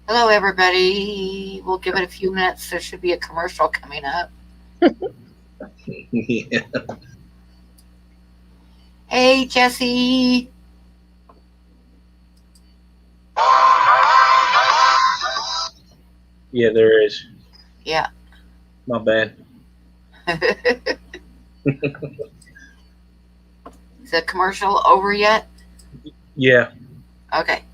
Hello, everybody. We'll give it a few minutes. There should be a commercial coming up. Yeah. Hey, Jesse. Yeah, there is. Yeah. My bad. Is the commercial over yet? Yeah. Okay.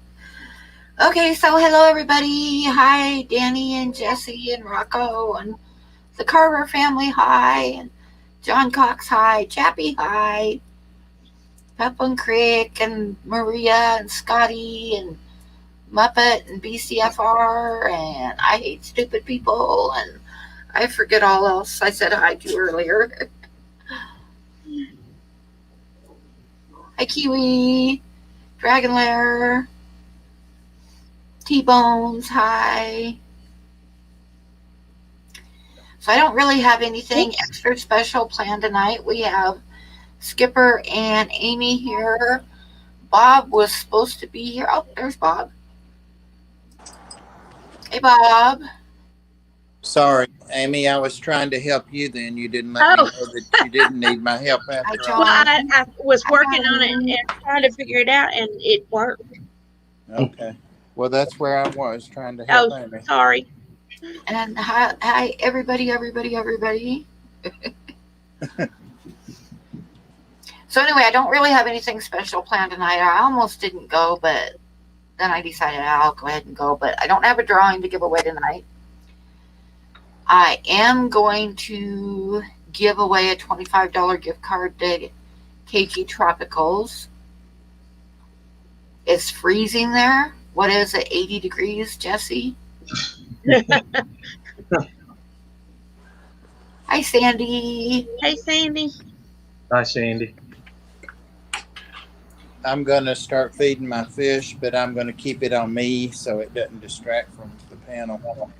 Okay, so hello, everybody. Hi, Danny and Jesse and Rocco and the Carver family. Hi. And John Cox. Hi. Chappie. Hi. Pepin Crick and Maria and Scotty and Muppet and BCFR and I Hate Stupid People and I forget all else I said hi to earlier. Hi, Kiwi, Dragon Lair, T-Bones, hi. So I don't really have anything extra special planned tonight. We have Skipper and Amy here. Bob was supposed to be here. Oh, there's Bob. Hey, Bob. Sorry, Amy, I was trying to help you then. You didn't let me know that you didn't need my help after Hi, all. John. Well, I was working on it and trying to figure it out, and it worked. Okay. Well, that's where I was, trying to help Oh, Amy. sorry. And hi, everybody. So anyway, I don't really have anything special planned tonight. I almost didn't go, but then I decided I'll go ahead and go. But I don't have a drawing to give away tonight. I am going to give away a $25 gift card to KG Tropicals. It's freezing there. What is it, 80 degrees, Jesse? Hi, Sandy. Hey, Sandy. Hi, Sandy. I'm going to start feeding my fish, but I'm going to keep it on me so it doesn't distract from the panel.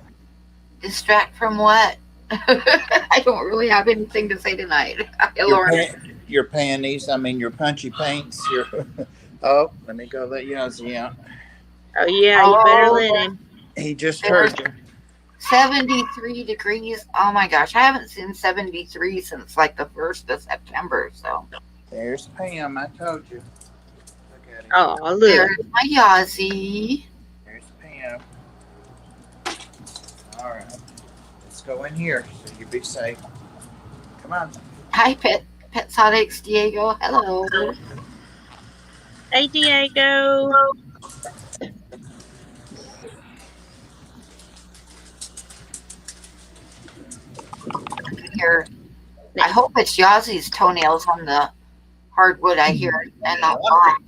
Distract from what? I don't really have anything to say tonight. Your panties, your punchy paints. Oh, let me go let Yazzie out. Oh, yeah, you better let him. He just heard you. 73 degrees. Oh my gosh, I haven't seen 73 since like the 1st of September. So there's Pam. I told you. Look at him. Oh, look. There's my Yazzie. There's Pam. All right. Let's go in here so you be safe. Come on. Hi, Pet Sonics Diego. Hello. Hey, Diego. Here, I hope it's Yazzie's toenails on the hardwood. I hear and not mine.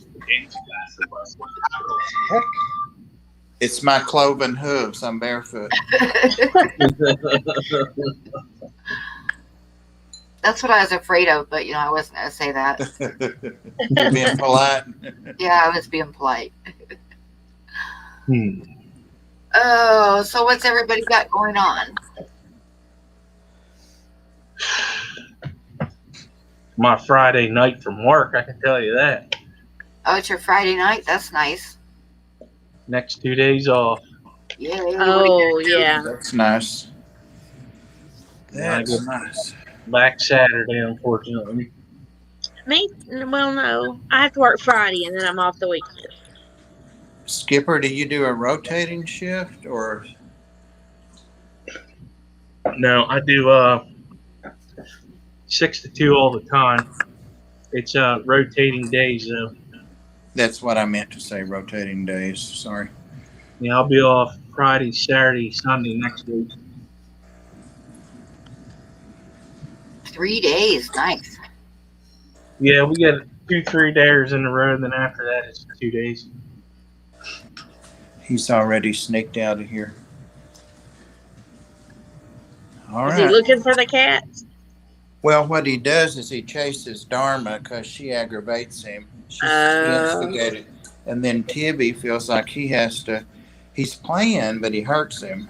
It's my cloven hooves. I'm barefoot. That's what I was afraid of, but I wasn't going to say that. You're being polite. Yeah, I was being polite. Oh, so what's everybody got going on? My Friday night from work, I can tell you that. Oh, it's your Friday night? That's nice. Next 2 days off. Yeah. Oh, yeah. That's nice. That's That's nice. Back Saturday, unfortunately. Well, no. I have to work Friday, and then I'm off the weekend. Skipper, do you do a rotating shift or? No, I do 6 to 2 all the time. It's rotating days though. That's what I meant to say, rotating days. Sorry. Yeah, I'll be off Friday, Saturday, Sunday next week. 3 days. Nice. Yeah, we get 2-3 days in a row, and then after that it's 2 days. He's already sneaked out of here. All Is right. he looking for the cats? Well, what he does is he chases Dharma because she aggravates him. She's instigated. And then Tibby feels like he's playing, but he hurts him.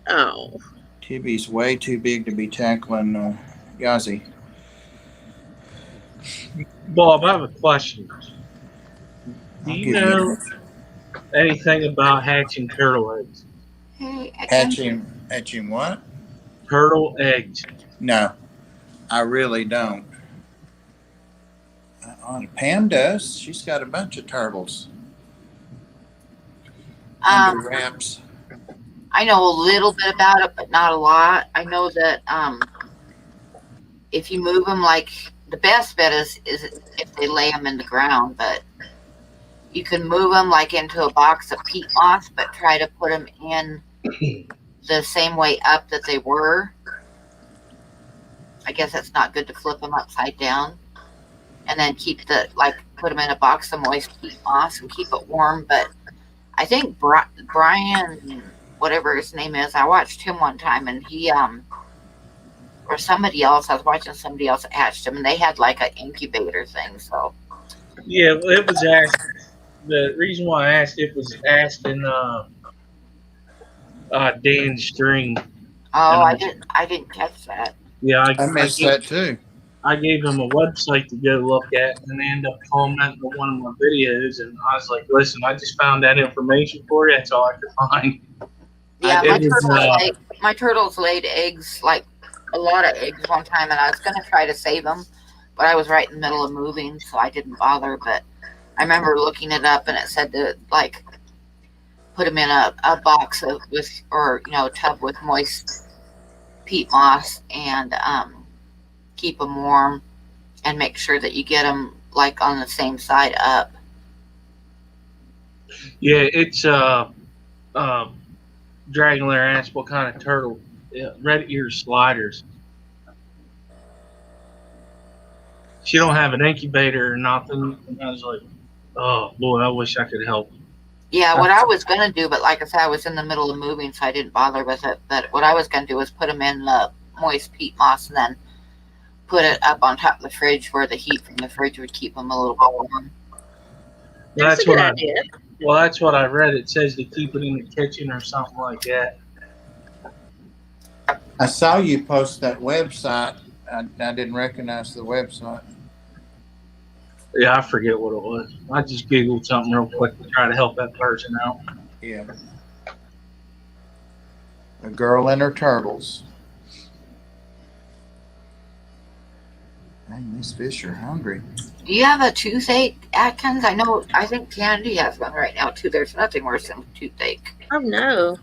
Oh. Tibby's way too big to be tackling Yazzie. Bob, I have a question. Do you know anything about hatching turtle eggs? Hey, Hatching what? Turtle eggs. No, I really don't. Pam does. She's got a bunch of turtles under wraps. I know a little bit about it, but not a lot. I know that if you move them, like the best bet is if they lay them in the ground, but you can move them like into a box of peat moss, but try to put them in the same way up that they were. I guess it's not good to flip them upside down, and then put them in a box of moist peat moss and keep it warm. But I think Brian, whatever his name is, I watched him one time, and he or somebody else. I was watching somebody else that hatched them, and they had like an incubator thing. So Yeah, well, it was asked. The reason why I asked it was asked in Dan's stream. oh, And I didn't catch that. yeah, I missed that too. I gave them a website to go look at, and they ended up commenting on one of my videos. And I was like, "Listen, I just found that information for you. That's all I could find." Yeah, It was, my turtles laid eggs, like a lot of eggs one time, and I was gonna try to save them, but I was right in the middle of moving, so I didn't bother. But I remember looking it up, and it said to like put them in a box or a tub with moist peat moss, and keep them warm, and make sure that you get them like on the same side up. yeah, it's Dragon Lair asked what kind of turtle. Yeah, red ear sliders. She don't have an incubator or nothing. And I was like, oh boy, I wish I could help. Yeah, what I was gonna do, but like I said, I was in the middle of moving, so I didn't bother with it. But what I was gonna do was put them in the moist peat moss, and then put it up on top of the fridge where the heat from the fridge would keep them a little bit warm. That's a good idea. Well, that's what I read. It says to keep it in the kitchen or something like that. I saw you post that website. I didn't recognize the website. Yeah, I forget what it was. I just googled something real quick to try to help that person out. Yeah. A girl and her turtles. Dang, these fish are hungry. Do you have a toothache, Atkins? I think Candy has one right now too. There's nothing worse than toothache. Oh no.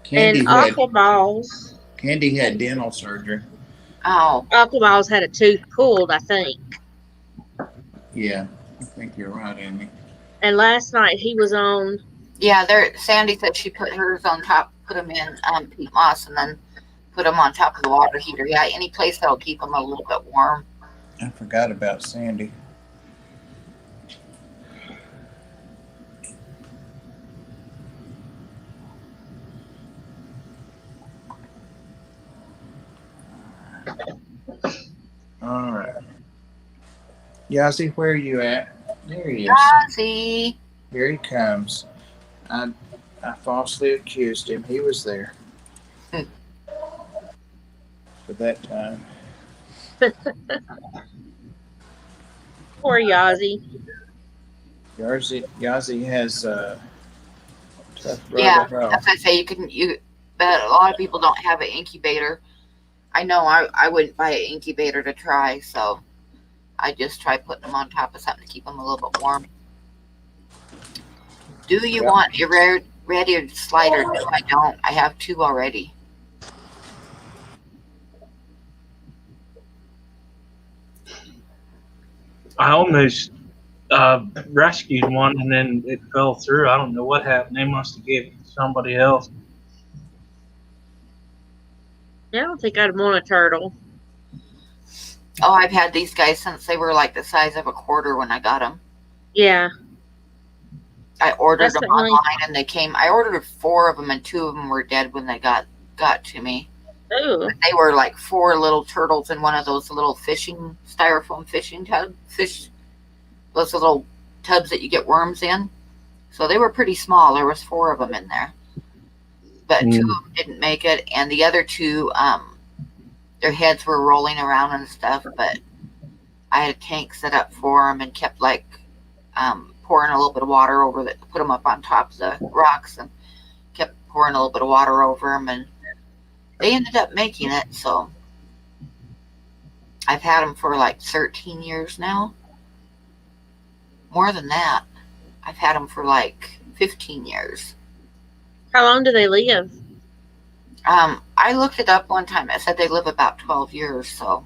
Candy And had, Aqua Balls. Candy had dental surgery. Oh, Aqua Balls had a tooth pulled, I think. Yeah, I think you're right, Amy. And last night he was on. yeah. Sandy said she put hers on top, put them in peat moss, and then put them on top of the water heater. Yeah, any place that'll keep them a little bit warm. I forgot about Sandy. All right. Yazzie, where are you at? There he is. Ozzy. Here he comes. I falsely accused him. He was there. For that time. Poor Yazzie. Yazzie has a tough road Yeah, to hoe. that's what I say. But a lot of people don't have an incubator. I know I wouldn't buy an incubator to try, so I just try putting them on top of something to keep them a little bit warm. Do you want a red-eared slider? No, I don't. I have 2 already. I almost rescued one and then it fell through. I don't know what happened. They must have gave it to somebody else. I don't think I'd want a turtle. Oh, I've had these guys since they were like the size of a quarter when I got them. Yeah. I ordered That's them the only- online and they came. I ordered 4 of them and 2 of them were dead when they got to me. Ooh. But they were like 4 little turtles in one of those little styrofoam fishing tubs. Those little tubs that you get worms in. So they were pretty small. There was 4 of them in there. But 2 of them didn't make it, and the other 2, their heads were rolling around and stuff. But I had a tank set up for them and kept pouring a little bit of water over that, put them up on top of the rocks, and kept pouring a little bit of water over them, and they ended up making it. So I've had them for like 13 years now. More than that. I've had them for like 15 years. How long do they live? I looked it up one time. It said they live about 12 years. So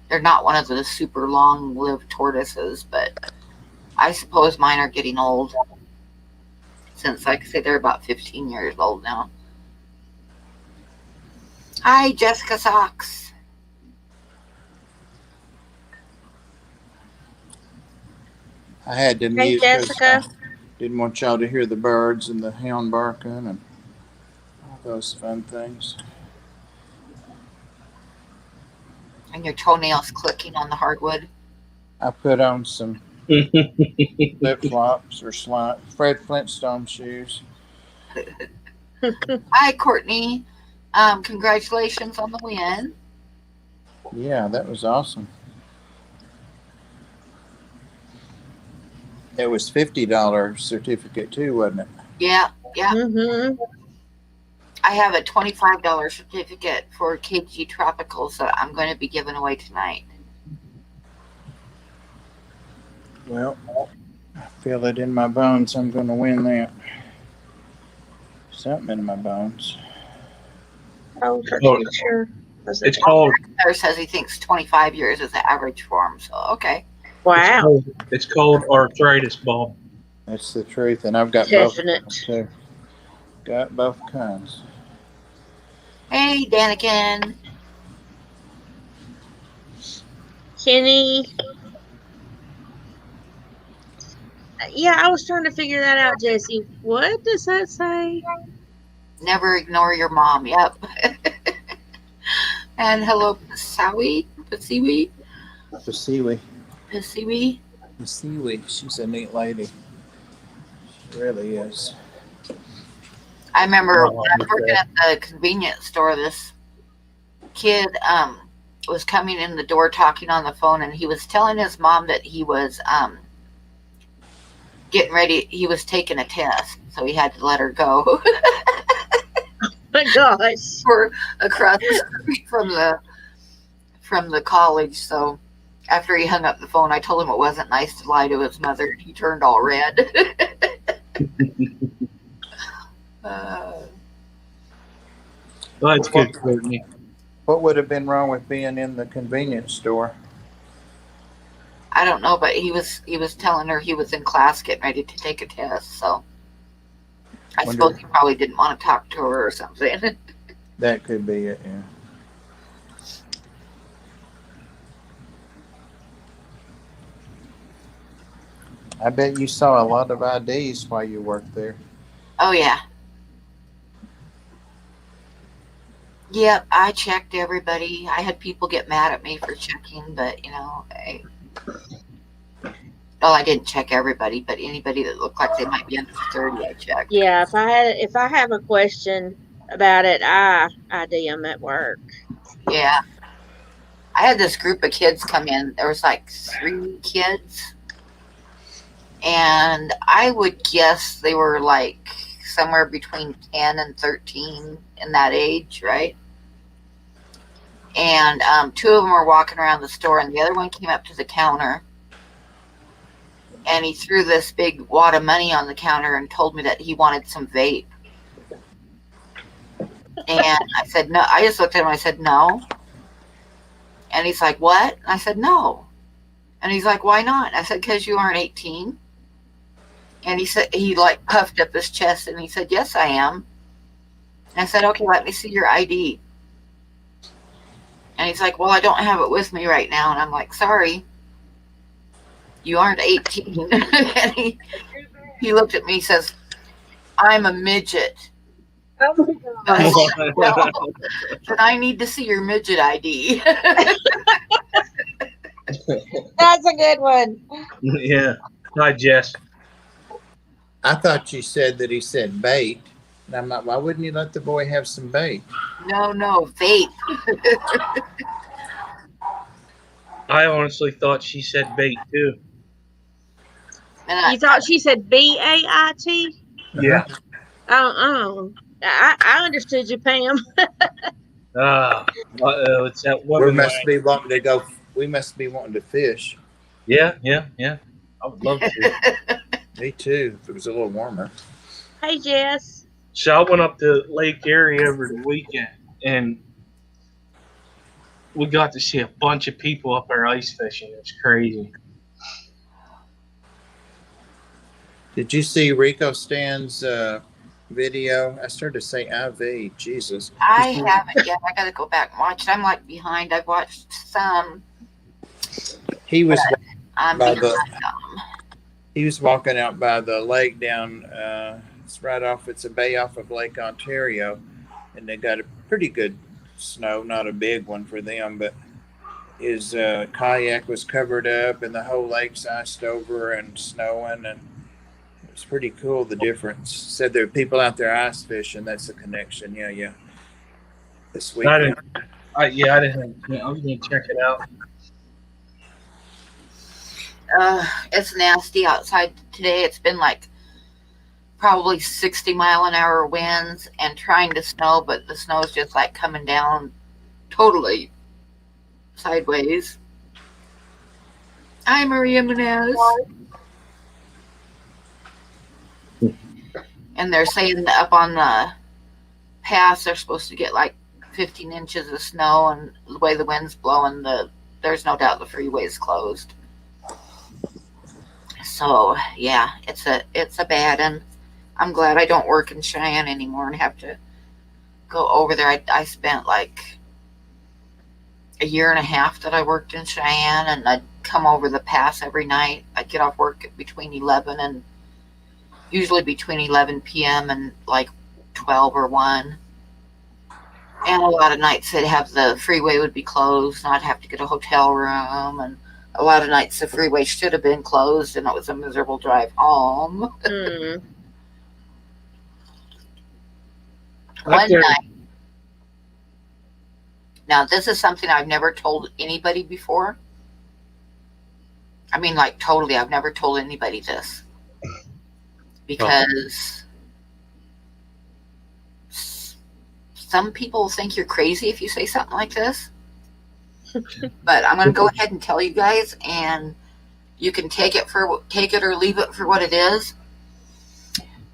they're not one of the super long-lived tortoises, but I suppose mine are getting old. Since, like I say, they're about 15 years old now. Hi, Jessica Socks. I had to Hey, mute because Jessica. I didn't want y'all to hear the birds and the hound barking and all those fun things. And your toenails clicking on the hardwood. I put on some flip-flops or Fred Flintstone shoes. Hi, Courtney. Congratulations on the win. Yeah, that was awesome. It was $50 certificate too, wasn't it? Yeah. Mm-hmm. I have a $25 certificate for KG Tropicals that I'm going to be giving away tonight. Well, I feel it in my bones. I'm going to win that. Something in my bones. Oh, her Oh. teacher. It's called. There says he thinks 25 years is the average for him. So, okay. Wow. It's called arthritis, Bob. That's the truth, and I've got Definite. both too. Got both kinds. Hey, Daniken. Kenny. Yeah, I was trying to figure that out, Jesse. What does that say? Never ignore your mom. Yep. And hello, Pasiwi. The Sealy. Pasiwi. The Sealy. She's a neat lady. She really is. I remember when I was working at the convenience store, this kid was coming in the door talking on the phone, and he was telling his mom that he was getting ready. He was taking a test, so he had to let her go. My gosh. We're across the street from the college. So after he hung up the phone, I told him it wasn't nice to lie to his mother. He turned all red. Well, that's good, Courtney. What would have been wrong with being in the convenience store? I don't know, but he was telling her he was in class getting ready to take a test. So I suppose he probably didn't want to talk to her or something. That could be it, yeah. I bet you saw a lot of IDs while you worked there. Oh, yeah. Yep, I checked everybody. I had people get mad at me for checking, but, I didn't check everybody, but anybody that looked like they might be under 30, I checked. Yeah, if I have a question about it, I ID them at work. Yeah. I had this group of kids come in. There was like 3 kids. And I would guess they were like somewhere between 10 and 13 in that age, right? And 2 of them were walking around the store, and the other one came up to the counter. And he threw this big wad of money on the counter and told me that he wanted some vape. And I said, no. I just looked at him. I said, no. And he's like, what? And I said, no. And he's like, why not? And I said, because you aren't 18. And he said, he like puffed up his chest and he said, yes, I am. And I said, okay, let me see your ID. And he's like, well, I don't have it with me right now. And I'm like, sorry. You aren't 18. And he looked at me, he says, I'm a midget. Oh my I said, well, then I need to see your midget ID. That's a good one. Yeah. Hi, Jess. I thought you said that he said bait. And I'm like, why wouldn't you let the boy have some bait? No, vape. I honestly thought she said bait too. And You thought she said BAIT? Yeah. Oh, I understood you, Pam. It's that We woman must way. be wanting to go. We must be wanting to fish. Yeah. I would love to. Me too. If it was a little warmer. Hey, Jess. So I went up to Lake Erie over the weekend, and we got to see a bunch of people up there ice fishing. It's crazy. Did you see Rico Stan's video? I started to say IV. Jesus. I haven't yet. I got to go back and watch it. I'm like behind. I've watched some. He was I'm by behind the. them. He was walking out by the lake down. It's right off. It's a bay off of Lake Ontario, and they got a pretty good snow. Not a big one for them, but his kayak was covered up, and the whole lake's iced over and snowing, and it was pretty cool. The difference. Said there are people out there ice fishing. That's the connection. Yeah. This I weekend. didn't. I didn't. I was gonna check it out. It's nasty outside today. It's been like probably 60-mile-an-hour winds and trying to snow, but the snow's just like coming down totally sideways. Hi, Maria Menez. And they're saying that up on the pass, they're supposed to get like 15 inches of snow, and the way the wind's blowing, there's no doubt the freeway's closed. So yeah, it's a bad, and I'm glad I don't work in Cheyenne anymore and have to go over there. I spent like a year and a half that I worked in Cheyenne, and I'd come over the pass every night. I'd get off work between 11 and usually between 11 p.m. and like 12 or 1. And a lot of nights they'd have the freeway would be closed, and I'd have to get a hotel room. And a lot of nights the freeway should have been closed, and it was a miserable drive home. One night. Now, this is something I've never told anybody before. I mean, like, totally, I've never told anybody this. Because some people think you're crazy if you say something like this. But I'm going to go ahead and tell you guys, and you can take it or leave it for what it is.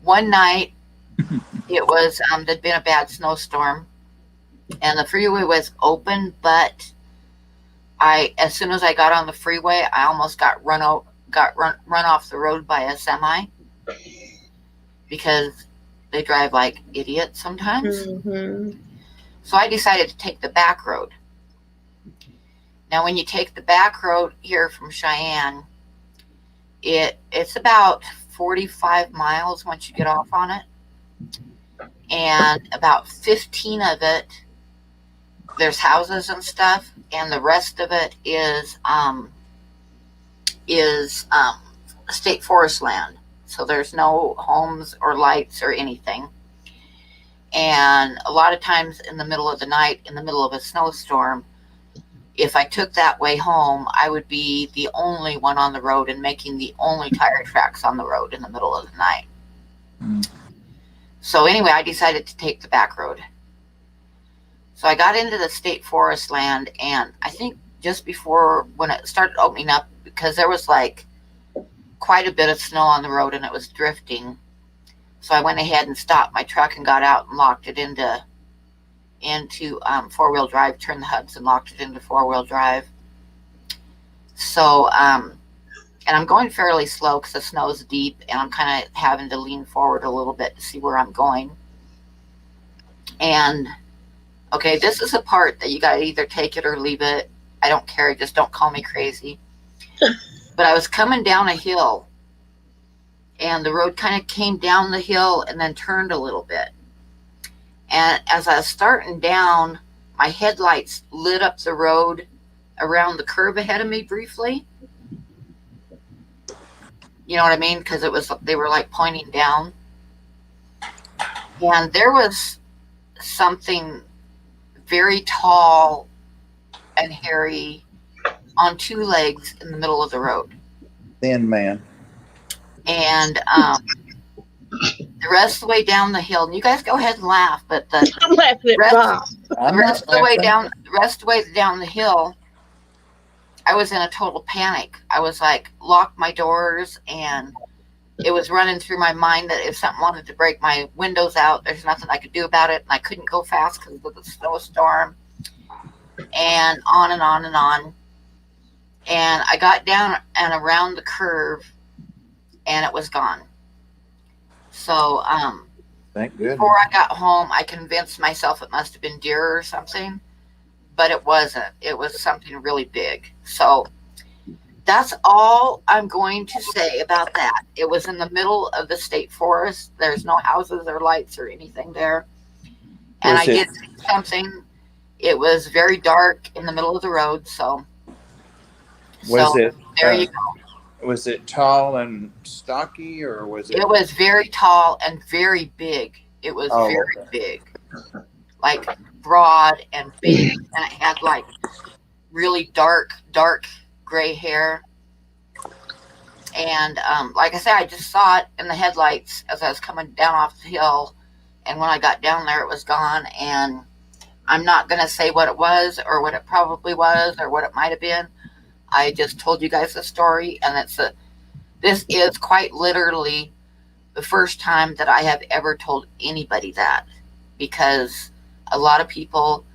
One night, it was there'd been a bad snowstorm, and the freeway was open, but as soon as I got on the freeway, I almost got run off the road by a semi, because they drive like idiots sometimes. Mm-hmm. So I decided to take the back road. Now, when you take the back road here from Cheyenne, it's about 45 miles once you get off on it. And about 15 of it, there's houses and stuff, and the rest of it is state forest land. So there's no homes or lights or anything. And a lot of times in the middle of the night, in the middle of a snowstorm, if I took that way home, I would be the only one on the road and making the only tire tracks on the road in the middle of the night. So anyway, I decided to take the back road. So I got into the state forest land, and I think just before when it started opening up, because there was like quite a bit of snow on the road and it was drifting. So I went ahead and stopped my truck and got out and locked it into four-wheel drive, turned the hubs and locked it into four-wheel drive. So, and I'm going fairly slow because the snow's deep, and I'm kind of having to lean forward a little bit to see where I'm going. And, okay, this is a part that you got to either take it or leave it. I don't care. Just don't call me crazy. But I was coming down a hill, and the road kind of came down the hill and then turned a little bit. And as I was starting down, my headlights lit up the road around the curve ahead of me briefly. You know what I mean? Because they were like pointing down. And there was something very tall and hairy on two legs in the middle of the road. Thin man. And the rest of the way down the hill, and you guys go ahead and laugh, but I'm laughing at Bob. I'm rest of not the way laughing. down the hill, I was in a total panic. I was like, locked my doors, and it was running through my mind that if something wanted to break my windows out, there's nothing I could do about it. And I couldn't go fast because of the snowstorm, and on and on and on. And I got down and around the curve, and it was gone. So, Thank goodness. before I got home, I convinced myself it must have been deer or something, but it wasn't. It was something really big. So that's all I'm going to say about that. It was in the middle of the state forest. There's no houses or lights or anything there. And Was I it- did see something. It was very dark in the middle of the road. So Was it? there you go. Was it tall and stocky, or was it? It was very tall and very big. It was Oh, very okay. big, like broad and big, and it had like really dark gray hair. And like I said, I just saw it in the headlights as I was coming down off the hill, and when I got down there, it was gone. And I'm not gonna say what it was or what it probably was or what it might have been. I just told you guys the story, and this is quite literally the first time that I have ever told anybody that, because a lot of people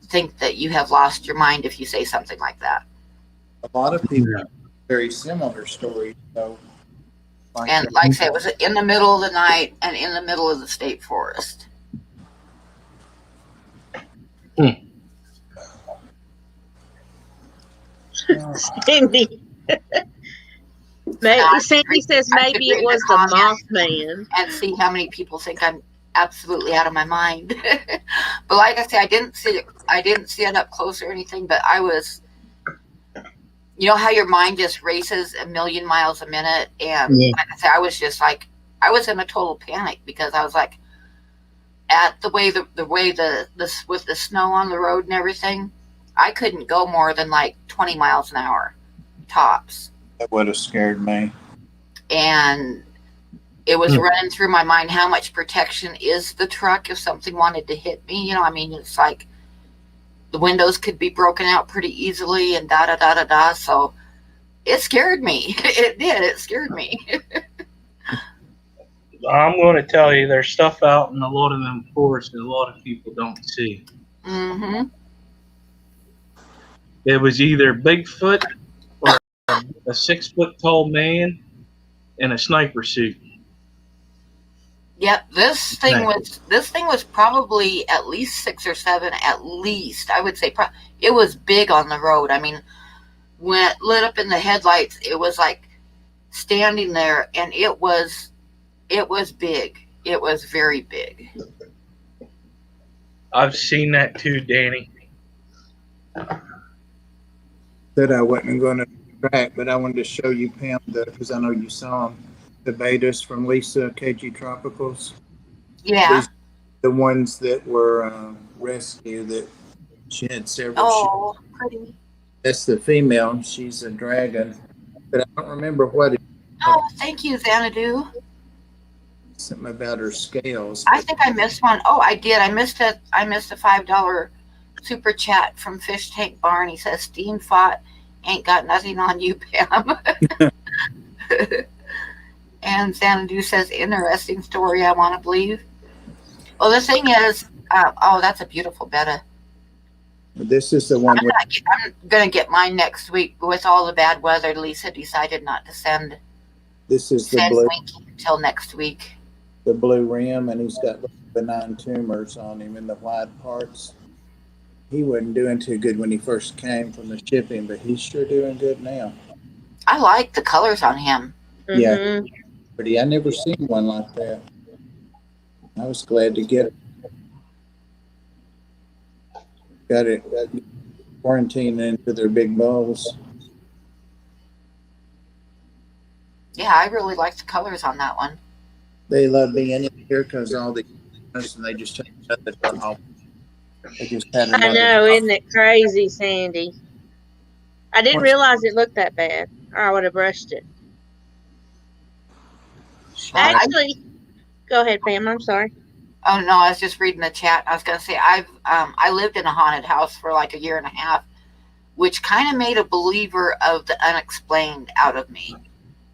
think that you have lost your mind if you say something like that. A lot of people have very similar stories. So, And like I said, it was in the middle of the night and in the middle of the state forest. Sandy. Sandy says maybe it was the Mothman. And see how many people think I'm absolutely out of my mind. But like I said, I didn't see it up close or anything, but I was, you know how your mind just races a million miles a minute, and Yeah. like I said, I was just like, I was in a total panic because I was like, at the way with the snow on the road and everything, I couldn't go more than like 20 miles an hour tops. that would have scared me. And it was running through my mind, how much protection is the truck if something wanted to hit me? You know, I mean, it's like the windows could be broken out pretty easily and da da da da da. So it scared me. It did. It scared me. I'm going to tell you, there's stuff out in a lot of them forests that a lot of people don't see. Mm-hmm. It was either Bigfoot or a 6 foot tall man in a sniper suit. Yep, this thing was probably at least 6 or 7, at least. I would say it was big on the road. I mean, when it lit up in the headlights, it was like standing there, and it was big. It was very big. I've seen that too, Danny. Said I wasn't going to track, but I wanted to show you, Pam, because I know you saw them, the betas from Lisa KG Tropicals. Yeah. These, the ones that were rescued, that she had several. Oh, pretty. That's the female. She's a dragon, but I don't remember what it. Oh, thank you, Xanadu. Something about her scales. I think I missed one. Oh, I did. I missed a $5 super chat from Fish Tank Barn. He says, Steam fought, ain't got nothing on you, Pam. And Xanadu says, interesting story, I want to believe. Well, the thing is, that's a beautiful betta. This is the one. I'm going to get mine next week. With all the bad weather, Lisa decided not to send This is the blue. Winky until next week. The blue rim, and he's got benign tumors on him in the white parts. He wasn't doing too good when he first came from the shipping, but he's sure doing good now. I like the colors on him. Yeah, pretty. I never seen one like that. I was glad to get it. Got it quarantined into their big bowls. Yeah, I really like the colors on that one. They love being in here because all the and they just take another home. They just had another. I know, isn't it crazy, Sandy? I didn't realize it looked that bad, or I would have brushed it. Well, Actually, go ahead, Pam. I'm sorry. oh no, I was just reading the chat. I was gonna say I lived in a haunted house for like a year and a half, which kind of made a believer of the unexplained out of me.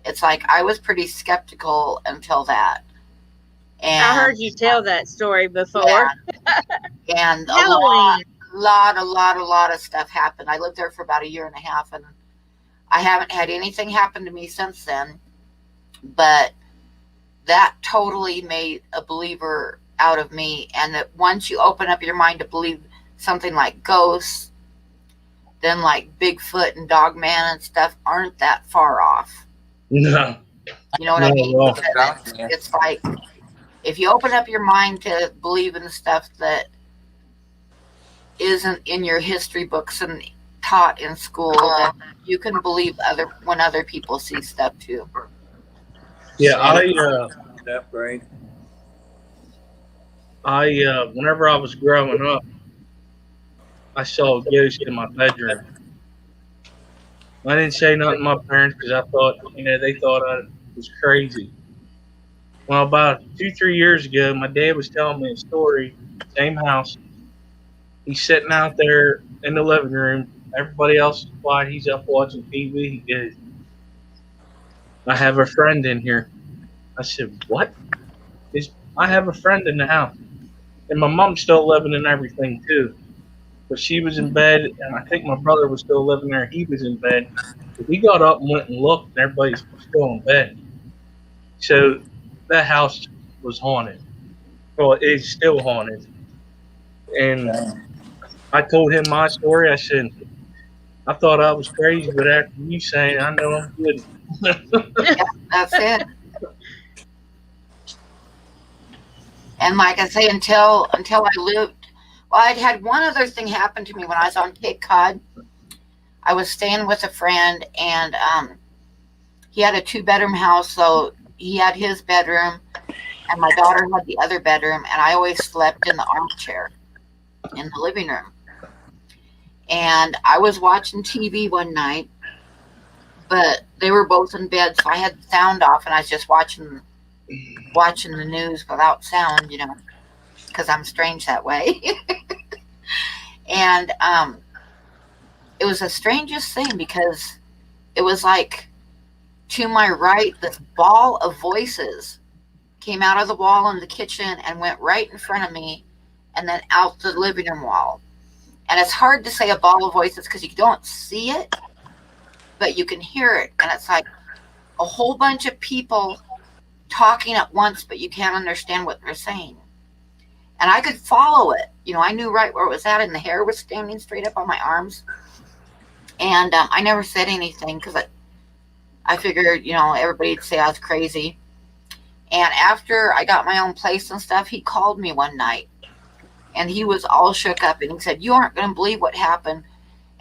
It's like I was pretty skeptical until that. And I heard you tell that story before. Yeah, and Halloween. a lot of stuff happened. I lived there for about a year and a half, and I haven't had anything happen to me since then. But that totally made a believer out of me. And that once you open up your mind to believe something like ghosts, then like Bigfoot and Dogman and stuff aren't that far off. No. You know what I mean? Well, It's like if you open up your mind to believe in stuff that isn't in your history books and taught in school, then you can believe when other people see stuff too. Yeah, upgrade. Whenever I was growing up, I saw a ghost in my bedroom. I didn't say nothing to my parents because I thought, they thought I was crazy. Well, about 2-3 years ago, my dad was telling me a story. Same house. He's sitting out there in the living room. Everybody else is quiet. He's up watching TV. He goes, "I have a friend in here." I said, "What?" I have a friend in the house. And my mom's still living and everything too. But she was in bed, and I think my brother was still living there. He was in bed. But he got up and went and looked, and everybody's still in bed. So that house was haunted. Well, it is still haunted. And I told him my story. I said, "I thought I was crazy, but after you saying, I know I'm good." Yeah, that's it. And like I say, until I lived, well, I'd had one other thing happen to me when I was on Cape Cod. I was staying with a friend, and he had a 2-bedroom house, so he had his bedroom, and my daughter had the other bedroom, and I always slept in the armchair in the living room. And I was watching TV one night, but they were both in bed, so I had the sound off, and I was just watching the news without sound, because I'm strange that way. And it was the strangest thing because it was like to my right, this ball of voices came out of the wall in the kitchen and went right in front of me and then out the living room wall. And it's hard to say a ball of voices because you don't see it, but you can hear it. And it's like a whole bunch of people talking at once, but you can't understand what they're saying. And I could follow it. I knew right where it was at, and the hair was standing straight up on my arms. And I never said anything because I figured, everybody'd say I was crazy. And after I got my own place and stuff, he called me one night. And he was all shook up, and he said, "You aren't going to believe what happened."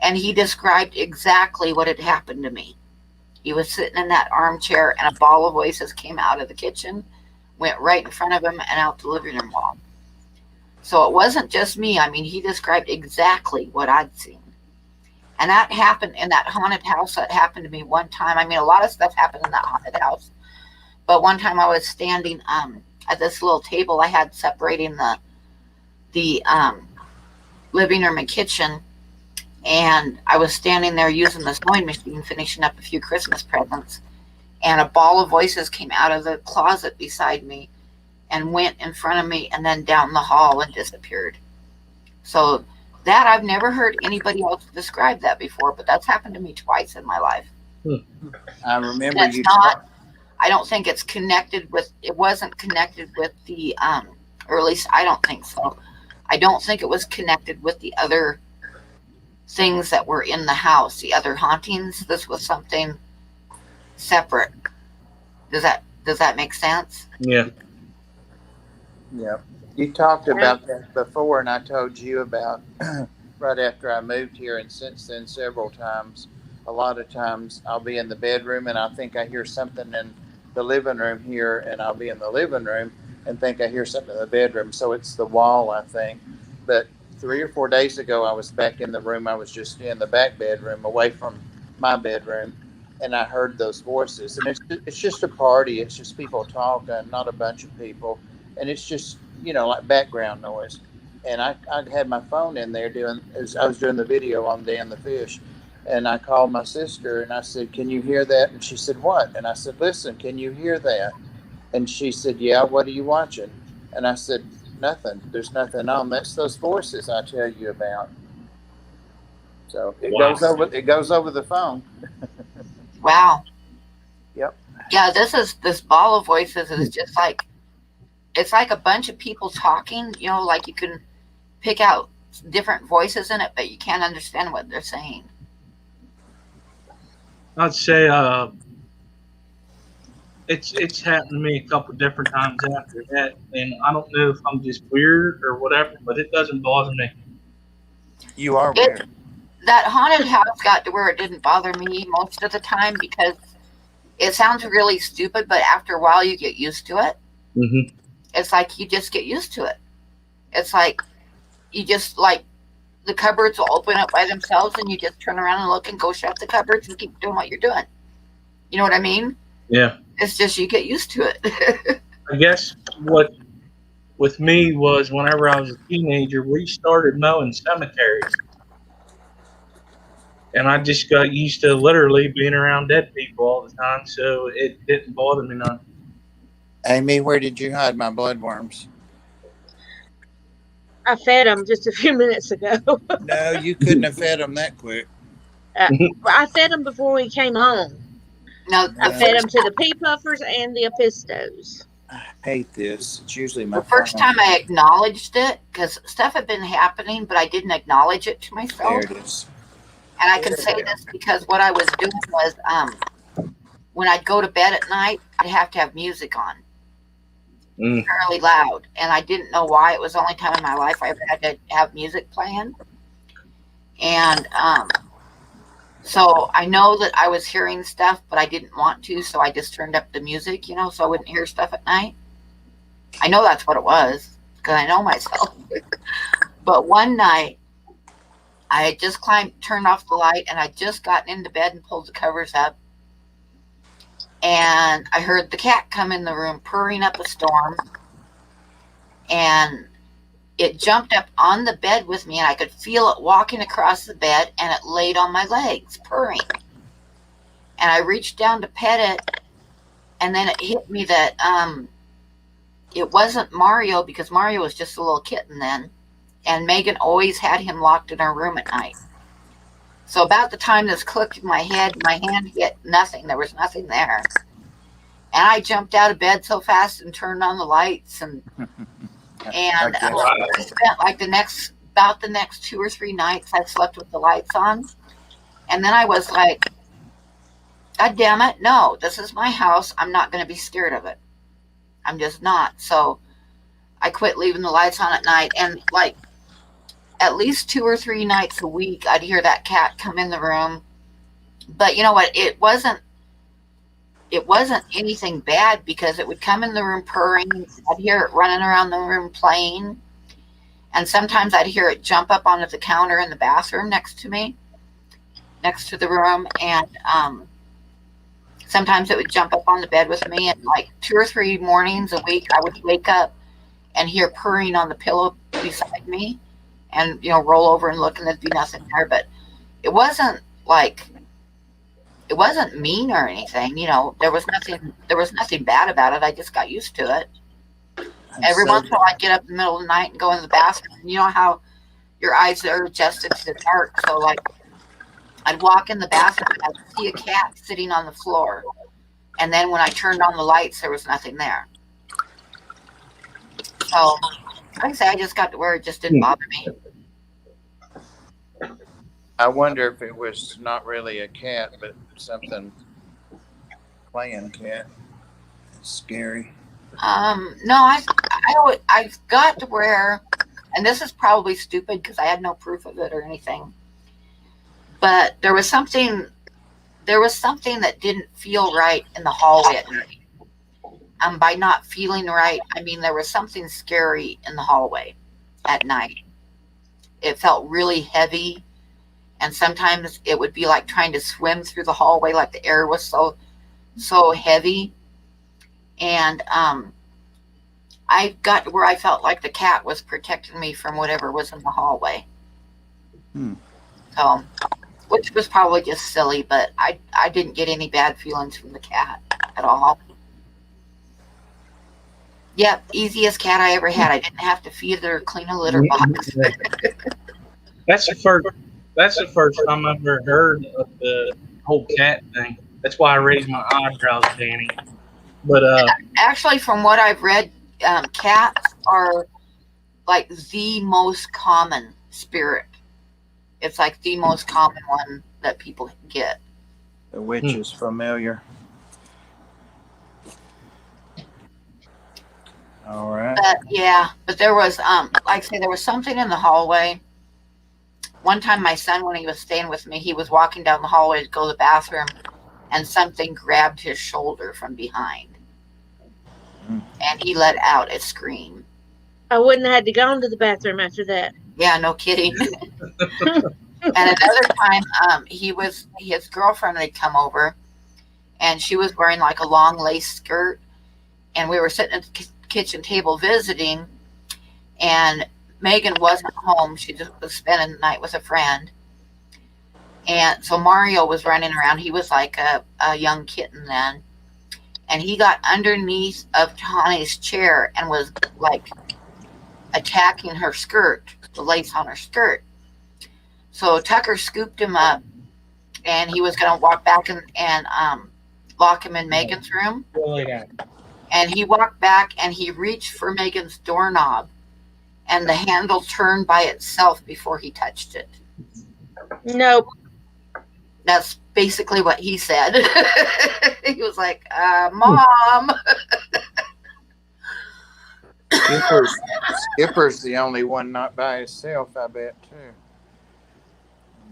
And he described exactly what had happened to me. He was sitting in that armchair, and a ball of voices came out of the kitchen, went right in front of him, and out the living room wall. So it wasn't just me. I mean, he described exactly what I'd seen. And that happened in that haunted house. That happened to me one time. I mean, a lot of stuff happened in that haunted house. But one time I was standing at this little table I had separating the living room and kitchen. And I was standing there using the sewing machine, finishing up a few Christmas presents. And a ball of voices came out of the closet beside me and went in front of me and then down the hall and disappeared. So that I've never heard anybody else describe that before, but that's happened to me twice in my life. I remember It's you. I don't think it wasn't connected with the, or at least I don't think so. I don't think it was connected with the other things that were in the house, the other hauntings. This was something separate. Does that make sense? Yeah. Yeah. You talked about that before, and I told you about right after I moved here, and since then several times. A lot of times I'll be in the bedroom and I think I hear something in the living room here, and I'll be in the living room and think I hear something in the bedroom. So it's the wall, I think. But 3 or 4 days ago, I was back in the room I was just in, the back bedroom, away from my bedroom, and I heard those voices. And it's just a party. It's just people talking, not a bunch of people, and it's just like background noise. And I had my phone in there as I was doing the video on Dan the fish, and I called my sister and I said, "Can you hear that?" And she said, "What?" And I said, "Listen, can you hear that?" And she said, "Yeah, what are you watching?" And I said, "Nothing. There's nothing on. That's those voices I tell you about." So Wow. it goes over the phone. Wow. Yep. Yeah, this ball of voices is just like it's like a bunch of people talking, like you can pick out different voices in it, but you can't understand what they're saying. I'd say it's happened to me a couple different times after that, and I don't know if I'm just weird or whatever, but it doesn't bother me. You are It weird. That haunted house got to where it didn't bother me most of the time because it sounds really stupid, but after a while you get used to it. Hmm. It's like you just get used to it. It's like you just like the cupboards will open up by themselves and you just turn around and look and go shut the cupboards and keep doing what you're doing. You know what I mean? Yeah. It's just you get used to it. I guess what with me was whenever I was a teenager, we started mowing cemeteries, and I just got used to literally being around dead people all the time, so it didn't bother me none. Amy, where did you hide my bloodworms? I fed them just a few minutes ago. No, you couldn't have fed them that quick. I fed them before we came home. Now, I the No, fed first them to the pea puffers and the apistos. I hate this. It's usually my the first phone. time I acknowledged it, because stuff had been happening, but I didn't acknowledge it to There myself. it is. And I There can say we go. this because what I was doing was, when I'd go to bed at night, I'd have to have music on Mm. fairly loud, and I didn't know why. It was the only time in my life I ever had to have music playing, and so I know that I was hearing stuff, but I didn't want to, so I just turned up the music, so I wouldn't hear stuff at night. I know that's what it was because I know myself. But one night, I had just turned off the light, and I'd just gotten into bed and pulled the covers up, and I heard the cat come in the room purring up a storm, and it jumped up on the bed with me, and I could feel it walking across the bed, and it laid on my legs, purring. And I reached down to pet it, and then it hit me that it wasn't Mario because Mario was just a little kitten then, and Megan always had him locked in her room at night. So about the time this clicked in my head, my hand hit nothing. There was nothing there. And I jumped out of bed so fast and turned on the lights, and I guess. I spent like about the next 2 or 3 nights I slept with the lights on. And then I was like, God damn it, no, this is my house. I'm not going to be scared of it. I'm just not. So I quit leaving the lights on at night. And like at least 2 or 3 nights a week, I'd hear that cat come in the room. But you know what? It wasn't anything bad because it would come in the room purring. I'd hear it running around the room playing. And sometimes I'd hear it jump up onto the counter in the bathroom next to me, next to the room. And sometimes it would jump up on the bed with me. And like 2 or 3 mornings a week, I would wake up and hear purring on the pillow beside me and, roll over and look, and there'd be nothing there. But it wasn't like, it wasn't mean or anything. There was nothing bad about it. I just got used to it. Every So, once in a while, I'd get up in the middle of the night and go in the bathroom. And you know how your eyes are adjusted to the dark. So, like, I'd walk in the bathroom and I'd see a cat sitting on the floor. And then when I turned on the lights, there was nothing there. So, like I say, I just got to where it just didn't bother me. I wonder if it was not really a cat, but something playing cat. It's scary. No, I've got to where, and this is probably stupid because I had no proof of it or anything, but there was something that didn't feel right in the hallway at night. By not feeling right, I mean there was something scary in the hallway at night. It felt really heavy, and sometimes it would be like trying to swim through the hallway, like the air was so heavy. And I got to where I felt like the cat was protecting me from whatever was in the hallway. Hmm. So, which was probably just silly, but I didn't get any bad feelings from the cat at all. Yep, easiest cat I ever had. I didn't have to feed her or clean a litter box. That's the first. That's the first time I've ever heard of the whole cat thing. That's why I raised my eyebrows, Danny. But Actually, from what I've read, cats are like the most common spirit. It's like the most common one that people get. The witch is familiar. All right. But yeah, but there was like I say, there was something in the hallway. One time, my son, when he was staying with me, he was walking down the hallway to go to the bathroom, and something grabbed his shoulder from behind, and he let out a scream. I wouldn't have had to go into the bathroom after that. Yeah, no kidding. And another time, his girlfriend had come over, and she was wearing like a long lace skirt, and we were sitting at the kitchen table visiting, and Megan wasn't home. She just was spending the night with a friend. And so Mario was running around. He was like a young kitten then. And he got underneath of Tawny's chair and was like attacking her skirt, the lace on her skirt. So Tucker scooped him up, and he was going to walk back and lock him in Megan's room. And he walked back, and he reached for Megan's doorknob, and the handle turned by itself before he touched it. Nope. That's basically what he said. He was like, Mom. Skipper's the only one not by himself, I bet, too.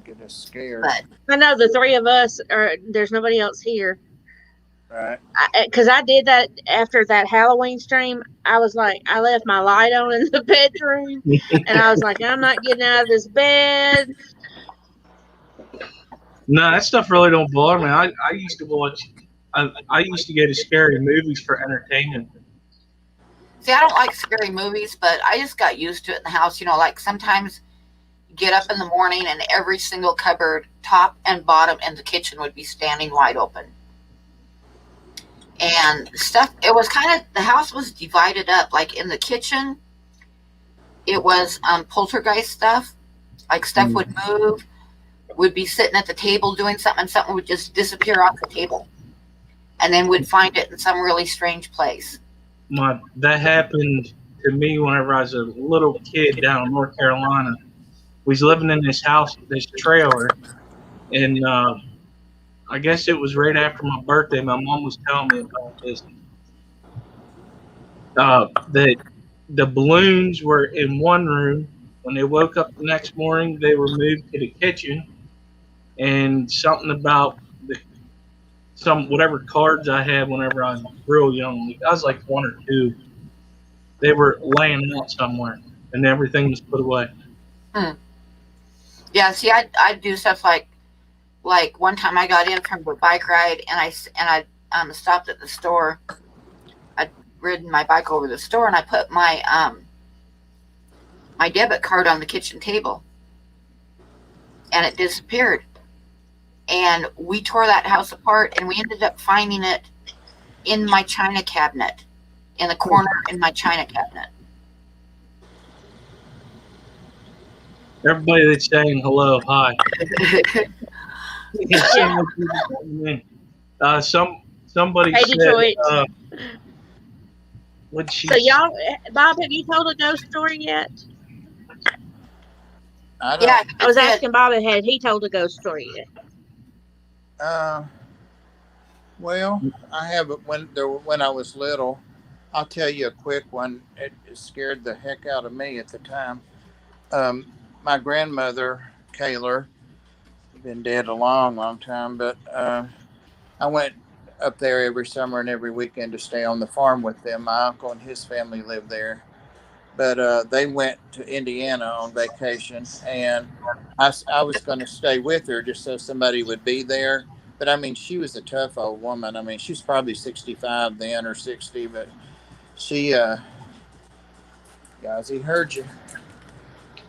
Get us scared. But I know the three of us there's nobody else here. Right. Because I did that after that Halloween stream. I was like, I left my light on in the bedroom, and I was like, I'm not getting out of this bed. no, that stuff really don't bother me. I used to watch. I used to go to scary movies for entertainment. see, I don't like scary movies, but I just got used to it in the house. You know, like sometimes you get up in the morning and every single cupboard, top and bottom, in the kitchen would be standing wide open. And stuff, it was kind of, the house was divided up. Like in the kitchen, it was poltergeist stuff. Like stuff would move, would be sitting at the table doing something, and something would just disappear off the table. And then we'd find it in some really strange place. That happened to me whenever I was a little kid down in North Carolina. We was living in this house, this trailer, and I guess it was right after my birthday. My mom was telling me about this. That the balloons were in one room. When they woke up the next morning, they were moved to the kitchen, and something about some whatever cards I had whenever I was real young. I was like 1 or 2. They were laying out somewhere, and everything was put away. Yeah, see, I do stuff like one time I got in from the bike ride, and I stopped at the store. I'd ridden my bike over to the store, and I put my my debit card on the kitchen table, and it disappeared. And we tore that house apart, and we ended up finding it in my china cabinet, in the corner in my china cabinet. Everybody that's saying hello, hi. Somebody Hey, said, Detroit. what'd she So y'all, Bob, have you told a ghost story yet? I don't. Yeah, I was it did. asking Bob had he told a ghost story yet. Well, I haven't when I was little. I'll tell you a quick one. It scared the heck out of me at the time. My grandmother, Kaylor, been dead a long, long time, but I went up there every summer and every weekend to stay on the farm with them. My uncle and his family lived there, but they went to Indiana on vacation, and I was going to stay with her just so somebody would be there. But I mean, she was a tough old woman. I mean, she's probably 65 then or 60, but she, guys, he heard you.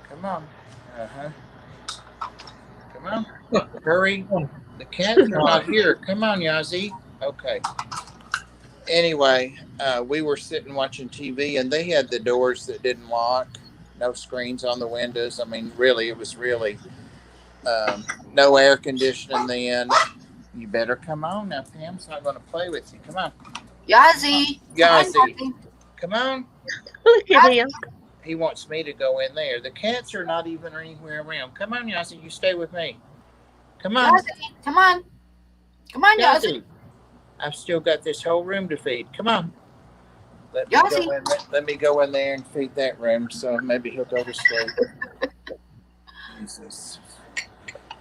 Come on. Uh huh. Come on. Hurry. The cats are not here. Come on, Yazzie. Okay. Anyway, we were sitting watching TV, and they had the doors that didn't lock, no screens on the windows. I mean, really, it was really no air conditioning then. You better come on now. Pam's not going to play with you. Come on. Yazzie. Yazzie. Come on. Look at him. He wants me to go in there. The cats are not even anywhere around. Come on, Yazzie. You stay with me. Come on. Yazzie, come on. Come on, Yazzie. I've still got this whole room to feed. Come on. Let me go in there and feed that room, so maybe he'll go to sleep. Jesus.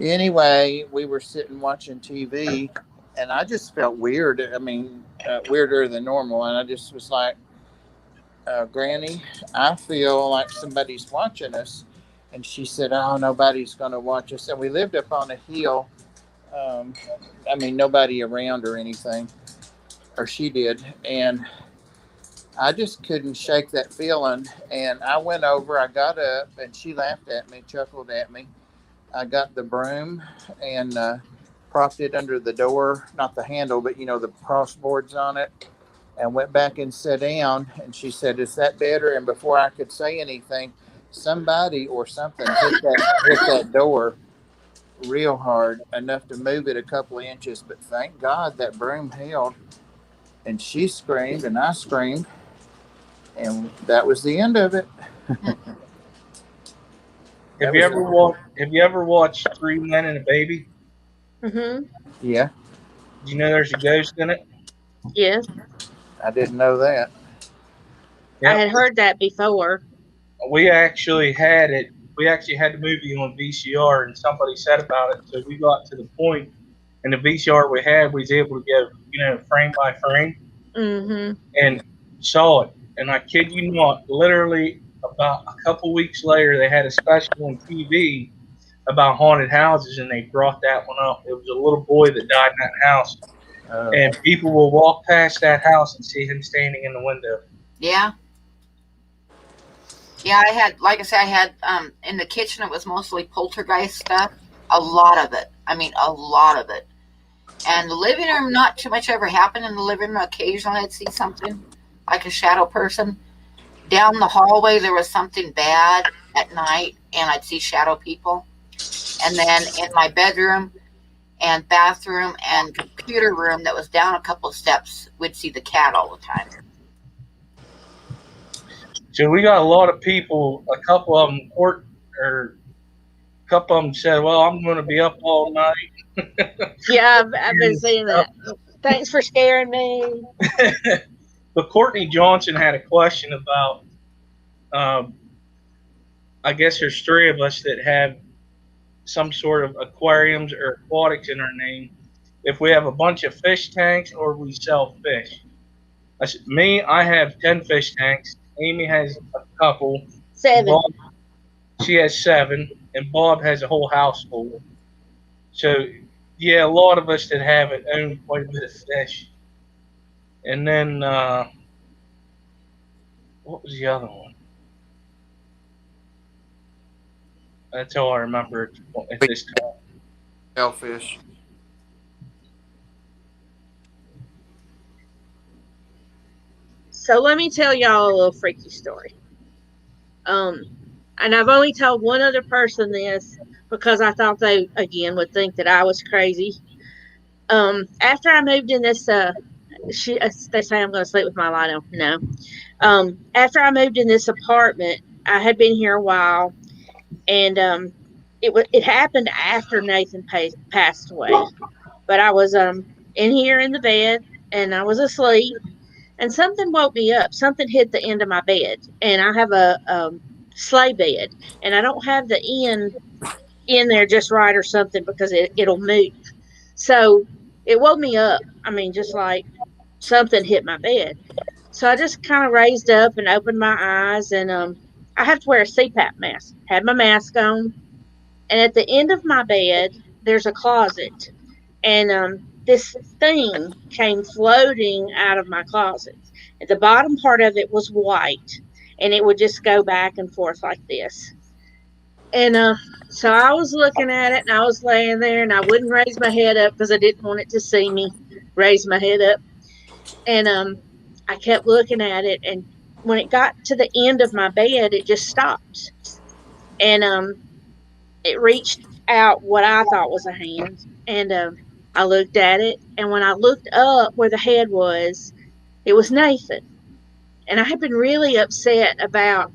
Anyway, we were sitting watching TV, and I just felt weird. I mean, weirder than normal, and I just was like, Granny, I feel like somebody's watching us. And she said, oh, nobody's going to watch us. And we lived up on a hill. I mean, nobody around or anything. Or she did. And I just couldn't shake that feeling. And I went over, I got up, and she laughed at me, chuckled at me. I got the broom and propped it under the door, not the handle, but, you know, the crossboards on it, and went back and sat down. And she said, is that better? And before I could say anything, somebody or something hit that door real hard, enough to move it a couple of inches. But thank God that broom held. And she screamed and I screamed, and that was the end of it. Have you ever watched Three Men and a Baby? Mm-hmm. Yeah. Do you know there's a ghost in it? Yes. I didn't know that. Yep. I had heard that before. We actually had it. We actually had the movie on VCR, and somebody said about it. So we got to the point in the VCR we had, we was able to go, you know, frame by frame, and saw it. And I kid you not, literally about a couple weeks later, they had a special on TV about haunted houses, and they brought that one up. It was a little boy that died in that house, and people will walk past that house and see him standing in the window. Yeah. Yeah, I had, like I said, I had in the kitchen, it was mostly poltergeist stuff. A lot of it. I mean, a lot of it. And the living room, not too much ever happened in the living room. Occasionally I'd see something like a shadow person. Down the hallway, there was something bad at night, and I'd see shadow people. And then in my bedroom and bathroom and computer room that was down a couple of steps, we'd see the cat all the time. So we got a lot of people, a couple of them said, well, I'm going to be up all night. Yeah, I've been seeing that. Thanks for scaring me. But Courtney Johnson had a question about, I guess there's three of us that have some sort of aquariums or aquatics in our name. If we have a bunch of fish tanks or we sell fish. I said, me, I have 10 fish tanks. Amy has a couple. 7. Bob, she has 7, and Bob has a whole house full. So, yeah, a lot of us that have it own quite a bit of fish. And then, what was the other one? That's all I remember at this time. Shellfish. So let me tell y'all a little freaky story. And I've only told one other person this because I thought they, again, would think that I was crazy. After I moved in this, they say I'm going to sleep with my light on. No. After I moved in this apartment, I had been here a while, and it happened after Nathan passed away. But I was in here in the bed, and I was asleep. And something woke me up. Something hit the end of my bed. And I have a sleigh bed. And I don't have the end in there just right or something because it'll move. So it woke me up. I mean, just like something hit my bed. So I just kind of raised up and opened my eyes, and I have to wear a CPAP mask. Had my mask on, and at the end of my bed, there's a closet, and this thing came floating out of my closet. At the bottom part of it was white, and it would just go back and forth like this. And so I was looking at it, and I was laying there, and I wouldn't raise my head up because I didn't want it to see me raise my head up. And I kept looking at it, and when it got to the end of my bed, it just stopped. And it reached out what I thought was a hand, and I looked at it, and when I looked up where the head was, it was Nathan. And I had been really upset about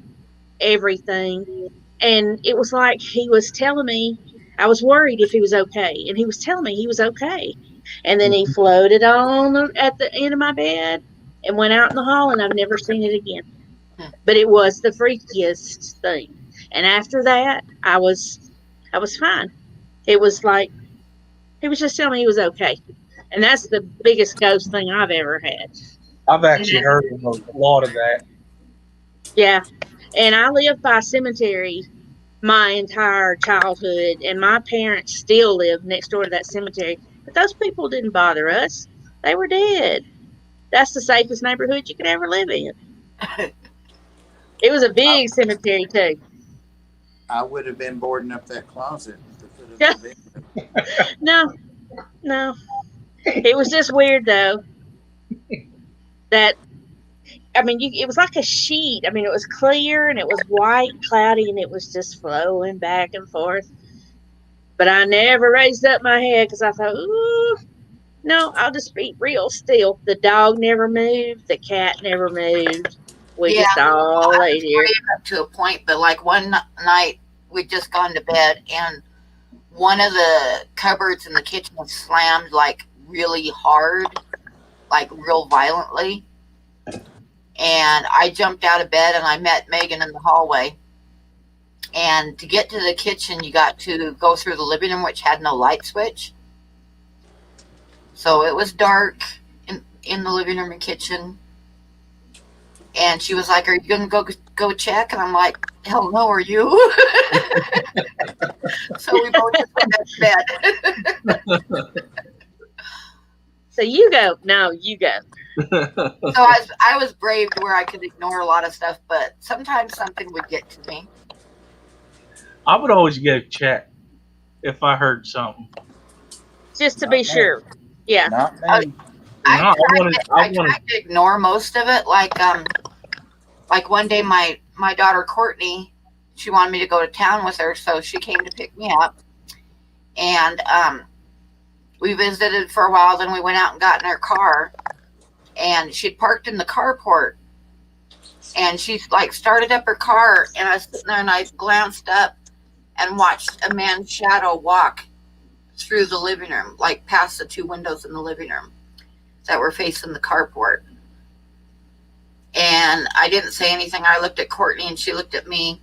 everything, and it was like he was telling me I was worried if he was okay, and he was telling me he was okay. And then he floated on at the end of my bed and went out in the hall, and I've never seen it again. But it was the freakiest thing. And after that, I was fine. It was like he was just telling me he was okay. And that's the biggest ghost thing I've ever had. I've And actually heard of a lot of that. yeah. And I lived by a cemetery my entire childhood, and my parents still live next door to that cemetery. But those people didn't bother us. They were dead. That's the safest neighborhood you could ever live in. It was a I, big cemetery too. I would have been boarding up that closet at the foot of the bed. No, no. It was just weird though. That I mean, it was like a sheet. I mean, it was clear and it was white, cloudy, and it was just flowing back and forth. But I never raised up my head because I thought, ooh, no, I'll just be real still. The dog never moved. The cat never moved. We Yeah, just all I lay was there. brave up to a point, but like one night we'd just gone to bed and one of the cupboards in the kitchen was slammed like really hard, like real violently. And I jumped out of bed and I met Megan in the hallway. And to get to the kitchen, you got to go through the living room, which had no light switch. So it was dark in the living room and kitchen. And she was like, "Are you going to go check?" And I'm like, "Hell no, are you?" So we both just went to bed. So you go. No, you go. So I was brave to where I could ignore a lot of stuff, but sometimes something would get to me. I would always go check if I heard something. Just to Not be me. sure. Yeah. Not I, me. I No, I tried to ignore most of it. Like one day my daughter Courtney, she wanted me to go to town with her, so she came to pick me up, and we visited for a while. Then we went out and got in her car, and she'd parked in the carport, and she like started up her car, and I was sitting there and I glanced up and watched a man's shadow walk through the living room, like past the two windows in the living room that were facing the carport. And I didn't say anything. I looked at Courtney and she looked at me.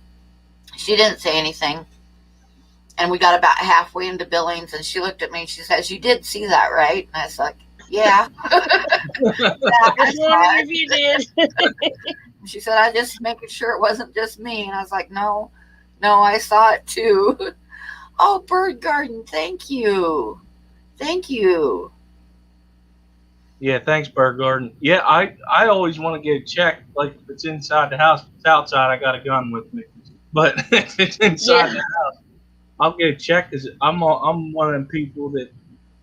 She didn't say anything. And we got about halfway into Billings and she looked at me and she says, "You did see that, right?" And I was like, "Yeah." I just wondering if you did. She said, "I just making sure it wasn't just me." And I was like, no, I saw it too. Oh, Bird Garden, thank you. Thank you. Yeah, thanks, Bird Garden. Yeah, I always want to go check. Like if it's inside the house, if it's outside, I got a gun with me. But if it's inside the house, I'll go check because I'm one of them people that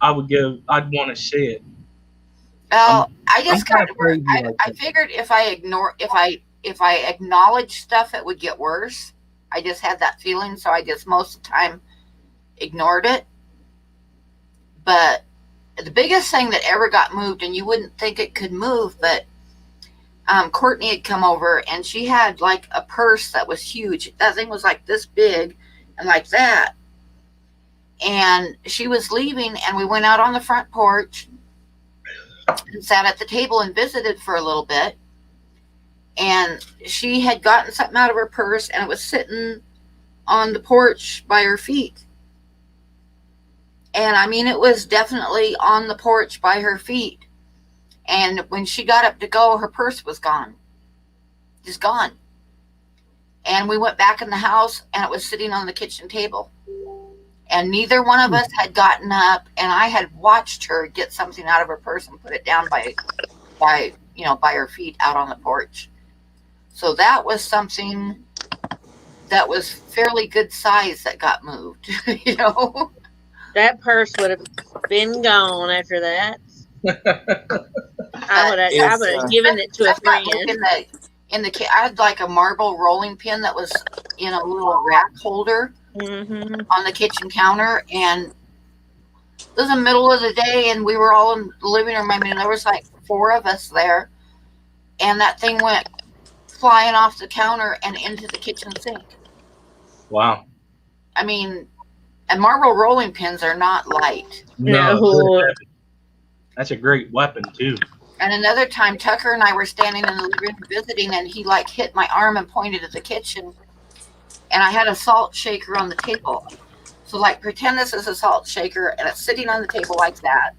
I'd want to see it. Well, I I'm just kind got of to where crazy like I that. figured if I acknowledge stuff, it would get worse. I just had that feeling, so I just most of the time ignored it. But the biggest thing that ever got moved, and you wouldn't think it could move, but Courtney had come over and she had like a purse that was huge. That thing was like this big and like that. And she was leaving, and we went out on the front porch and sat at the table and visited for a little bit. And she had gotten something out of her purse, and it was sitting on the porch by her feet. And I mean, it was definitely on the porch by her feet. And when she got up to go, her purse was gone. Just gone. And we went back in the house, and it was sitting on the kitchen table. And neither one of us had gotten up, and I had watched her get something out of her purse and put it down by her feet out on the porch. So that was something that was fairly good size that got moved, you know. That purse would have been gone after that. I would have given it to a friend. I had like a marble rolling pin that was in a little rack holder on the kitchen counter, and it was the middle of the day, and we were all in the living room. I mean, there was like 4 of us there, and that thing went flying off the counter and into the kitchen sink. Wow. I mean, and marble rolling pins are not light. No. That's a great weapon too. And another time, Tucker and I were standing in the living room visiting, and he like hit my arm and pointed at the kitchen, and I had a salt shaker on the table. So like, pretend this is a salt shaker, and it's sitting on the table like that.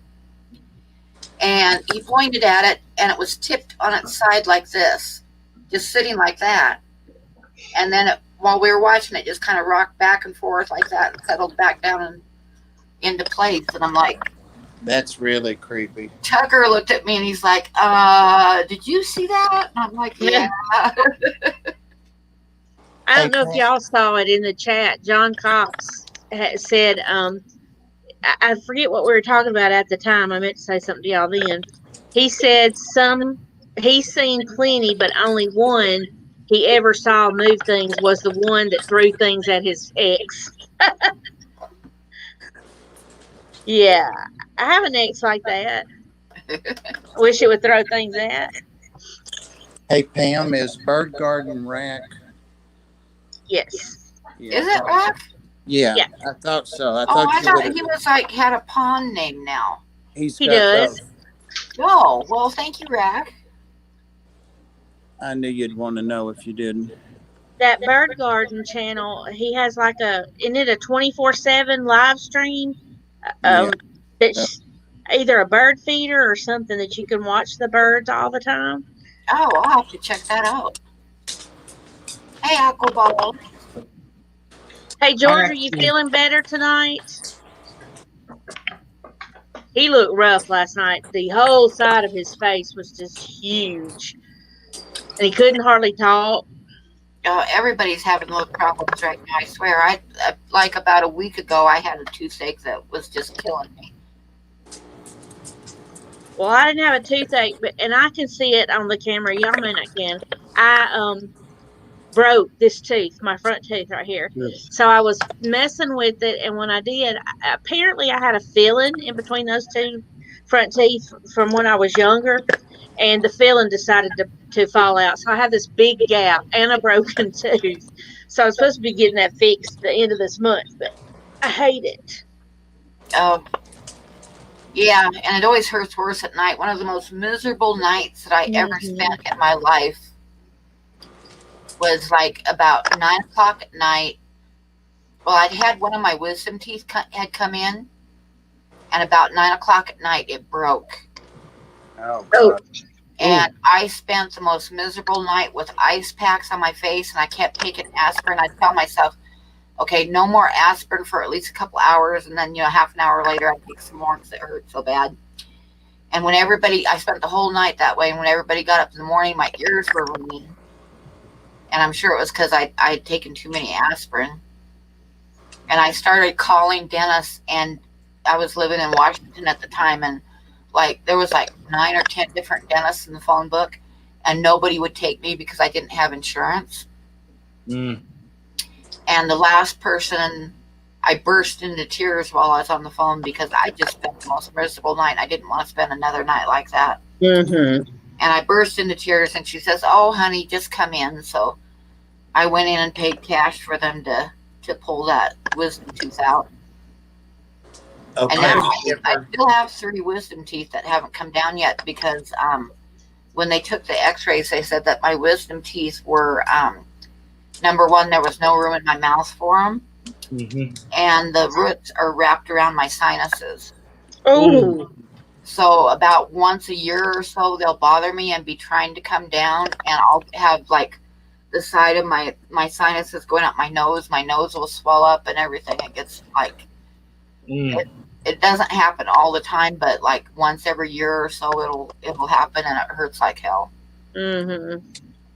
And he pointed at it, and it was tipped on its side like this, just sitting like that. And then while we were watching it, just kind of rocked back and forth like that and settled back down and into place. And I'm like, that's really creepy. Tucker looked at me and he's like, did you see that? And I'm like, yeah. I don't know if y'all saw it in the chat. John Cox said, I forget what we were talking about at the time. I meant to say something to y'all then. He said he's seen plenty, but only one he ever saw move things was the one that threw things at his ex. Yeah, I have an ex like that. Wish it would throw things at. Hey, Pam, is Bird Garden Rack? Yes. Yeah, is it Rack? Yeah, I thought so. I thought he was like had a pond name now. He does. Oh, well, thank you, Rack. I knew you'd want to know if you didn't. That Bird Garden channel, he has like isn't it a 24/7 live stream? It's either a bird feeder or something that you can watch the birds all the time. Oh, I'll have to check that out. Hey, Aquaball. Hey, George, are you feeling better tonight? He looked rough last night. The whole side of his face was just huge. And he couldn't hardly talk. Everybody's having little problems right now, I swear. I like about a week ago, I had a toothache that was just killing me. Well, I didn't have a toothache, and I can see it on the camera. Y'all may not can. I broke this tooth, my front tooth right here. Yes. So I was messing with it, and when I did, apparently I had a filling in between those two front teeth from when I was younger, and the filling decided to fall out. So I have this big gap and a broken tooth. So I was supposed to be getting that fixed at the end of this month, but I hate it. Yeah, and it always hurts worse at night. One of the most miserable nights that I ever spent in my life was like about 9 o'clock at night. Well, I'd had one of my wisdom teeth had come in, and about 9 o'clock at night, it broke. Oh, God. And I spent the most miserable night with ice packs on my face, and I kept taking aspirin. I'd tell myself, okay, no more aspirin for at least a couple hours, and then, half an hour later, I'd take some more because it hurt so bad. And I spent the whole night that way, and when everybody got up in the morning, my ears were ringing. And I'm sure it was because I'd taken too many aspirin. And I started calling dentists, and I was living in Washington at the time, and there was 9 or 10 different dentists in the phone book, and nobody would take me because I didn't have insurance. And the last person, I burst into tears while I was on the phone because I just spent the most miserable night. I didn't want to spend another night like that. And I burst into tears, and she says, "Oh, honey, just come in." So I went in and paid cash for them to pull that wisdom tooth out. Okay. And now I still have 3 wisdom teeth that haven't come down yet because when they took the x-rays, they said that my wisdom teeth were, number one, there was no room in my mouth for them. And the roots are wrapped around my sinuses. Oh. So about once a year or so, they'll bother me and be trying to come down, and I'll have like the side of my sinuses going up my nose. My nose will swell up and everything. It gets like it. Mm. It doesn't happen all the time, but like once every year or so, it'll happen, and it hurts like hell. Mm-hmm.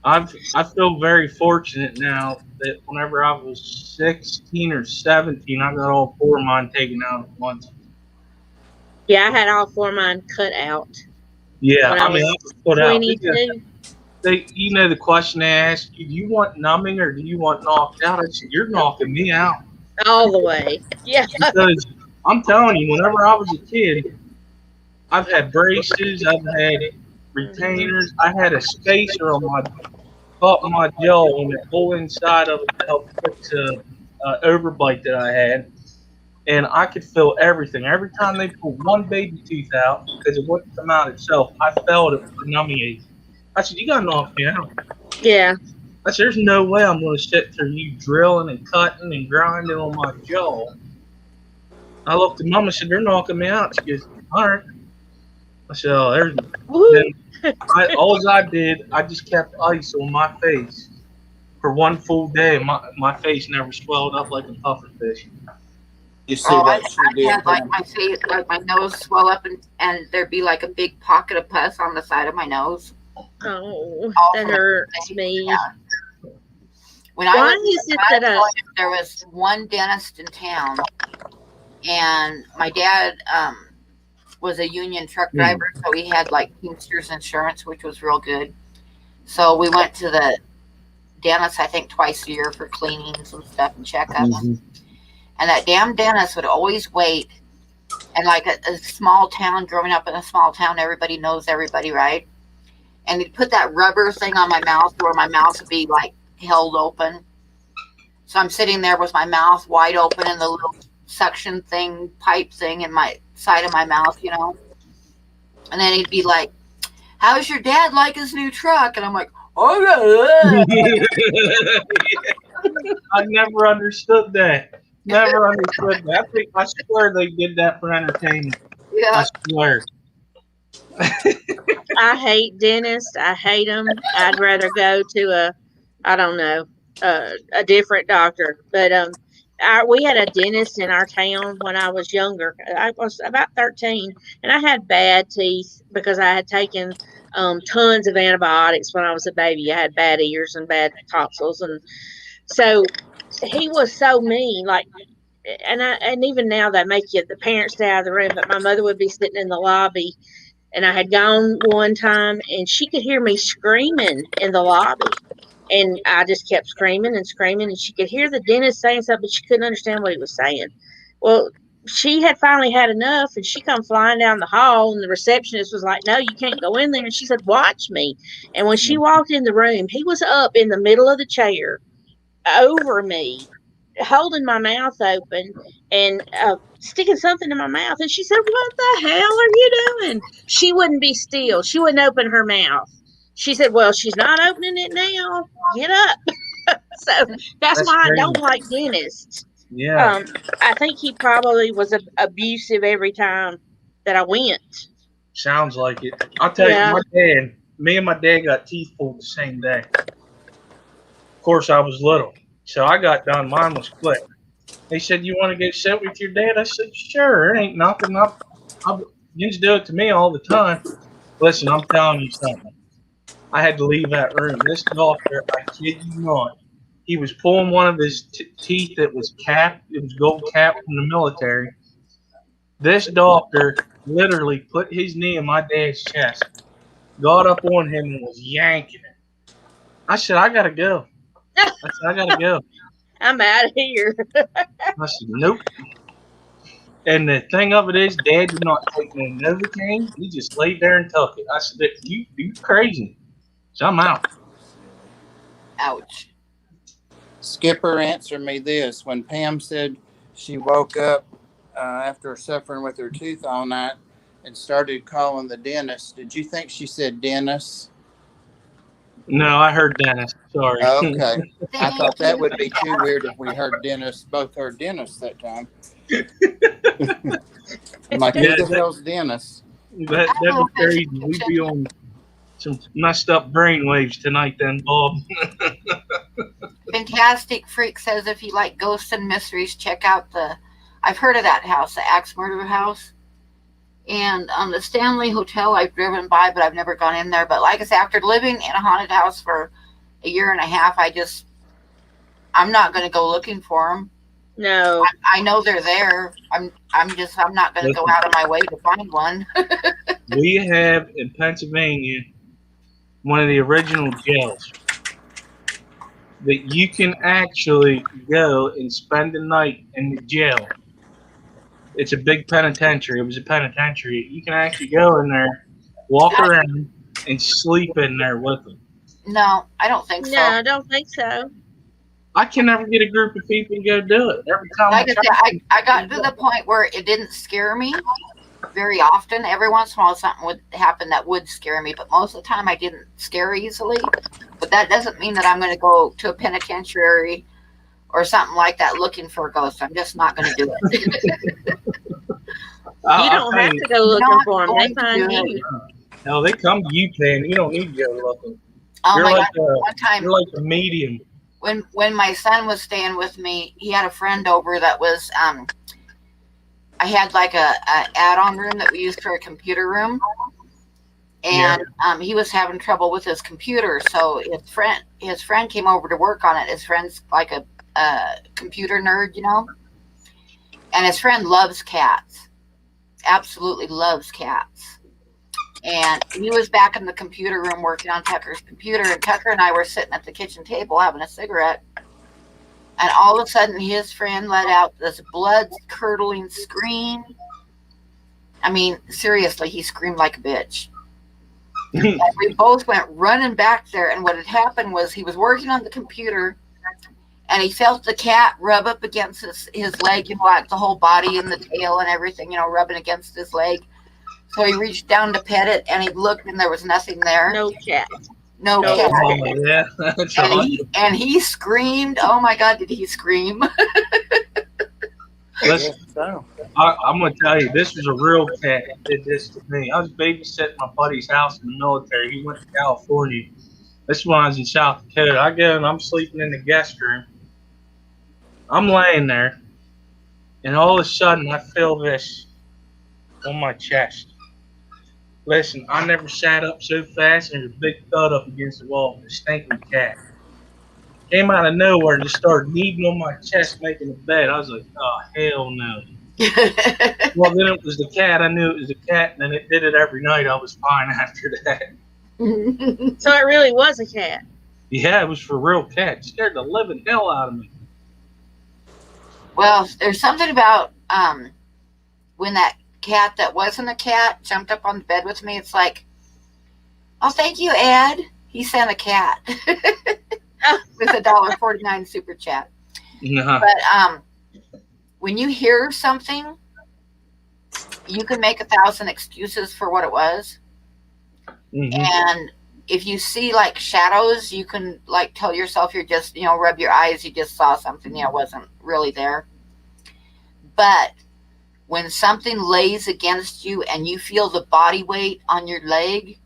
I feel very fortunate now that whenever I was 16 or 17, I got all four of mine taken out at once. Yeah, I had all four of mine cut out Yeah, when I I mean, I was was put out. 22. You know, the question they ask you, do you want numbing or do you want knocked out? I said, you're knocking me out. All the way. Yeah. Because I'm telling you, whenever I was a kid, I've had braces, I've had Mm-hmm. retainers, I had a spacer on my up my jaw on the whole inside of it to help fix a overbite that I had, and I could feel everything. Every time they pulled one baby tooth out, because it wouldn't come out itself, I felt it with the numbing agent. I said, "You gotta knock me out." Yeah. I said, "There's no way I'm going to sit through you drilling and cutting and grinding on my jaw." I looked at Mom and said, "They're knocking me out." She goes, "All right." I said, "Oh, there's." Woo. Then all I did, I just kept ice on my face for one full day. My face never swelled up like a pufferfish. You see Oh, what she I've did, had like Pam? my face, like my nose swell up, and there'd be like a big pocket of pus on the side of my nose, Oh, all that from a hurts thing. me. Yeah. When I Why was, is it I that tell you, there was one dentist in town, and my dad was a union truck Mm. driver, so he had like Teamsters insurance, which was real good. So we went to the dentist, I think, twice a year for cleanings and stuff and checkups. Hmm. And that damn dentist would always wait. And like a small town, growing up in a small town, everybody knows everybody, right? And he'd put that rubber thing on my mouth where my mouth would be like held open. So I'm sitting there with my mouth wide open and the little suction thing, pipe thing in my side of my mouth. And then he'd be like, "How's your dad like his new truck?" And I'm like, "Oh, I never understood that. Never understood that. I swear they did that for entertainment. I yeah." swear. I hate dentists. I hate them. I'd rather go to I don't know, a different doctor. But we had a dentist in our town when I was younger. I was about 13, and I had bad teeth because I had taken tons of antibiotics when I was a baby. I had bad ears and bad tonsils, and so he was so mean. Like, and even now they make you the parents stay out of the room. But my mother would be sitting in the lobby, and I had gone one time, and she could hear me screaming in the lobby. And I just kept screaming and screaming, and she could hear the dentist saying something, but she couldn't understand what he was saying. Well, she had finally had enough, and she come flying down the hall, and the receptionist was like, "No, you can't go in there." And she said, "Watch me." And when she walked in the room, he was up in the middle of the chair over me, holding my mouth open and sticking something in my mouth. And she said, "What the hell are you doing?" She wouldn't be still. She wouldn't open her mouth. She said, "Well, she's not opening it now. Get up." So that's That's why I don't crazy. like dentists. Yeah, Um, I think he probably was abusive every time that I went. sounds like it. I'll tell you, Yeah. me and my dad got teeth pulled the same day. Of course, I was little, so I got done. Mine was quick. They said, "You want to go sit with your dad?" I said, "Sure, it ain't nothing. You just do it to me all the time." Listen, I'm telling you something. I had to leave that room. This doctor, I kid you not, he was pulling one of his teeth that was capped. It was gold capped from the military. This doctor literally put his knee in my dad's chest, got up on him, and was yanking him. I said, "I gotta go." I said, "I gotta go." I'm out of here. I said, "Nope." And the thing of it is, Dad did not take no Novocaine. He just laid there and took it. I said, "You crazy?" So I'm out. Ouch. Skipper, answer me this. When Pam said she woke up after suffering with her tooth all night and started calling the dentist, did you think she said dentist? No, I heard Dennis. Sorry. Okay. I Thank thought that you. would be too weird if we heard dentist, both heard dentist that time. I'm like, who Yeah, the hell's dentist? That'd a little be crazy. fishing We'd kitchen. be on some messed up brain waves tonight, then, Bob. Fantastic Freak says if you like ghosts and mysteries, check out the. I've heard of that house, the Axe Murder House. And the Stanley Hotel I've driven by, but I've never gone in there. But like I said, after living in a haunted house for a year and a half, I'm not going to go looking for them. No. I know they're there. I'm not going to go out of my way to find one. We have in Pennsylvania one of the original jails that you can actually go and spend the night in the jail. It's a big penitentiary. It was a penitentiary. You can actually go in there, walk around, and sleep in there with them. No, I don't think No, so. I don't think so. I can never get a group of people to go do it. Every time Like I said, I got to the point where it didn't scare me very often. Every once in a while, something would happen that would scare me, but most of the time, I didn't scare easily. But that doesn't mean that I'm going to go to a penitentiary or something like that looking for a ghost. I'm just not going to do it. You don't have to go looking for them. They find you. No, they come to you, Pan. You don't need to go looking. Oh You're my like God! One time, you're like a medium. when my son was staying with me, he had a friend over that was I had like a add-on room that we used for a computer room, and he was having trouble with his computer. So his friend came over to work on it. His friend's like a computer nerd, and his friend loves cats, absolutely loves cats. And he was back in the computer room working on Tucker's computer, and Tucker and I were sitting at the kitchen table having a cigarette. And all of a sudden, his friend let out this blood-curdling scream. I mean, seriously, he screamed like a bitch. And we both went running back there, and what had happened was he was working on the computer, and he felt the cat rub up against his leg, like the whole body and the tail and everything, rubbing against his leg. So he reached down to pet it, and he looked, and there was nothing there. No cat. No cat. Oh, yeah, that's awesome. And he screamed. Oh my God, did he scream? Listen, So, I'm going to tell you, this was a real cat that did this to me. I was babysitting my buddy's house in the military. He went to California. This is when I was in South Dakota. I go and I'm sleeping in the guest room. I'm laying there, and all of a sudden I feel this on my chest. Listen, I never sat up so fast, and there was a big thud up against the wall. A stinking cat came out of nowhere and just started kneading on my chest, making a bed. I was like, oh, hell no. Well, then it was the cat. I knew it was the cat, and then it did it every night. I was fine after that. So it really was a cat. Yeah, it was for real cat. It scared the living hell out of me. Well, there's something about when that cat that wasn't a cat jumped up on the bed with me. It's like, oh, thank you, Ed. He sent a cat with a $1.49 super chat. Nah. But when you hear something, you can make 1,000 excuses for what it was. Mhm. And if you see like shadows, you can like tell yourself you're just, rub your eyes, you just saw something, wasn't really there. But when something lays against you and you feel the body weight on your leg,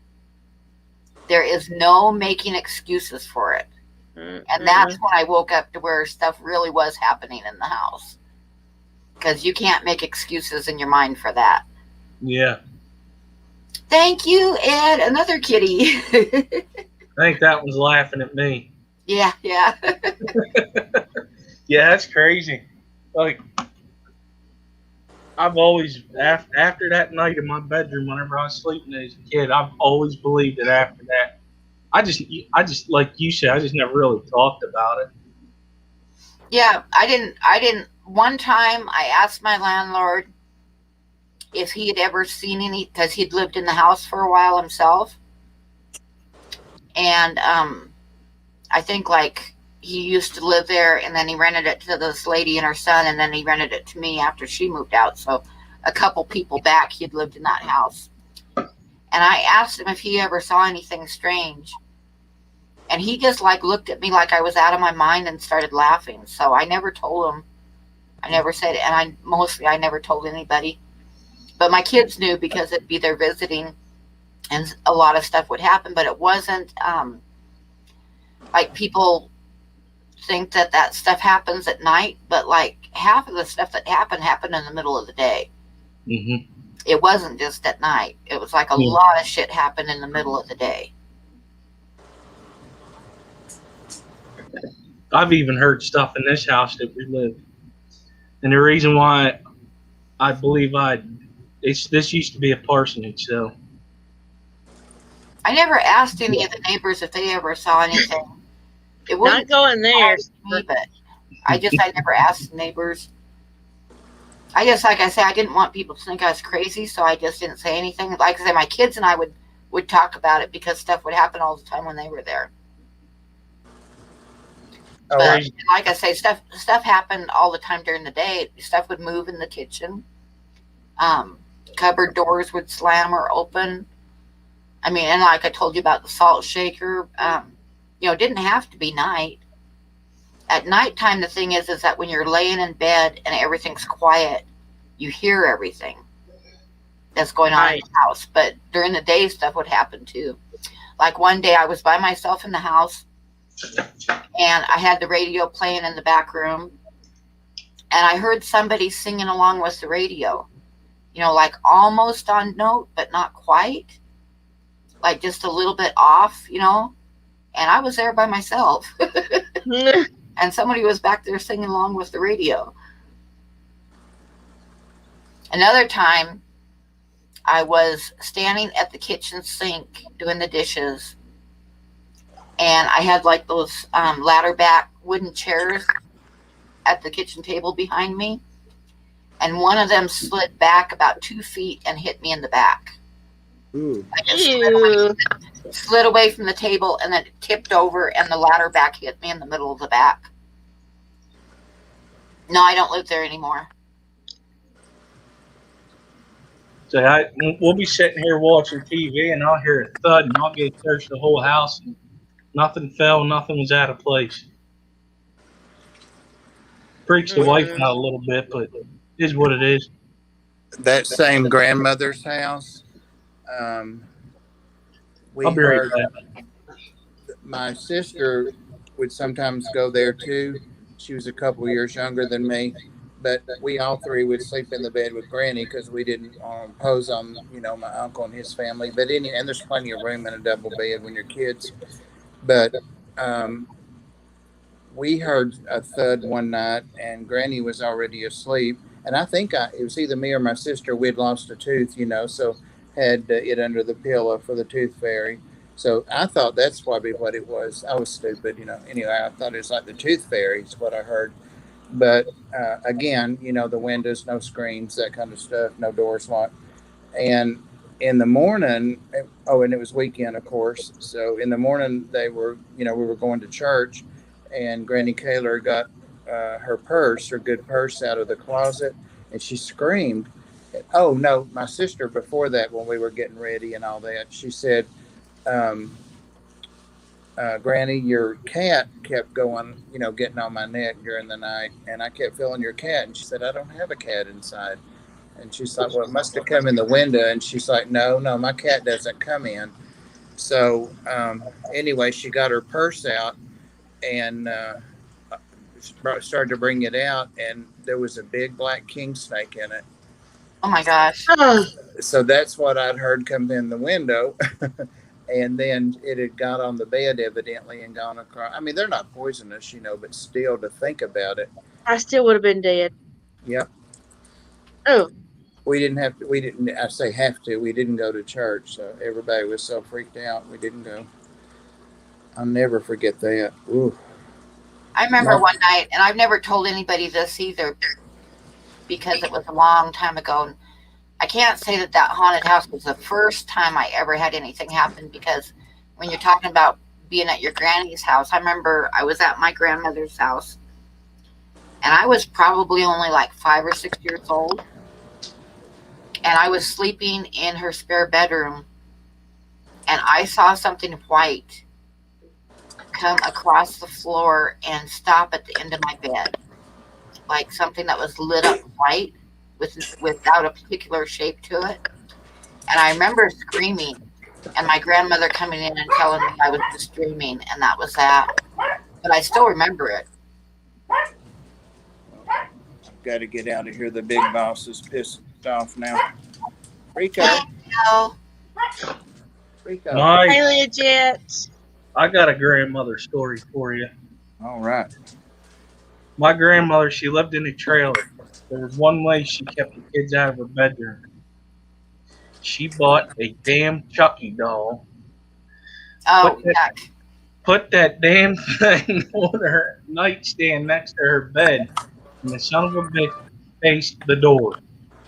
there is no making excuses for it. And that's when I woke up to where stuff really was happening in the house. Because you can't make excuses in your mind for that. Yeah. Thank you, Ed. Another kitty. I think that one's laughing at me. Yeah. Yeah, that's crazy. Like, I've always, after that night in my bedroom, whenever I was sleeping as a kid, I've always believed that after that, I just like you said, I just never really talked about it. Yeah, I didn't. One time I asked my landlord if he had ever seen any, because he'd lived in the house for a while himself. And I think like he used to live there, and then he rented it to this lady and her son, and then he rented it to me after she moved out. So a couple people back, he'd lived in that house. And I asked him if he ever saw anything strange. And he just like looked at me like I was out of my mind and started laughing. So I never told him. I never said it. And I never told anybody. But my kids knew because it'd be there visiting, and a lot of stuff would happen. But it wasn't like people think that that stuff happens at night. But like half of the stuff that happened in the middle of the day. Mm-hmm. It wasn't just at night. It was like a Yeah. lot of shit happened in the middle of the day. I've even heard stuff in this house that we live. And the reason why I believe this used to be a parsonage, so I never asked any of the neighbors if they ever saw anything. It Not wouldn't going there. surprise me, but I never asked the neighbors. I just, like I say, I didn't want people to think I was crazy, so I just didn't say anything. Like I say, my kids and I would talk about it because stuff would happen all the time when they were there. Oh, But like I say, stuff happened all the time during the day. Stuff would move in the kitchen. Cupboard doors would slam or open. I mean, and like I told you about the salt shaker, it didn't have to be night. At nighttime, the thing is that when you're laying in bed and everything's quiet, you hear everything that's going on in the house. But during the day, stuff would happen too. Like one day, I was by myself in the house, and I had the radio playing in the back room, and I heard somebody singing along with the radio. Like almost on note, but not quite. Like just a little bit off, and I was there by myself. And somebody was back there singing along with the radio. Another time, I was standing at the kitchen sink doing the dishes, and I had like those ladder back wooden chairs at the kitchen table behind me, and one of them slid back about 2 feet and hit me in the back. Ooh. Slid away from the table, and then it tipped over, and the ladder back hit me in the middle of the back. No, I don't live there anymore. So we'll be sitting here watching TV, and I'll hear a thud, and I'll get searched the whole house. And nothing fell, nothing was out of place. Freaks the wife out a little bit, but it is what it is. That same grandmother's house, we I'll be right heard back. my sister would sometimes go there too. She was a couple years younger than me, but we all three would sleep in the bed with Granny because we didn't impose on my uncle and his family. But and there's plenty of room in a double bed when you're kids. But we heard a thud one night, and Granny was already asleep. And I think it was either me or my sister. We'd lost a tooth, so had it under the pillow for the tooth fairy. So I thought that's probably what it was. I was stupid, Anyway, I thought it was like the tooth fairy is what I heard. But again, the windows, no screens, that kind of stuff, no doors locked. And in the morning, and it was weekend, of course. So in the morning, we were going to church, and Granny Kaler got her good purse out of the closet, and she screamed. Oh, no, my sister before that, when we were getting ready and all that, she said, Granny, your cat kept going, getting on my neck during the night, and I kept feeling your cat. And she said, I don't have a cat inside. And she's like, well, it must have come in the window. And she's like, no, my cat doesn't come in. So anyway, she got her purse out and started to bring it out, and there was a big black king snake in it. Oh my gosh. So that's what I'd heard come in the window. And then it had got on the bed evidently and gone across. I mean, they're not poisonous, but still to think about it. I still would have been dead. Yep. Oh. We didn't, I say have to, we didn't go to church. So everybody was so freaked out. We didn't go. I'll never forget that. Ooh. I remember one night, and I've never told anybody this either because it was a long time ago. I can't say that haunted house was the first time I ever had anything happen, because when you're talking about being at your granny's house, I remember I was at my grandmother's house, and I was probably only like 5 or 6 years old, and I was sleeping in her spare bedroom, and I saw something white come across the floor and stop at the end of my bed, like something that was lit up white. without a particular shape to it. And I remember screaming, and my grandmother coming in and telling me I was just dreaming, and that was that. But I still remember it. I've got to get out of here. The big boss is pissed off now. Rico. So, Rico. My, Hey, legit. I got a grandmother story for you. All right. My grandmother, she lived in a trailer. There was one way she kept the kids out of her bedroom. She bought a damn Chucky doll, oh, yuck. put that damn thing on her nightstand next to her bed, and the son of a bitch faced the door.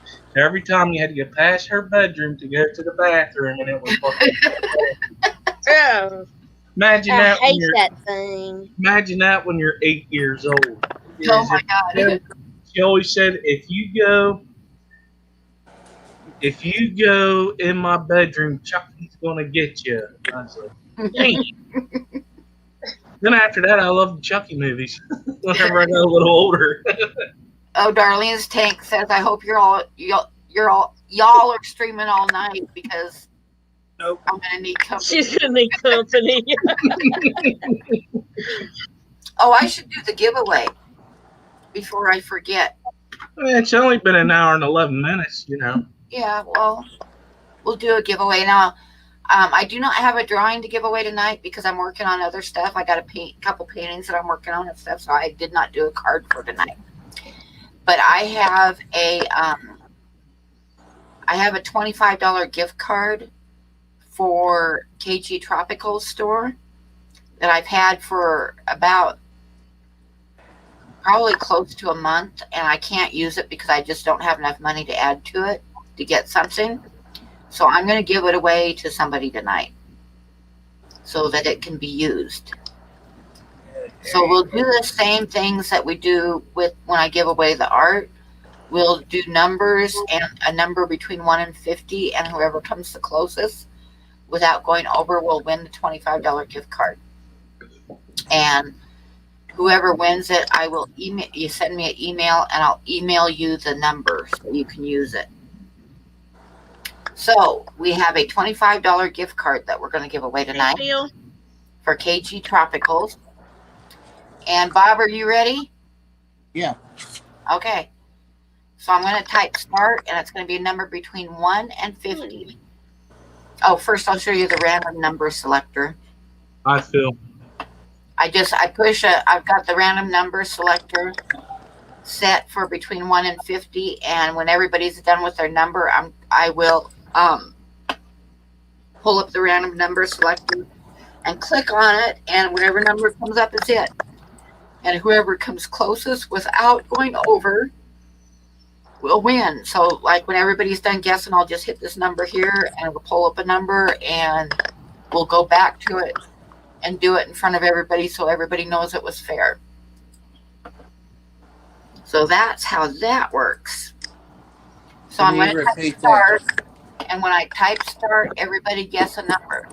So every time you had to get past her bedroom to go to the bathroom, and it was fucking. Oh, Imagine I that when hate you're that thing. imagine that when you're 8 years old. Oh my God. She always said, if you go in my bedroom, Chucky's gonna get you. I was like, dang. Then after that, I loved the Chucky movies. Whenever I got a little older. Oh, Darlene's tank says, I hope y'all are streaming all night because Nope. I'm gonna need company. She's gonna need company. Oh, I should do the giveaway before I forget. It's only been an hour and 11 minutes, you know. Yeah, well, we'll do a giveaway now. I do not have a drawing to give away tonight because I'm working on other stuff. I got a couple paintings that I'm working on and stuff, so I did not do a card for tonight. But I have a $25 gift card for KG Tropical store that I've had for about probably close to a month, and I can't use it because I just don't have enough money to add to it to get something. So I'm going to give it away to somebody tonight so that it can be used. So we'll do the same things that we do with when I give away the art. We'll do numbers and a number between 1 and 50, and whoever comes the closest without going over will win the $25 gift card. And whoever wins it, I will email you. Send me an email, and I'll email you the number so you can use it. So we have a $25 gift card that we're going to give away tonight for KG Tropicals. And Bob, are you ready? Yeah. Okay. So I'm going to type start, and it's going to be a number between 1 and 50. Oh, first I'll show you the random number selector. I feel. I've got the random number selector set for between 1 and 50, and when everybody's done with their number, I will pull up the random number selector and click on it, and whatever number comes up is it. And whoever comes closest without going over will win. So like when everybody's done guessing, I'll just hit this number here and we'll pull up a number and we'll go back to it and do it in front of everybody so everybody knows it was fair. So that's how that works. So I'm going to type start, and when I type start, everybody guess a number.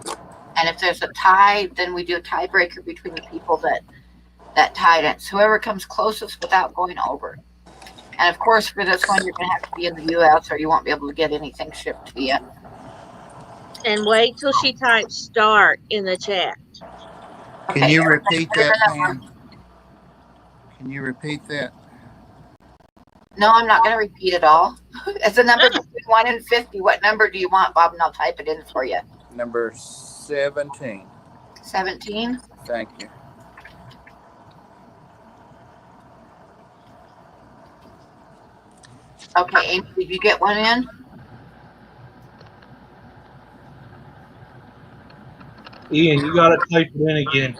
And if there's a tie, then we do a tiebreaker between the people that tied it. So whoever comes closest without going over. And of course, for this one, you're going to have to be in the U.S. or you won't be able to get anything shipped to you. And wait till she types start in the chat. Okay, Can you repeat that, Pam? Can you repeat that? No, I'm not going to repeat it all. It's a number between 1 and 50. What number do you want, Bob? And I'll type it in for you. Number 17. 17? Thank you. Okay, Amy, did you get one in? Ian, you gotta type it in again.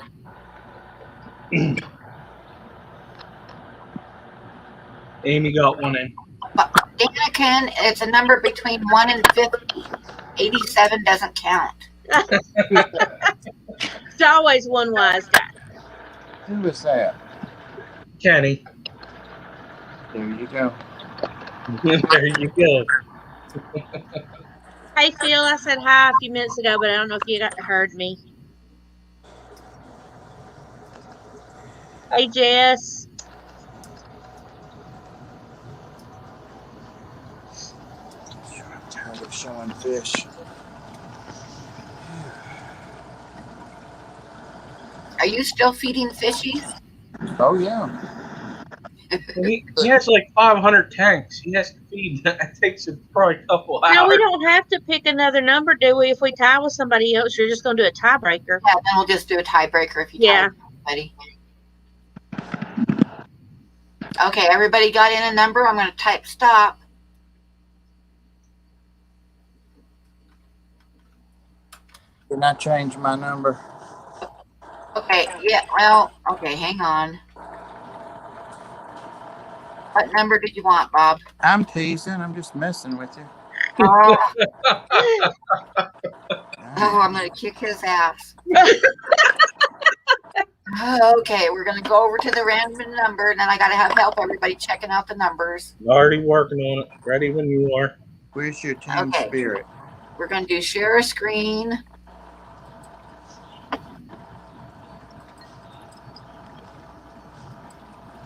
Amy got one in. Anakin, it's a number between 1 and 50. 87 doesn't count. It's always one wise guy. Who was that? Kenny. There you go. There you go. Hey, Phil, I said hi a few minutes ago, but I don't know if you heard me. Hey, Jess. they're showing fish. Are you still feeding fishies? Oh yeah. He has like 500 tanks. He has to feed. That takes him probably a couple No, hours. we don't have to pick another number, do we? If we tie with somebody else, you're just going to do a tiebreaker. Yeah, then we'll just do a tiebreaker if you tie Yeah. with somebody. Okay, everybody got in a number. I'm going to type stop. Did I change my number? Okay, yeah, well, okay, hang on. What number did you want, Bob? I'm teasing. I'm just messing with you. Oh, I'm going to kick his ass. Okay, we're going to go over to the random number, and then I got to have help everybody checking out the numbers. Already working on it. Ready when you are. Where's your team Okay. spirit? We're going to do share a screen.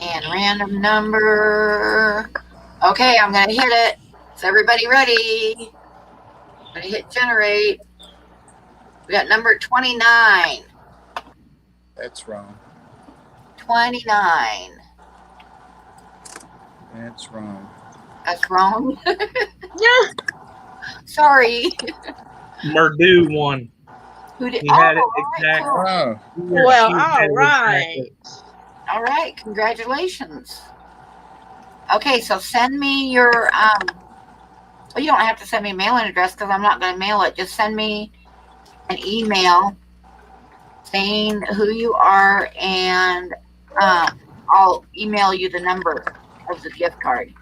And random number. Okay, I'm going to hit it. Is everybody ready? I'm going to hit generate. We got number 29. That's wrong. 29. That's wrong. That's wrong. Yeah. Sorry. Murdu won. Who did? He had it all right, exact. cool. Oh, Well, She had all it right. exactly. All right, congratulations. Okay, so send me your well, you don't have to send me a mailing address because I'm not going to mail it. Just send me an email saying who you are, and I'll email you the number of the gift card.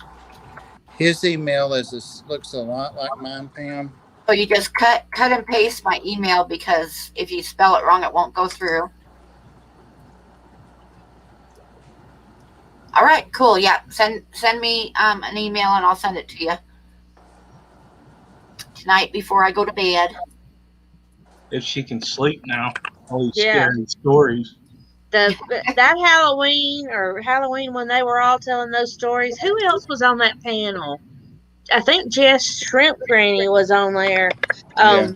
his email looks a lot like mine, Pam. So you just cut and paste my email, because if you spell it wrong, it won't go through. All right, cool. Yeah, send me an email and I'll send it to you tonight before I go to bed. If she can sleep now. All these Yeah. scary stories. That Halloween when they were all telling those stories. Who else was on that panel? I think Jess Shrimp Granny was on there. Yeah.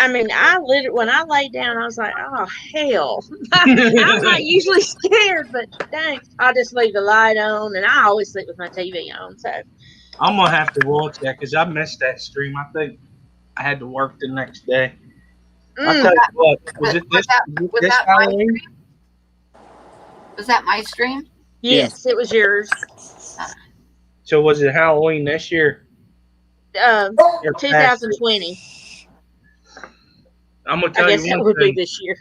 I mean, when I laid down, I was like, oh hell. I'm not usually scared, but dang, I'll just leave the light on, and I always sleep with my TV on. So I'm going to have to watch that because I missed that stream. I think I had to work the next day. I'll tell you what. Was it this Halloween? Was that my stream? yes, it was yours. So was it Halloween this year? Or past year? 2020. I'm going to I tell guess you that one would be thing. this year.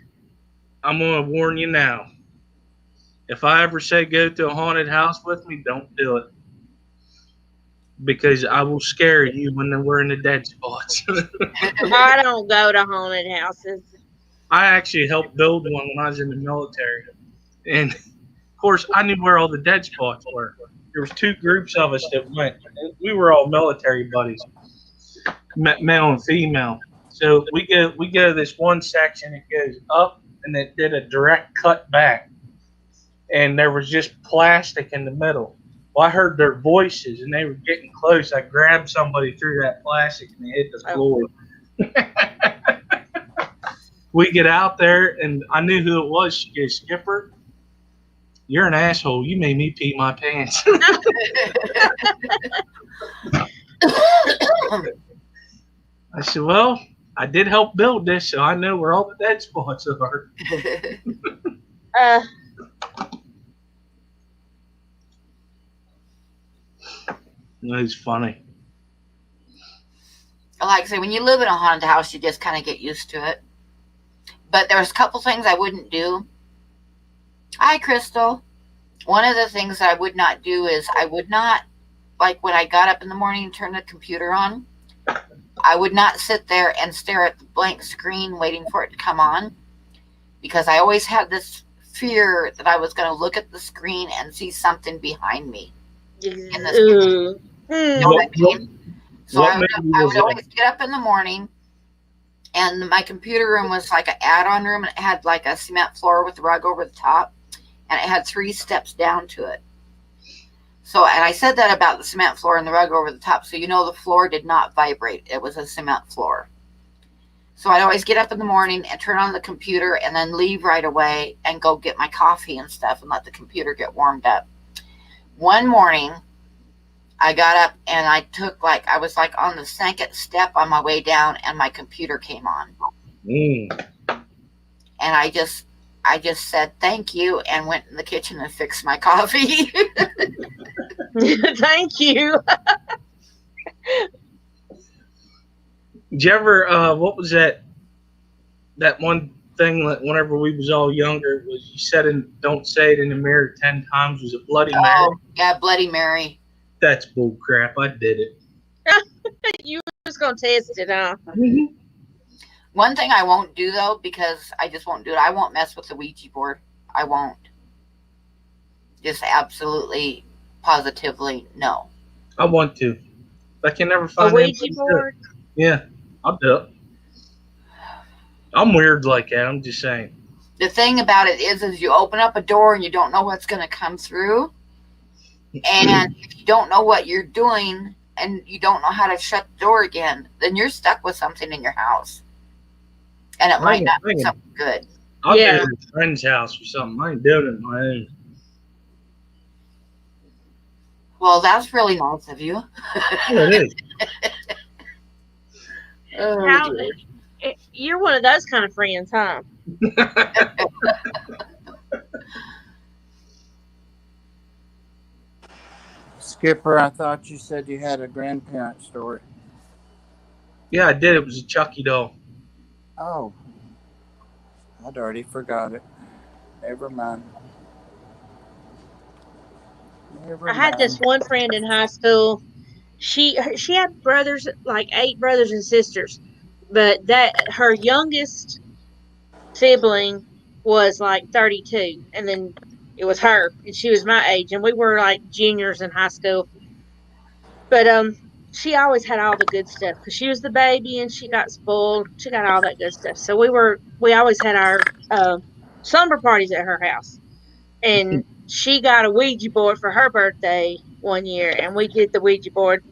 I'm going to warn you now. If I ever say go to a haunted house with me, don't do it. Because I will scare you when we're in the dead spots. I don't go to haunted houses. I actually helped build one when I was in the military. And, of course, I knew where all the dead spots were. There was 2 groups of us that went. And we were all military buddies, male and female. So we go this one section, it goes up, and it did a direct cut back. And there was just plastic in the middle. Well, I heard their voices, and they were getting close. I grabbed somebody through that plastic, and they hit the floor. We get out there, and I knew who it was. She goes, Skipper, you're an asshole. You made me pee my pants. I said, well, I did help build this, so I know where all the dead spots are. It's funny. Like I say, when you live in a haunted house, you just kind of get used to it. But there's a couple things I wouldn't do. Hi, Crystal. One of the things that I would not do is I would not, like when I got up in the morning and turned the computer on, I would not sit there and stare at the blank screen waiting for it to come on, because I always had this fear that I was going to look at the screen and see something behind me. In the screen. You know what I mean? So I would always get up in the morning, and my computer room was like an add-on room, and it had like a cement floor with a rug over the top, and it had 3 steps down to it. So, and I said that about the cement floor and the rug over the top. So, the floor did not vibrate. It was a cement floor. So I'd always get up in the morning and turn on the computer and then leave right away and go get my coffee and stuff and let the computer get warmed up. One morning, I got up and I was on the second step on my way down and my computer came on. Mm. And I just said thank you and went in the kitchen and fixed my coffee. Thank you. Did you ever, what was that one thing that whenever we was all younger was you said and don't say it in the mirror 10 times was a Bloody Mary? Oh, yeah, Bloody Mary. That's bull crap. I did it. You was going to test it, huh? Mm-hmm. One thing I won't do, though, because I just won't do it, I won't mess with the Ouija board. I won't. Just absolutely, positively, no. I want to. I can never find a Ouija board. Yeah, I'll do it. I'm weird like that. I'm just saying. The thing about it is you open up a door and you don't know what's going to come through. And if you don't know what you're doing and you don't know how to shut the door again, then you're stuck with something in your house. And it might not be something good. I'll go to a friend's house or something. I ain't doing it on my own. Well, that's really nice of you. Yeah, it is. You're one of those kind of friends, huh? Skipper, I thought you said you had a grandparent story. Yeah, I did. It was a Chucky doll. Oh, I'd already forgot it. Never mind. I had this one friend in high school. She had brothers, like 8 brothers and sisters, but her youngest sibling was like 32, and then it was her, and she was my age, and we were like juniors in high school. But she always had all the good stuff because she was the baby and she got spoiled. She got all that good stuff. So we always had our slumber parties at her house, and she got a Ouija board for her birthday one year, and we did the Ouija board.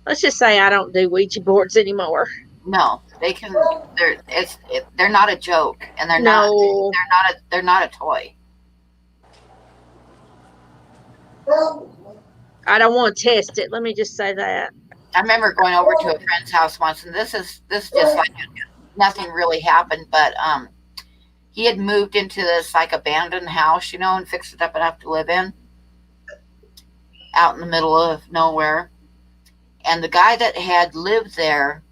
Let's just say I don't do Ouija boards anymore. No, they can. They're not a joke, and they're not a toy. I don't want to test it. Let me just say that. I remember going over to a friend's house once, and this just like nothing really happened, but he had moved into this like abandoned house, and fixed it up enough to live in, out in the middle of nowhere. And the guy that had lived there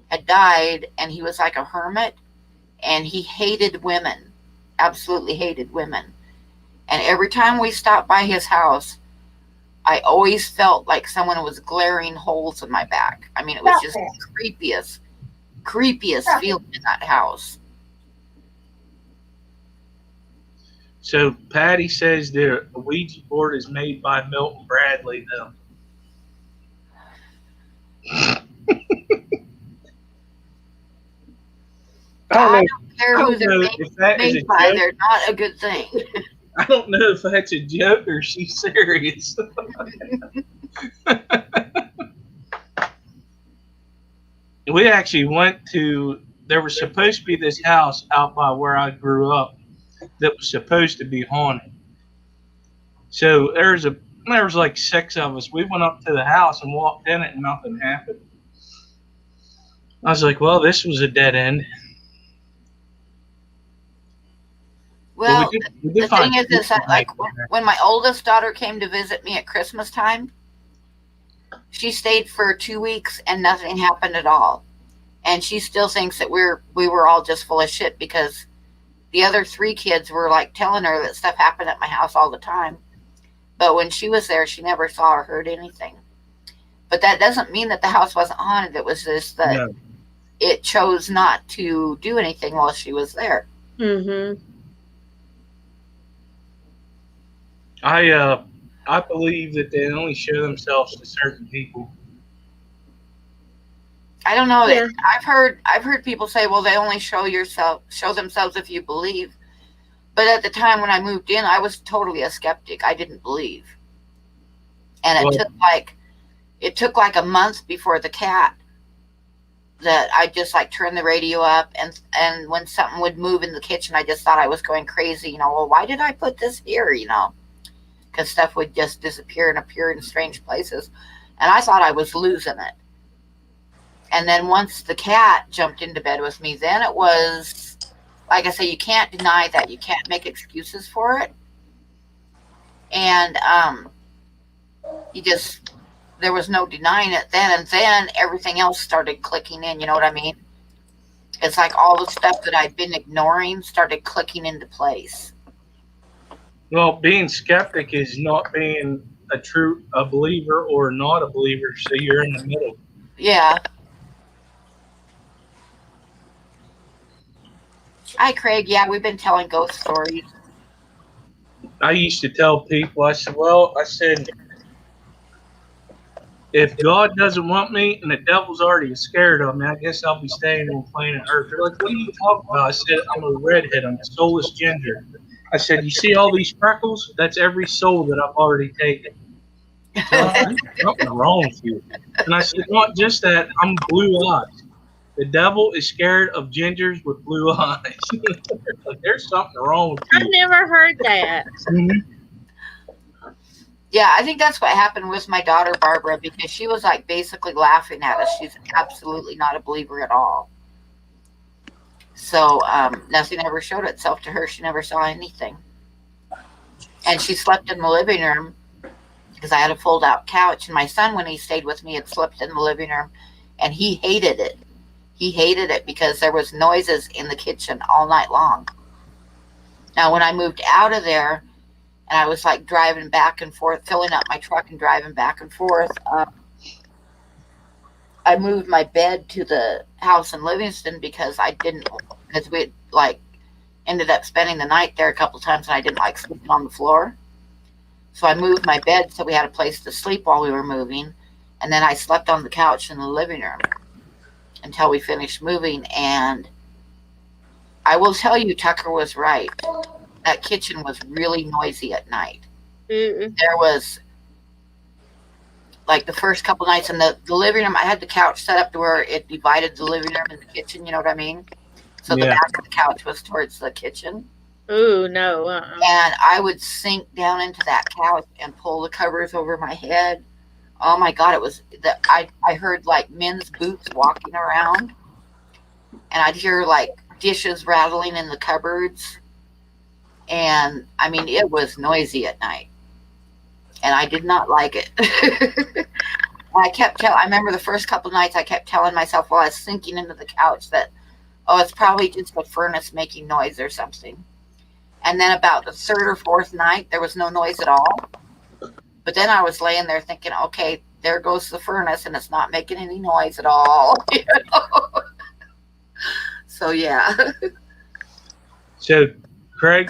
had died, and he was like a hermit, and he hated women, absolutely hated women. And every time we stopped by his house, I always felt like someone was glaring holes in my back. I mean, it was just the creepiest feeling in that house. So Patty says the Ouija board is made by Milton Bradley, though. I don't care who they're made by. They're not a good thing. I don't know if that's a joke or she's serious. We actually went to, there was supposed to be this house out by where I grew up that was supposed to be haunted. So there was like 6 of us. We went up to the house and walked in it and nothing happened. I was like, well, this was a dead end. Well, the thing is that like when my oldest daughter came to visit me at Christmas time, she stayed for 2 weeks and nothing happened at all. And she still thinks that we were all just full of shit because the other 3 kids were like telling her that stuff happened at my house all the time. But when she was there, she never saw or heard anything. But that doesn't mean that the house wasn't haunted. It was just that it chose not to do anything while she was there. Mm-hmm. I believe that they only show themselves to certain people. I don't know. Yeah. I've heard people say, well, they only show themselves if you believe. But at the time when I moved in, I was totally a skeptic. I didn't believe. And Well, it took like a month before the cat that I just like turned the radio up, and when something would move in the kitchen, I just thought I was going crazy. Well, why did I put this here? Because stuff would just disappear and appear in strange places, and I thought I was losing it. And then once the cat jumped into bed with me, then it was like I say, you can't deny that. You can't make excuses for it, and you just there was no denying it then, and then everything else started clicking in. You know what I mean? It's like all the stuff that I'd been ignoring started clicking into place. well, being skeptic is not being a believer or not a believer. So you're in the middle. Yeah. Hi, Craig. Yeah, we've been telling ghost stories. I used to tell people, I said, if God doesn't want me and the devil's already scared of me, I guess I'll be staying on planet Earth. They're like, what are you talking about? I said, I'm a redhead. I'm a soulless ginger. I said, you see all these freckles? That's every soul that I've already taken. Something wrong with you. And I said, not just that, I'm blue eyes. The devil is scared of gingers with blue eyes. Like, there's something wrong with I've you. never heard that. Mhm. Yeah, I think that's what happened with my daughter Barbara, because she was like basically laughing at us. She's absolutely not a believer at all. So nothing ever showed itself to her. She never saw anything. And she slept in the living room because I had a fold out couch. And my son, when he stayed with me, had slept in the living room, and he hated it. He hated it because there was noises in the kitchen all night long. Now, when I moved out of there, and I was like driving back and forth, filling up my truck and driving back and forth, I moved my bed to the house in Livingston because we like ended up spending the night there a couple times, and I didn't like sleeping on the floor. So I moved my bed so we had a place to sleep while we were moving, and then I slept on the couch in the living room until we finished moving. And I will tell you, Tucker was right. That kitchen was really noisy at night. Mm-mm. There was like the first couple nights in the living room, I had the couch set up to where it divided the living room and the kitchen, you know what I mean? So the Yeah. back of the couch was towards the kitchen. Ooh, no. And I would sink down into that couch and pull the covers over my head. Oh my God, it was I heard like men's boots walking around, and I'd hear like dishes rattling in the cupboards. And I mean, it was noisy at night, and I did not like it. I remember the first couple nights I kept telling myself while I was sinking into the couch that, oh, it's probably just the furnace making noise or something. And then about the third or fourth night, there was no noise at all. But then I was laying there thinking, okay, there goes the furnace, and it's not making any noise at all. So, yeah. So Craig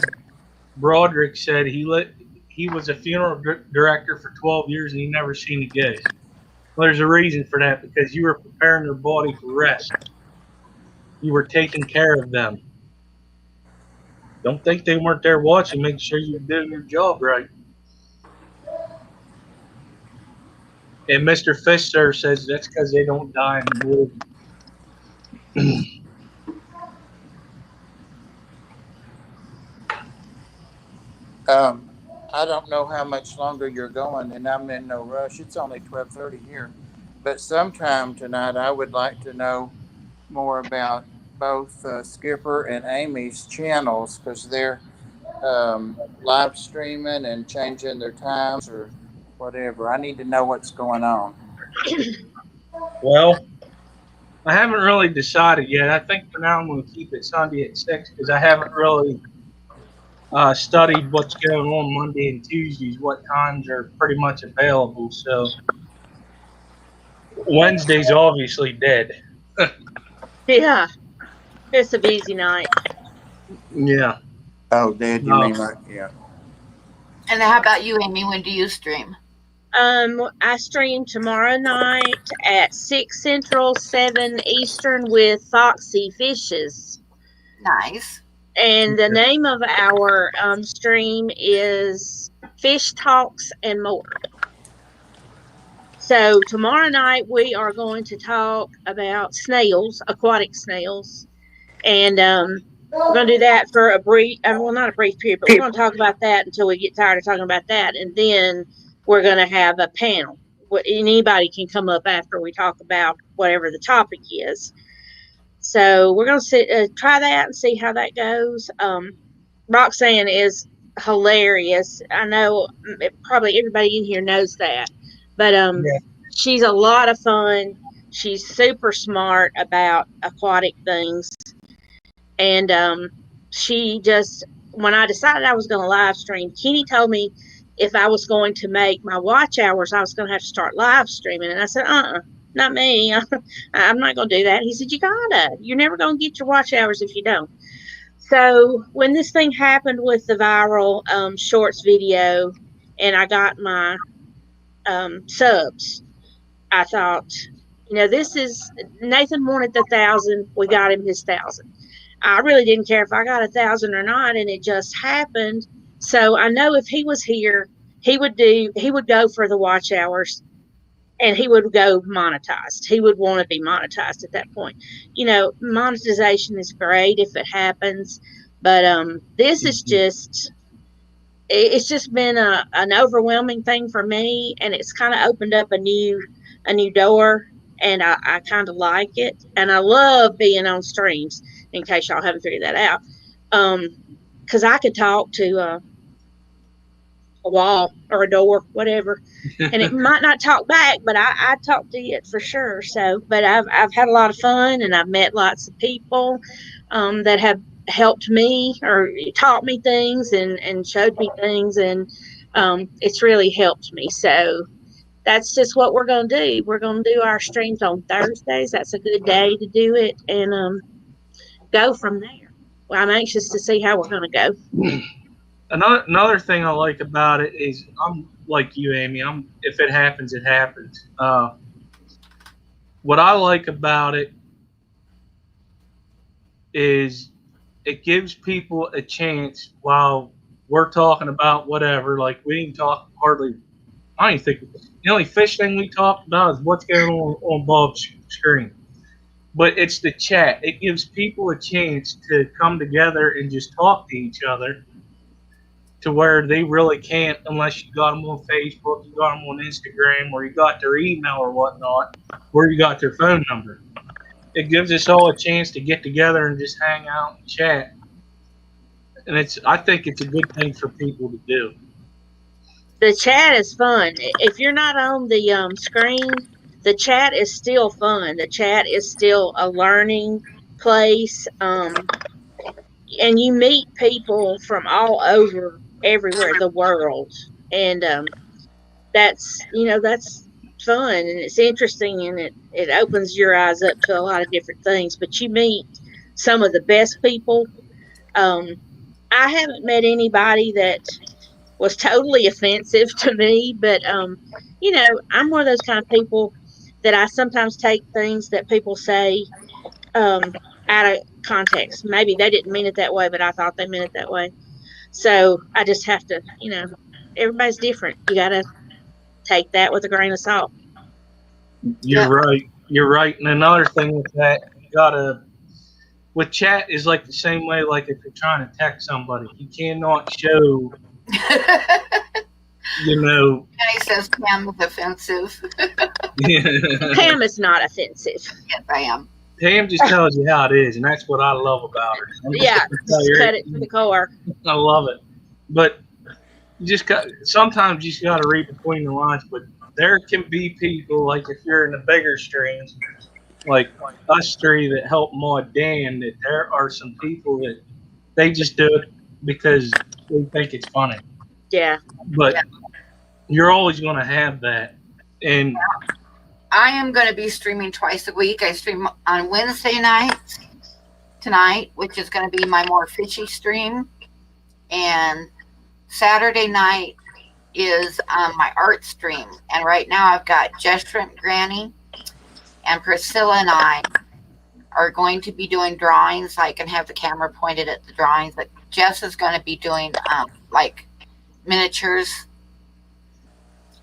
Broderick said he was a funeral director for 12 years and he never seen a ghost. Well, there's a reason for that, because you were preparing their body for rest. You were taking care of them. Don't think they weren't there watching, making sure you were doing your job right. And Mr. Fisher says that's because they don't die in the woods. I don't know how much longer you're going, and I'm in no rush. It's only 12:30 here, but sometime tonight I would like to know more about both Skipper and Amy's channels, because they're live streaming and changing their times or whatever. I need to know what's going on. Well, I haven't really decided yet. I think for now I'm going to keep it Sunday at 6 because I haven't really studied what's going on Monday and Tuesdays, what times are pretty much available. So Wednesday's obviously dead. Yeah. It's a busy night. Yeah. Oh, Dad, you No. mean like, yeah. And how about you, Amy? When do you stream? I stream tomorrow night at 6 Central, 7 Eastern with Foxy Fishes. Nice. And the name of our stream is Fish Talks and More. So tomorrow night we are going to talk about snails, aquatic snails, and we're going to do that for a brief, well, not a brief period, but we're going to talk about that until we get tired of talking about that, and then we're going to have a panel. Anybody can come up after we talk about whatever the topic is. So we're going to try that and see how that goes. Roxanne is hilarious. I know probably everybody in here knows that, but Yeah. she's a lot of fun. She's super smart about aquatic things, and she just, when I decided I was going to live stream, Kenny told me if I was going to make my watch hours, I was going to have to start live streaming, and I said, not me. I'm not going to do that. He said, you gotta. You're never going to get your watch hours if you don't. So when this thing happened with the viral shorts video, and I got my subs, I thought, this is, Nathan wanted the 1,000. We got him his 1,000. I really didn't care if I got 1,000 or not, and it just happened. So I know if he was here, he would go for the watch hours, and he would go monetized. He would want to be monetized at that point. Monetization is great if it happens, but this is just, it's just been an overwhelming thing for me, and it's kind of opened up a new door, and I kind of like it, and I love being on streams. In case y'all haven't figured that out, because I could talk to a wall or a door, whatever, and it might not talk back, but I talk to it for sure. So, but I've had a lot of fun, and I've met lots of people that have helped me or taught me things and showed me things, and it's really helped me. So that's just what we're going to do. We're going to do our streams on Thursdays. That's a good day to do it, and go from there. Well, I'm anxious to see how we're going to go. Another thing I like about it is I'm like you, Amy. If it happens, it happens. What I like about it is it gives people a chance while we're talking about whatever. Like we didn't talk hardly. I don't even think the only fish thing we talked about is what's going on Bob's screen. But it's the chat. It gives people a chance to come together and just talk to each other, to where they really can't unless you got them on Facebook, you got them on Instagram, or you got their email or whatnot, or you got their phone number. It gives us all a chance to get together and just hang out and chat. And I think it's a good thing for people to do. The chat is fun. If you're not on the screen, the chat is still fun. The chat is still a learning place. And you meet people from all over, everywhere, the world. And that's fun, and it's interesting, and it opens your eyes up to a lot of different things. But you meet some of the best people. I haven't met anybody that was totally offensive to me, but I'm one of those kind of people that I sometimes take things that people say out of context. Maybe they didn't mean it that way, but I thought they meant it that way. So I just have to, everybody's different. You got to take that with a grain of salt. You're right. You're right. And another thing with that, you gotta, with chat is like the same way. Like if you're trying to text somebody, you cannot show. Kenny says Pam is offensive. Pam is not offensive. Yes, I am. Pam just tells you how it is, and that's what I love about her. Yeah, just cut it to the core. I love it. But sometimes you just got to read between the lines. But there can be people, like if you're in the bigger streams, like us three that help Maud Dan, that there are some people that they just do it because they think it's funny. Yeah. But you're always going to have that. And I am going to be streaming twice a week. I stream on Wednesday nights tonight, which is going to be my more fishy stream. And Saturday night is my art stream. And right now I've got Jess Shrimp Granny and Priscilla and I are going to be doing drawings. I can have the camera pointed at the drawings. But Jess is going to be doing like miniatures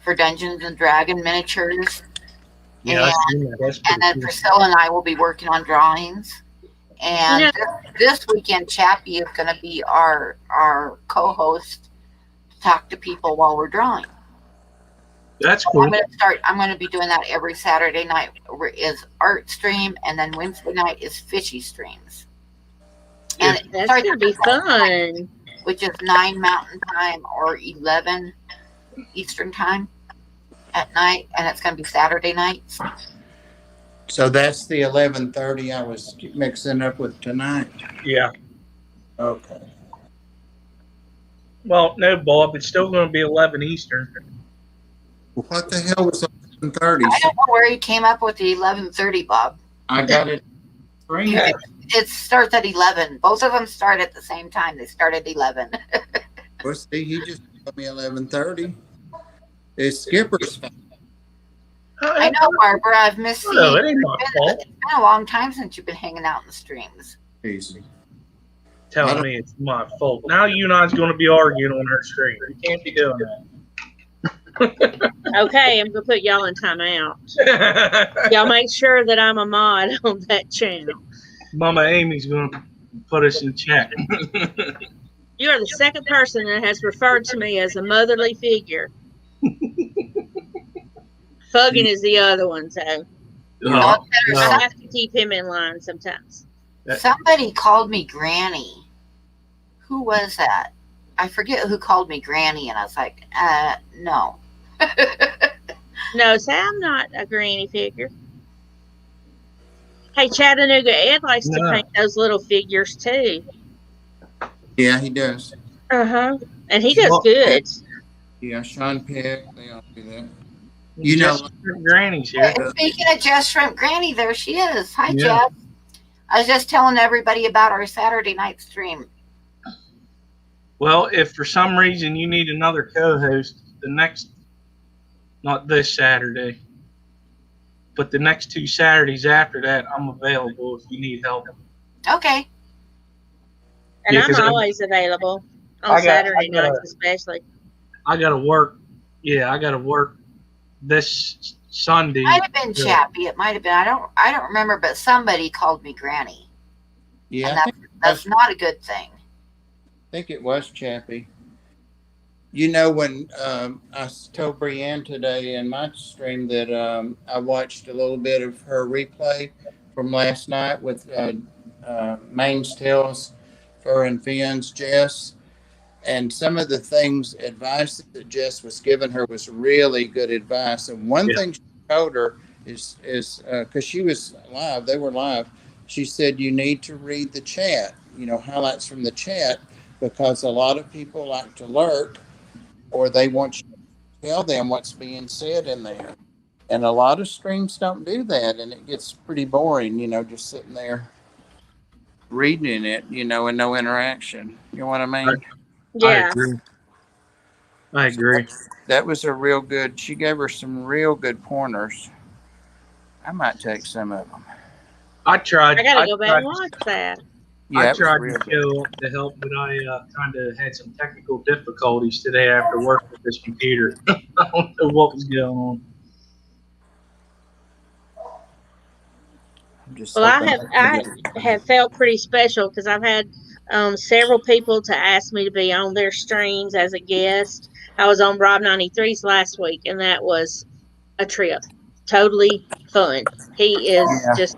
for Dungeons and Dragon miniatures. Yeah, I seen that. That's And pretty then cool. Priscilla and I will be working on drawings. You And know, this weekend, Chappie is going to be our co-host to talk to people while we're drawing. That's So cool. I'm going to be doing that every Saturday night is art stream, and then Wednesday night is fishy streams. And it that's starts gonna be fun. which is 9 Mountain Time or 11 Eastern Time at night, and it's going to be Saturday nights. So that's the 11:30 I was mixing up with tonight. Yeah. Okay. Well, no, Bob. It's still going to be 11 Eastern. Well, what the hell was 11:30? I don't know where you came up with the 11:30, Bob. I got it. It starts at 11. Both of them start at the same time. They start at 11. Well, see, he just told me 11:30. It's Skipper's. I know, Barbara. I've missed seeing No, you. it ain't my fault. It's been a long time since you've been hanging out in the streams. Easy. Telling me it's my fault. Now you and I's going to be arguing on her stream. You can't be doing Okay, I'm gonna put y'all in timeout. that. Y'all make sure that I'm a mod on that channel. Mama Amy's going to put us in chat. You are the second person that has referred to me as a motherly figure. Fuggin is the other one, so Oh, I no. have to keep him in line sometimes. Somebody called me Granny. Who was that? I forget who called me Granny, and I was like, no. No, say I'm not a granny figure. Hey, Chattanooga Ed likes to No. paint those little figures too. Yeah, he does. Uh-huh. And he does Well, good. Yeah, Sean Peck, they all do that. You know, Just Granny's here. And speaking of Jess Shrimp Granny, there she is. Hi, Yeah. Jess. I was just telling everybody about our Saturday night stream. Well, if for some reason you need another co-host, not this Saturday, but the next 2 Saturdays after that, I'm available if you need help. Okay. And Yeah, 'cause I'm always available on I got- Saturday I got- nights especially. I got to work. Yeah, I got to work this Sunday. Might have been Yeah. Chappie. It might have been. I don't remember, but somebody called me Granny. yeah, And I that's not a good thing. think it was Chappie. You know, when I told Brienne today in my stream that I watched a little bit of her replay from last night with Maine's Tales, Fur and Fins, Jess. And some of the advice that Jess was giving her was really good advice. And one thing she told her is because she was live, they were live, she said, you need to read the chat, highlights from the chat, because a lot of people like to lurk or they want you to tell them what's being said in there. And a lot of streams don't do that. And it gets pretty boring, just sitting there reading it, and no interaction. You know what I mean? Yeah. I agree. That was a real good. She gave her some real good pointers. I might take some of them. I tried. I gotta go back and watch that. Yeah, I it was tried real to good. show up to help, but I kind of had some technical difficulties today after work with this computer. I don't know what was going on. I'm just Well, hoping I have felt pretty special because I've had several people to ask me to be on their streams as a guest. I was on Rob 93's last week, and that was a trip. Totally fun. He is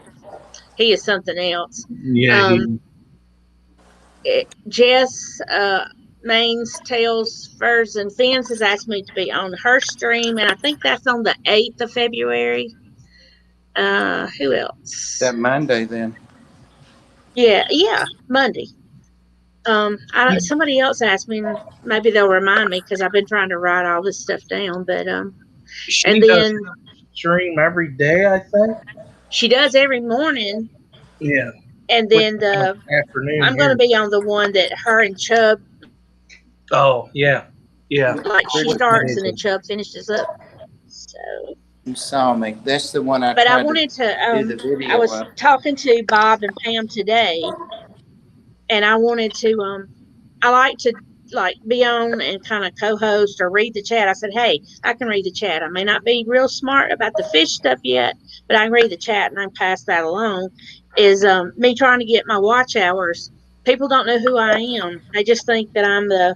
he is something else. Yeah. Jess Maine's Tails, Furs, and Fins has asked me to be on her stream, and I think that's on the 8th of February. Who else? that Monday then. Yeah, Monday. Somebody else asked me, and maybe they'll remind me because I've been trying to write all this stuff down. But She and does then stream every day, I think. she does every morning, Yeah. and then Afternoon. I'm going to be on the one that her and Chubb, Oh, yeah. Yeah. like she starts and then Chubb finishes up. So, You saw me. That's the one I but I tried wanted to do the to. video I was of. talking to Bob and Pam today, and I wanted to. I like to like be on and kind of co-host or read the chat. I said, hey, I can read the chat. I may not be real smart about the fish stuff yet, but I can read the chat and I can pass that along. Is me trying to get my watch hours. People don't know who I am. They just think that I'm the,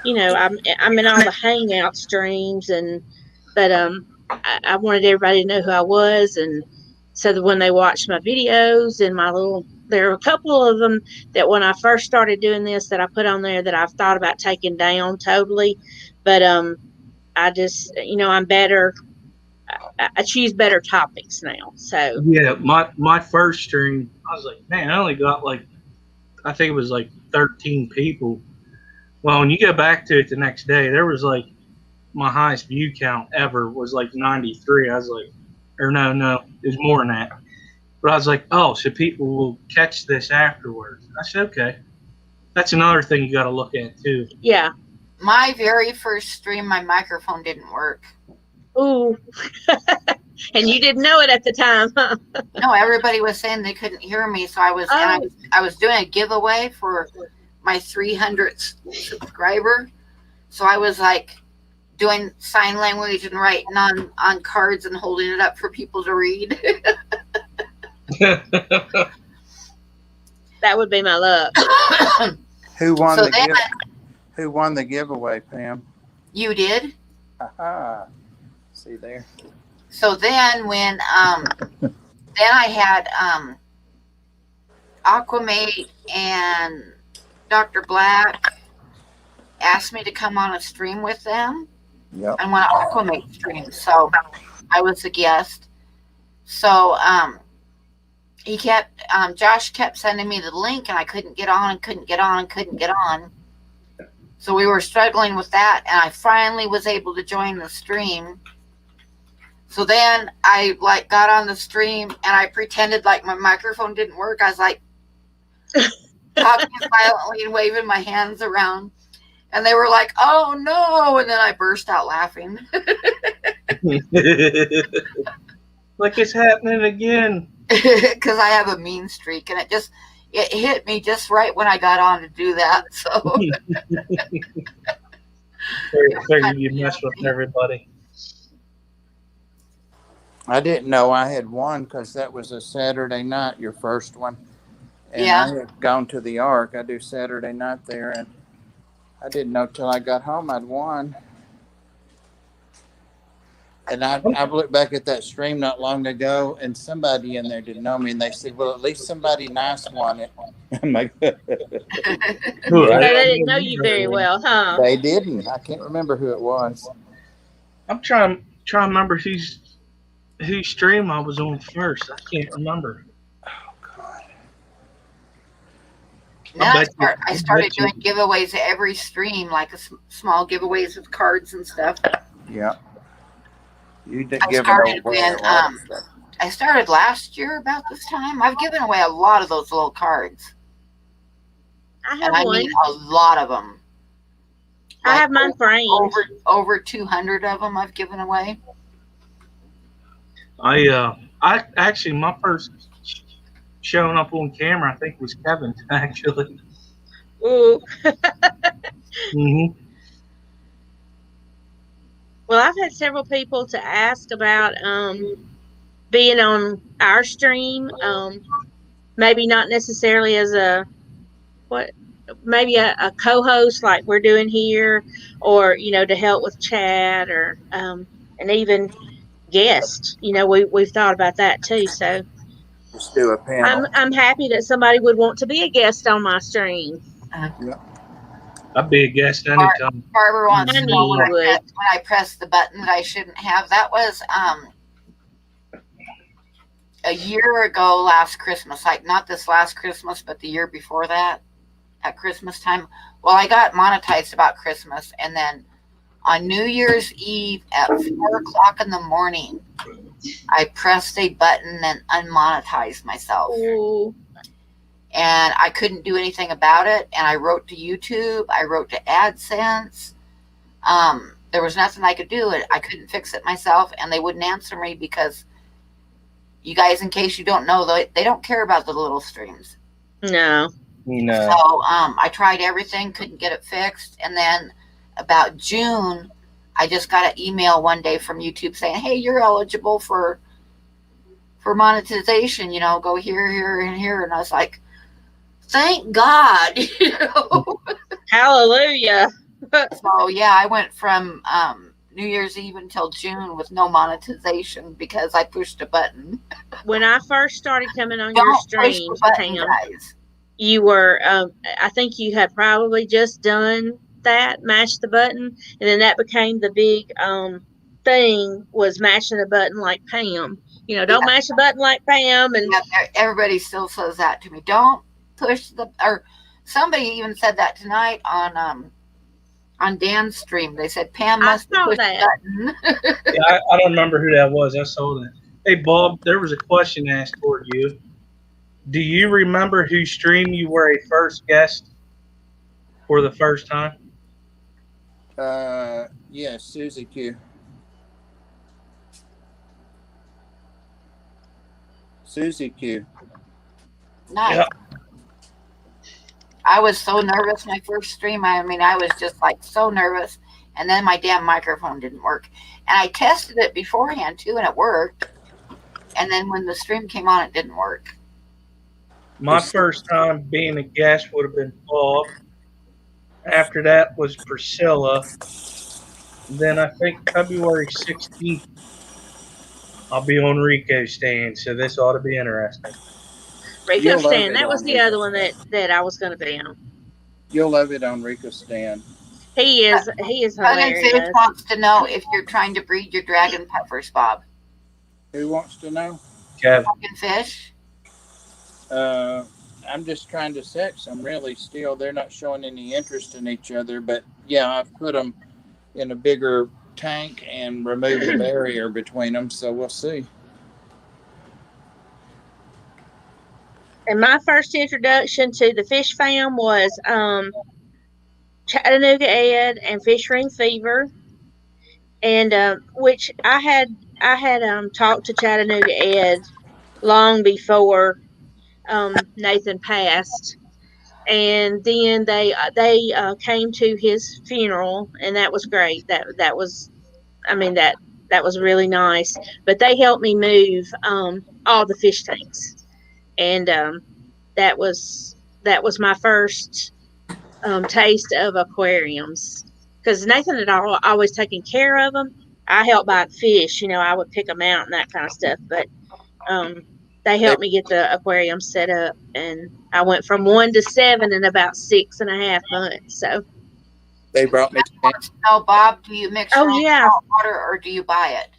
I'm in all the hangout streams, but I wanted everybody to know who I was, and so that when they watched my videos and there are a couple of them that when I first started doing this that I put on there that I've thought about taking down totally, but I just I'm better. I choose better topics now. So Yeah, my first stream, I was like, man, I only got like, I think it was like 13 people. Well, when you go back to it the next day, there was like my highest view count ever was like 93. I was like, or no, it was more than that. But I was like, oh, so people will catch this afterwards. I said, okay. That's another thing you got to look at too. yeah. My very first stream, my microphone didn't work. Ooh. And you didn't know it at the time, huh? No, everybody was saying they couldn't hear me, so I was doing a giveaway for my 300th subscriber. So I was like doing sign language and writing on cards and holding it up for people to read. That would be my luck. Who won So then Who won the giveaway, Pam? you did. Aha. See there. So then when then I had Aquamate and Dr. Black asked me to come on a stream with them. Yep. And when Aquamate streamed, so I was a guest. So Josh kept sending me the link, and I couldn't get on. So we were struggling with that, and I finally was able to join the stream. So then I got on the stream, and I pretended like my microphone didn't work. I was like talking violently and waving my hands around, and they were like, "Oh no!" And then I burst out laughing. Like it's happening again. Because I have a mean streak, and it hit me just right when I got on to do that. So Figured you mess with everybody. I didn't know I had won because that was a Saturday night, your first one. And Yeah. I had gone to the Ark. I do Saturday night there, and I didn't know till I got home I'd won. And I looked back at that stream not long ago, and somebody in there didn't know me, and they said, "Well, at least somebody nice won it." I'm like, So they didn't know you very well, huh? they didn't. I can't remember who it was. I'm trying to remember whose stream I was on first. I can't remember. Oh God! then I started doing giveaways at every stream, like small giveaways with cards and stuff. Yeah. You did I started when I started last year about this time. I've given away a lot of those little cards. I have And I one. mean a lot of them. I have mine framed. Over 200 of them I've given away. I actually, my first showing up on camera, I think was Kevin actually. Ooh. Mm-hmm. Well, I've had several people to ask about being on our stream. Maybe not necessarily as maybe a co-host like we're doing here, or to help with chat, or and even guest. We've thought about that too. So just do a panel. I'm happy that somebody would want to be a guest on my stream. I'd be a guest anytime. Barbara wants to know when would. I pressed the button that I shouldn't have. That was a year ago last Christmas. Like not this last Christmas, but the year before that at Christmas time. Well, I got monetized about Christmas, and then on New Year's Eve at 4:00 in the morning, I pressed a button and unmonetized myself. Ooh. And I couldn't do anything about it. And I wrote to YouTube. I wrote to AdSense. There was nothing I could do. I couldn't fix it myself, and they wouldn't answer me because you guys, in case you don't know, they don't care about the little streams. No. No. So I tried everything, couldn't get it fixed. And then about June, I just got an email one day from YouTube saying, "Hey, you're eligible for monetization. You know, go here, here, and here." And I was like, "Thank God!" You know. Hallelujah. So yeah, I went from New Year's Eve until June with no monetization because I pushed a button. When I first started coming on your Don't push the streams, button, Pam, guys. you were, I think you had probably just done that, mashed the button, and then that became the big thing, was mashing the button like Pam. You know, Yeah, don't mash the button like Pam. And yeah, everybody still says that to me. Don't push the, or somebody even said that tonight on Dan's stream. They said Pam I must have saw pushed that. the button. Yeah, I don't remember who that was. I saw that. Hey, Bob, there was a question asked toward you. Do you remember whose stream you were a first guest for the first time? Yeah, Susie Q. Susie Q. Nice. Yeah. I was so nervous my first stream. I mean, I was just like so nervous. And then my damn microphone didn't work. And I tested it beforehand too, and it worked. And then when the stream came on, it didn't work. My first time being a guest would have been Bob. After that was Priscilla. Then I think February 16th, I'll be on Rico's stand, so this ought to be interesting. Rico You'll love Stan, it that was on the Rico other one Stan. that I was going to be on. You'll love it on Rico Stan. He is Cousin Fish hilarious. wants to know if you're trying to breed your dragon puffers, Bob. Who wants to know? Kev, Cousin Fish? I'm just trying to sex them. Really, still, they're not showing any interest in each other. But yeah, I've put them in a bigger tank and removed the barrier between them. So we'll see. And my first introduction to the fish fam was Chattanooga Ed and Fish Ring Fever, and which I had talked to Chattanooga Ed long before Nathan passed, and then they came to his funeral, and that was great. That was, I mean, that was really nice. But they helped me move all the fish tanks, and that was my first taste of aquariums, because Nathan had always taken care of them. I helped buy fish, you know, I would pick them out and that kind of stuff, but they helped me get the aquarium set up, and I went from 1 to 7 in about 6.5 months. So They brought me. No, Bob, do you mix your oh own yeah, salt water or do you buy it?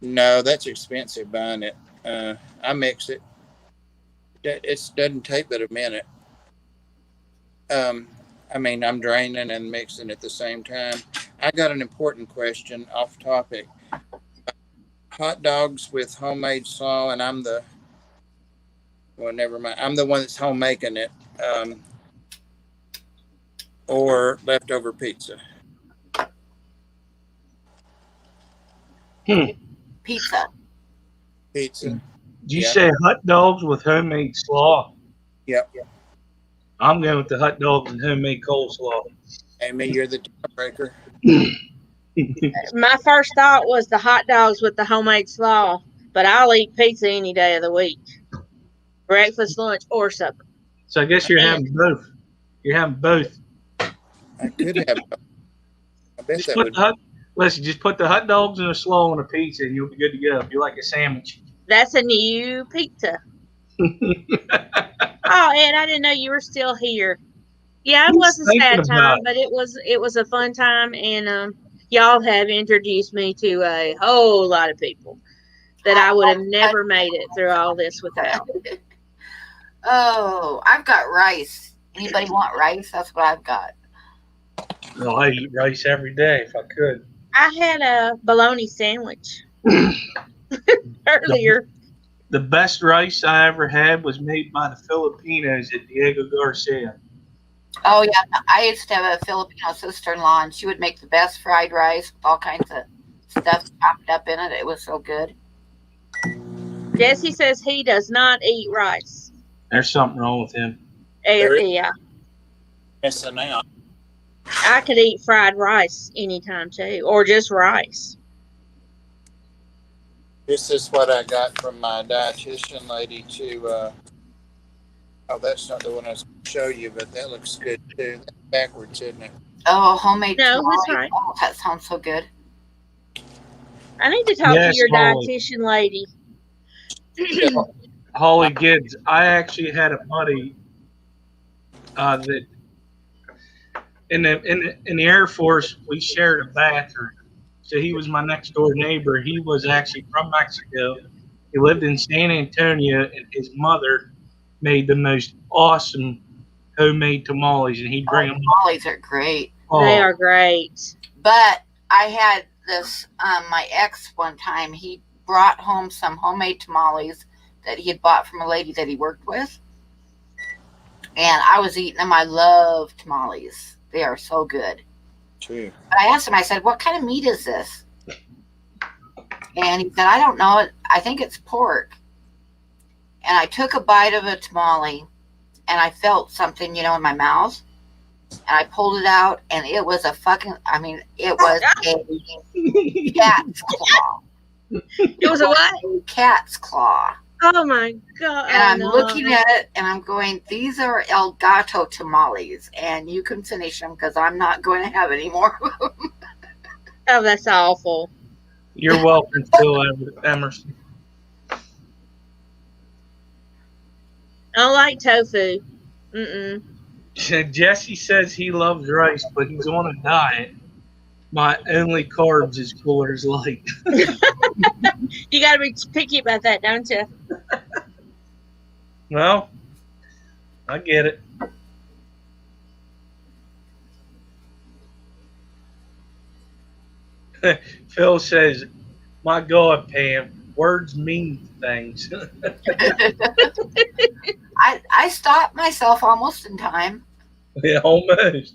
No, that's expensive buying it. I mix it. It doesn't take but a minute. I mean, I'm draining and mixing at the same time. I got an important question off topic. Hot dogs with homemade slaw, and well, never mind. I'm the one that's home making it. Or leftover pizza. Pizza. Pizza. did you Yeah. say hot dogs with homemade slaw? Yep. I'm going with the hot dogs and homemade coleslaw. Amy, you're the tiebreaker. my first thought was the hot dogs with the homemade slaw, but I'll eat pizza any day of the week, breakfast, lunch, or supper. So I guess you're having both. You're having both. I could have. I bet Just that put would. the just put the hot dogs and a slaw on a pizza, and you'll be good to go. You're like a sandwich. That's a new pizza. Oh, Ed, I didn't know you were still here. Yeah, it was a sad time, but it was a fun time, and y'all have introduced me to a whole lot of people that I would have never made it through all this without. Oh, I've got rice. Anybody want rice? That's what I've got. Oh, I eat rice every day if I could. I had a bologna sandwich earlier. The best rice I ever had was made by the Filipinos at Diego Garcia. Oh yeah, I used to have a Filipino sister-in-law, and she would make the best fried rice with all kinds of stuff chopped up in it. It was so good. Jesse says he does not eat rice. There's something wrong with him. Yeah, Missing out. I could eat fried rice anytime too, or just rice. This is what I got from my dietitian lady to. Oh, that's not the one I was going to show you, but that looks good too. That's backwards, isn't it? Oh, homemade No, that's tamales. right. Oh, that sounds so good. I need to talk to Yes, your Holly. dietitian lady. Holly Gibbs. I actually had a buddy that in the Air Force we shared a bathroom. So he was my next door neighbor. He was actually from Mexico. He lived in San Antonio, and his mother made the most awesome homemade tamales, and he'd bring them. Tamales are great. They Oh, are great. But I had this, my ex one time, he brought home some homemade tamales that he had bought from a lady that he worked with. And I was eating them. I love tamales. They are so good. Too. But I asked him, I said, what kind of meat is this? And he said, I don't know. I think it's pork. And I took a bite of a tamale and I felt something, in my mouth. And I pulled it out and it was it was a cat's claw. It was a what? A cat's claw. Oh my god! And I'm looking at it and I'm going, these are El Gato tamales, and you can finish them because I'm not going to have any more. Oh, that's awful. you're welcome, Phil Emerson. I don't like tofu. Mm-mm. Jesse says he loves rice, but he's on a diet. My only carbs is Coors Light. You got to be picky about that, don't you? Well, I get it. Phil says, "My God, Pam, words mean things." I stopped myself almost in time. Yeah, almost.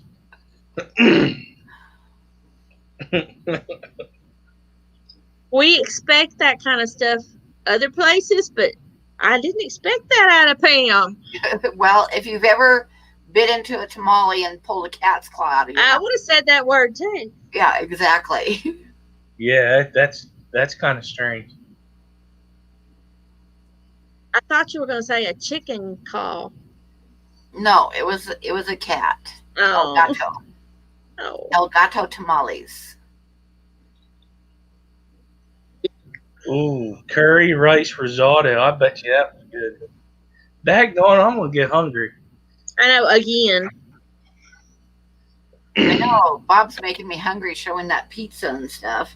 We expect that kind of stuff other places, but I didn't expect that out of Pam. Well, if you've ever bit into a tamale and pulled a cat's claw out of your I mouth. would have said that word too. Yeah, exactly. Yeah, that's kind of strange. I thought you were going to say a chicken call. No, it was a cat. El Oh, Gato. oh. El Gato tamales. Ooh, curry rice risotto. I bet you that was good. Daggone, I'm gonna get hungry. I know. Again, I know Bob's making me hungry showing that pizza and stuff.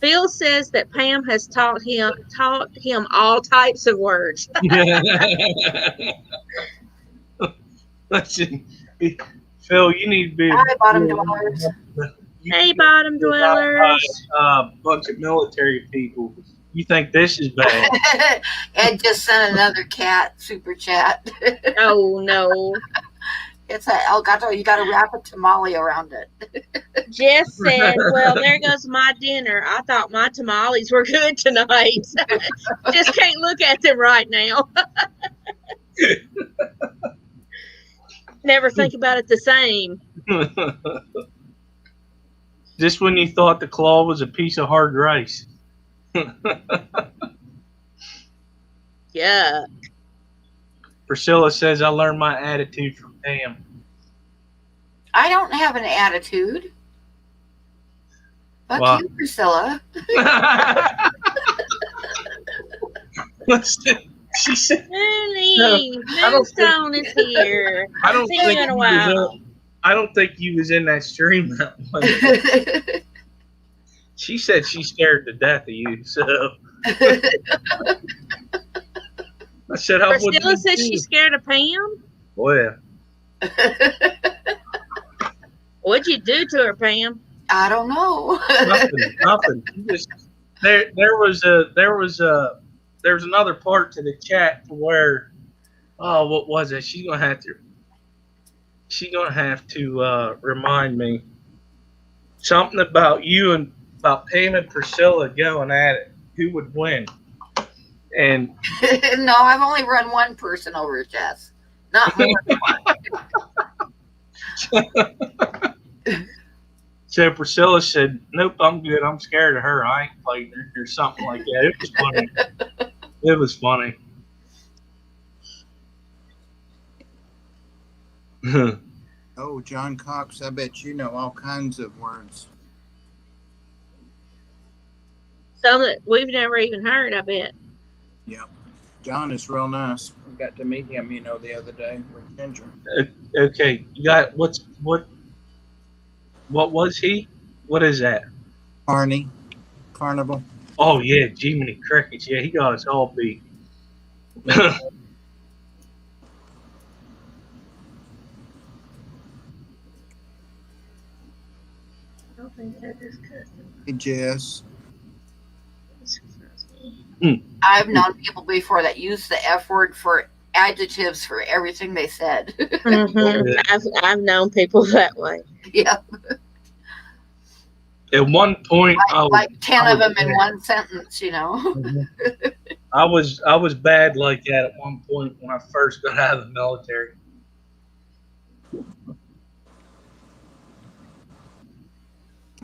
Phil says that Pam has taught him all types of words. Listen, Phil, you need to be Hi, bottom dwellers. Hey, bottom dwellers. a bunch of military people. You think this is bad? Ed just sent another cat super chat. Oh no. It's a El Gato. You got to wrap a tamale around it. Jess said, well, there goes my dinner. I thought my tamales were good tonight. Just can't look at them right now. Never think about it the same. Just when you thought the claw was a piece of hard rice. Yeah. Priscilla says, I learned my attitude from Pam. I don't have an attitude. Fuck Wow. you, Priscilla. She said, Honey, I don't think- Moonstone is here. I don't See you think in a you was while. I don't think you was in that stream that one. She said she's scared to death of you, so I said, "How would Priscilla you says do?" she's scared of Pam. Well, What'd you do to her, Pam? I don't know. nothing. You just, there was another part to the chat where, oh, what was it? She's gonna have to remind me something about you and about Pam and Priscilla going at it. Who would win? And No, I've only run one person over, Jess. Not more than one. So Priscilla said, "Nope, I'm good. I'm scared of her. I ain't fighting her," or something like that. It was funny. It was funny. Oh, John Cox, I bet you know all kinds of words. Some that we've never even heard, I bet. Yep. John is real nice. We got to meet him, the other day with Ginger. Okay, you got what was he? What is that? Carnival. Oh yeah, Jiminy Crickets. Yeah, he got us all beat. I don't think that is cousin. Hey, Jess. I've known people before that use the F word for adjectives for everything they said. I've known people that way. Yeah, At one point, like 10 of them in one sentence, I was bad like that at one point when I first got out of the military.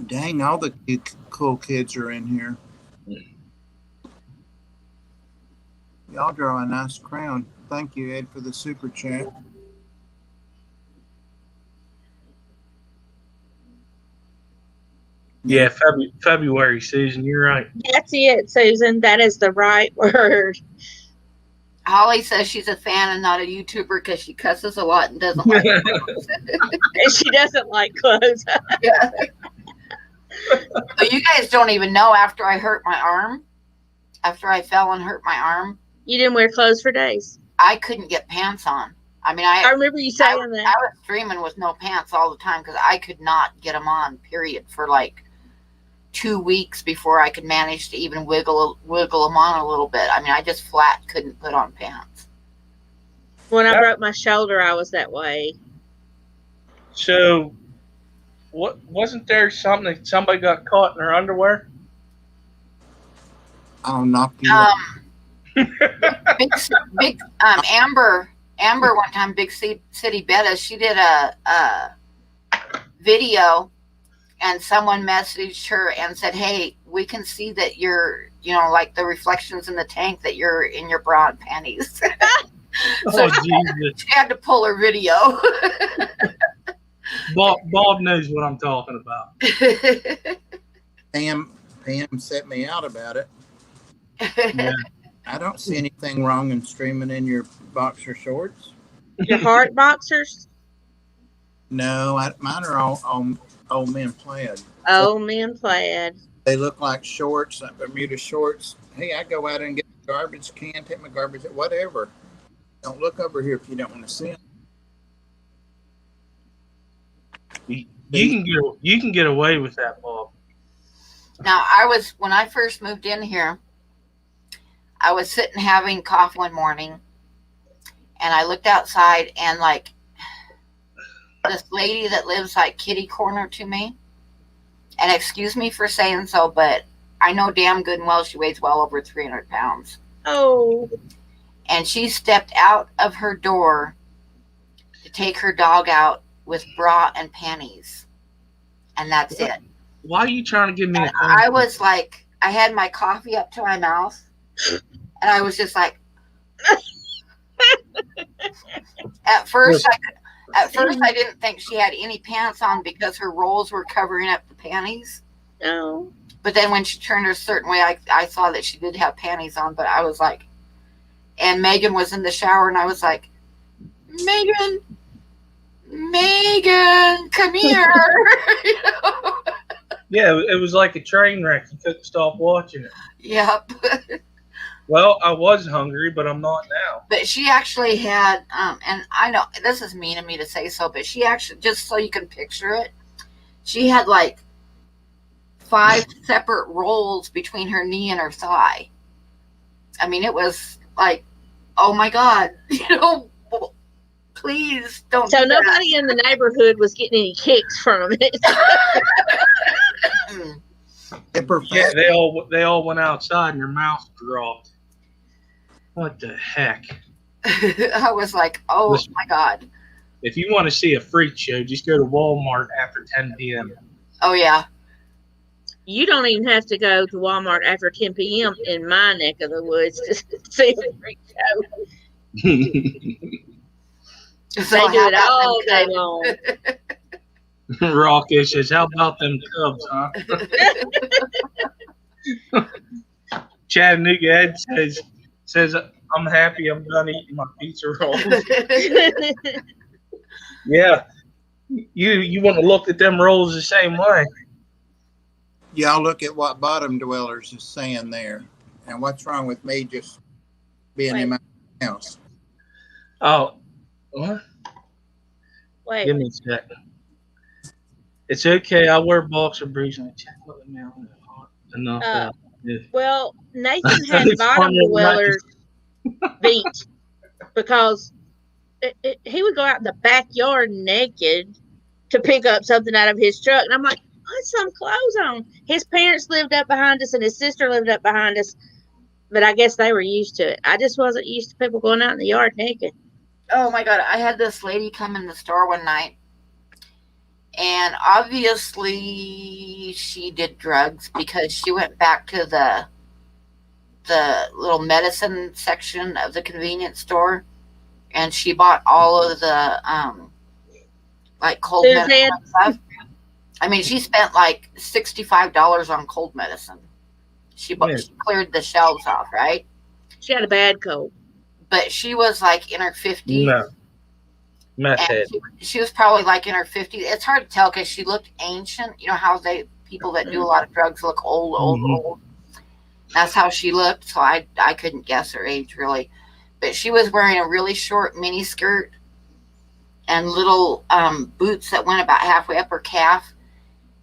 Dang, all the cool kids are in here. Y'all draw a nice crowd. Thank you, Ed, for the super chat. Yeah, February, Susan, you're right. That's it, Susan. That is the right word. Holly says she's a fan and not a YouTuber because she cusses a lot and doesn't like clothes. And she doesn't like clothes. Yeah. But you guys don't even know, after I hurt my arm, after I fell and hurt my arm, You didn't wear clothes for days. I couldn't get pants on. I mean, I remember you saying I that. was streaming with no pants all the time because I could not get them on, period, for like 2 weeks before I could manage to even wiggle them on a little bit. I mean, I just flat couldn't put on pants. When I broke my shoulder, I was that way. So, wasn't there something that somebody got caught in their underwear? I'll knock you out. Big Amber one time, Big City Betta, she did a video, and someone messaged her and said, "Hey, we can see that you're, like the reflections in the tank, that you're in your bra and panties." So Jesus. she had to pull her video. Bob knows what I'm talking about. Pam set me out about it. Yeah. I don't see anything wrong in streaming in your boxer shorts. Your heart boxers? No, mine are all old men plaid. Oh, men plaid. They look like shorts, like Bermuda shorts. Hey, I go out and get a garbage can, take my garbage, whatever. Don't look over here if you don't want to see them. You can get away with that, Bob. Now, when I first moved in here, I was sitting having coffee one morning, and I looked outside, and like this lady that lives like kitty corner to me, and excuse me for saying so, but I know damn good and well she weighs well over 300 pounds. Oh. And she stepped out of her door to take her dog out with bra and panties. And that's it. Why are you trying to give me a I was like, I had my coffee up to my mouth, and I was just like, at first I didn't think she had any pants on because her rolls were covering up the panties. No. But then when she turned her a certain way, I saw that she did have panties on, but I was like, and Megan was in the shower, and I was like, Megan, come here. Yeah, it was like a train wreck. You couldn't stop watching it. Yep. Well, I was hungry, but I'm not now. But she actually had, and I know this is mean of me to say so, but she actually, just so you can picture it, she had like 5 separate rolls between her knee and her thigh. I mean, it was like, oh my God, please don't. So do nobody in the neighborhood was getting any kicks from it. Yeah, they all went outside and their mouths dropped. What the heck? I was like, oh Listen, my God. if you want to see a freak show, just go to Walmart after 10 p.m. Oh, yeah. You don't even have to go to Walmart after 10 p.m. in my neck of the woods to see a freak show. So They do how it about them all day Cubs? long. Rocky says, "How about them Cubs, huh?" Chattanooga Ed says, "I'm happy. I'm done eating my pizza rolls." Yeah, you want to look at them rolls the same way. Y'all look at what Bottom Dwellers is saying there. And what's wrong with me just being in my house? Oh, what? Wait. Give me a second. It's okay. I wear boxer briefs and I check what the mail is hot enough. Well, Nathan had It's Bottom funny, Dwellers beat because he would go out in the backyard naked to pick up something out of his truck. And I'm like, put some clothes on. His parents lived up behind us and his sister lived up behind us. But I guess they were used to it. I just wasn't used to people going out in the yard naked. Oh my God. I had this lady come in the store one night. And obviously she did drugs because she went back to the little medicine section of the convenience store and she bought all of the like cold medicine and stuff. I mean, she spent like $65 on cold medicine. She cleared the shelves off, right? She had a bad cold. But she was like in her 50s. No. And she was probably like in her 50s. It's hard to tell because she looked ancient. You know how people that do a lot of drugs look old. That's how she looked. So I couldn't guess her age really. But she was wearing a really short mini skirt and little boots that went about halfway up her calf.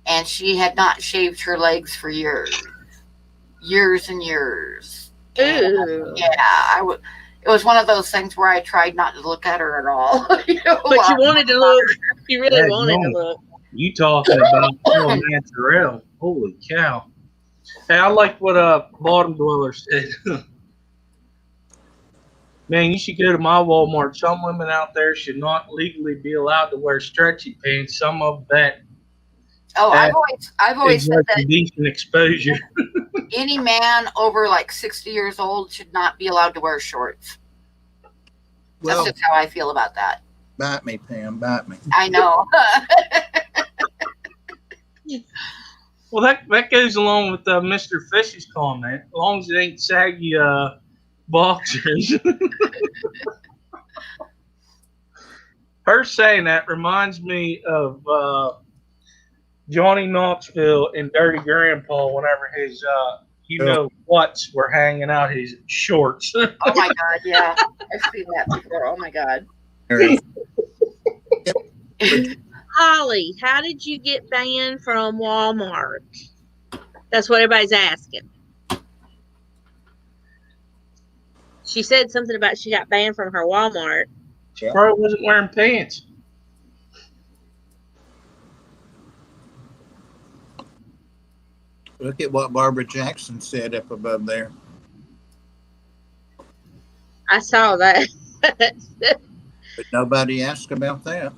And she had not shaved her legs for years and years. Ooh. Yeah, it was one of those things where I tried not to look at her at all. But you wanted to look. You really wanted to look. You talking about Terrell? Holy cow! Hey, I like what Bottom Dweller said. Man, you should go to my Walmart. Some women out there should not legally be allowed to wear stretchy pants. Some of that. Oh, I've always said that decent exposure. Any man over like 60 years old should not be allowed to wear shorts. Well, that's just how I feel about that. Bite me, Pam. Bite me. I know. Well, that goes along with Mr. Fish's comment. As long as it ain't saggy boxers. Her saying that reminds me of Johnny Knoxville and Dirty Grandpa whenever his what's were hanging out his shorts. Oh my God, yeah. I've seen that before. Oh my God. Holly, how did you get banned from Walmart? That's what everybody's asking. She said something about she got banned from her Walmart. She probably wasn't wearing pants. Look at what Barbara Jackson said up above there. I saw that. But nobody asked about that.